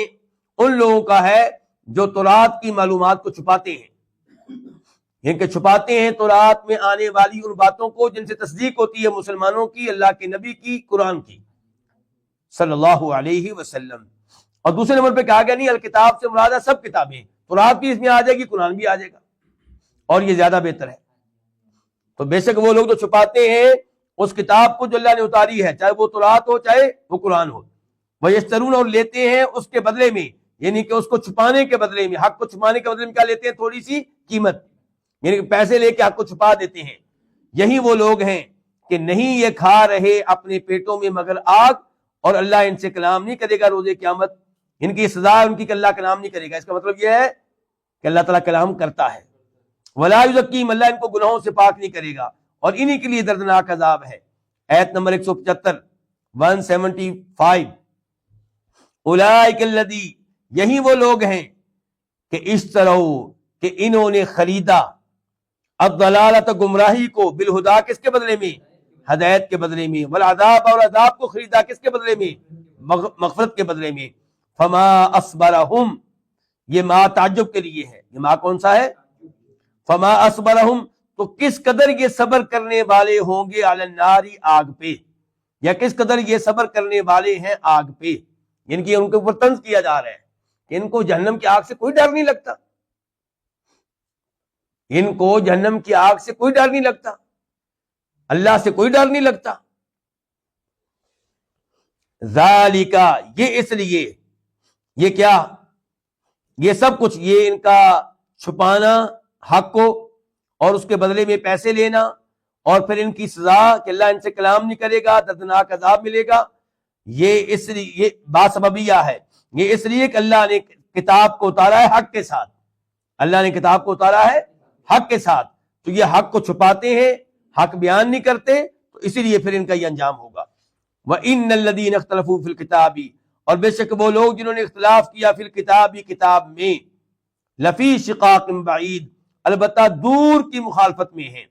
B: ان لوگوں کا ہے جو تورات کی معلومات کو چھپاتے ہیں، ان کے چھپاتے ہیں تورات میں آنے والی ان باتوں کو جن سے تصدیق ہوتی ہے مسلمانوں کی، اللہ کے نبی کی، قرآن کی صلی اللہ علیہ وسلم. اور دوسرے نمبر پہ کہا گیا نہیں الکتاب سے مراد ہے سب کتابیں، تورات بھی اس میں آ جائے گی، قرآن بھی آ جائے گا، اور یہ زیادہ بہتر ہے. تو بے شک وہ لوگ جو چھپاتے ہیں اس کتاب کو جو اللہ نے اتاری ہے، چاہے وہ تورات ہو چاہے وہ قرآن ہو، وَيَشْتَرُونَ اور لیتے ہیں اس کے بدلے میں، یعنی کہ اس کو چھپانے کے بدلے میں، حق کو چھپانے کے بدلے میں کیا لیتے ہیں؟ تھوڑی سی قیمت، یعنی کہ پیسے لے کے حق کو چھپا دیتے ہیں. یہی وہ لوگ ہیں کہ نہیں یہ کھا رہے اپنے پیٹوں میں مگر آگ، اور اللہ ان سے کلام نہیں کرے گا روز قیامت. ان کی سزا ان کی کہ اللہ کلام نہیں کرے گا. اس کا مطلب یہ ہے کہ اللہ تعالیٰ کلام کرتا ہے. ولا یزکیہم اللہ ان کو گناہوں سے پاک نہیں کرے گا اور انہی کے لیے دردناک عذاب ہے. آیت نمبر 175 175 اولئک الذی یہی وہ لوگ ہیں کہ اشتروا کہ انہوں نے خریدا الضلالۃ گمراہی کو بالہدا کس کے بدلے میں؟ ہدایت کے بدلے میں، والعذاب اور عذاب کو خریدا کس کے بدلے میں؟ مغفرت کے بدلے میں. فما اصبرہم یہ ما تعجب کے لیے ہے، یہ ما کون سا ہے؟ فما اصبرہم تو کس قدر یہ صبر کرنے والے ہوں گے علی النار آگ پہ، یا کس قدر یہ صبر کرنے والے ہیں آگ پہ، یعنی کہ ان کے اوپر طنز کیا جا رہا ہے کہ ان کو جہنم کی آگ سے کوئی ڈر نہیں لگتا، ان کو جہنم کی آگ سے کوئی ڈر نہیں لگتا، اللہ سے کوئی ڈر نہیں لگتا. ذالک یہ اس لیے، یہ کیا؟ یہ سب کچھ، یہ ان کا چھپانا حق کو اور اس کے بدلے میں پیسے لینا، اور پھر ان کی سزا کہ اللہ ان سے کلام نہیں کرے گا، دردناک عذاب ملے گا، یہ اس لیے، یہ بات سببیہ ہے، یہ اس لیے کہ اللہ نے کتاب کو اتارا ہے حق کے ساتھ، اللہ نے کتاب کو اتارا ہے حق کے ساتھ، تو یہ حق کو چھپاتے ہیں، حق بیان نہیں کرتے، تو اسی لیے پھر ان کا یہ انجام ہوگا. وَإِنَّ الَّذِينَ اخْتَلَفُوا فِي الْكِتَابِ اور بے شک وہ لوگ جنہوں نے اختلاف کیا فی الکتاب کتاب میں، لفی شقاق بعید البتہ دور کی مخالفت میں ہیں.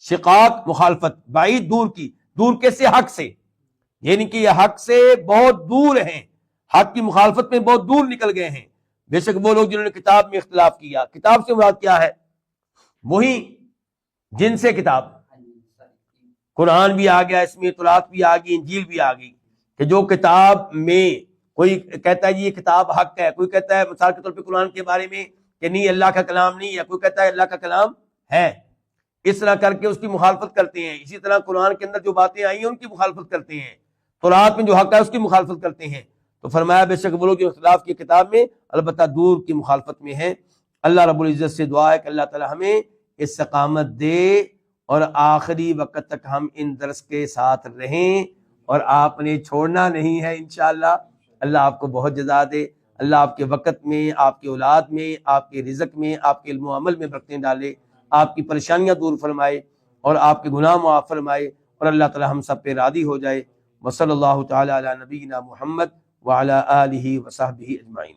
B: شقاق مخالفت، بعید دور کی، دور کیسے؟ حق سے، یعنی کہ یہ حق سے بہت دور ہیں، حق کی مخالفت میں بہت دور نکل گئے ہیں. بے شک وہ لوگ جنہوں نے کتاب میں اختلاف کیا. کتاب سے مراد کیا ہے؟ وہی جن سے کتاب، قرآن بھی آ گیا اس میں، تورات بھی آ گئی، انجیل بھی آ گئی، کہ جو کتاب میں کوئی کہتا ہے جی یہ کتاب حق ہے، کوئی کہتا ہے مثال کے طور پہ قرآن کے بارے میں کہ نہیں اللہ کا کلام نہیں ہے، کوئی کہتا ہے اللہ کا کلام ہے، اس طرح کر کے اس کی مخالفت کرتے ہیں. اسی طرح قرآن کے اندر جو باتیں آئی ہیں ان کی مخالفت کرتے ہیں، تورات میں جو حق ہے اس کی مخالفت کرتے ہیں. تو فرمایا بے شک وہ لوگ جو اختلاف کی کتاب میں البتہ دور کی مخالفت میں ہیں. اللہ رب العزت سے دعا ہے کہ اللہ تعالی ہمیں استقامت دے اور آخری وقت تک ہم ان درس کے ساتھ رہیں، اور آپ نے چھوڑنا نہیں ہے انشاءاللہ. اللہ آپ کو بہت جزا دے، اللہ آپ کے وقت میں، آپ کی اولاد میں، آپ کے رزق میں، آپ کے علم و عمل میں برکتیں ڈالے، آپ کی پریشانیاں دور فرمائے اور آپ کے گناہ معاف فرمائے، اور اللہ تعالی ہم سب پہ راضی ہو جائے. وصلی اللہ تعالی علی نبینا محمد وعلی آلہ وصحبہ اجمعین.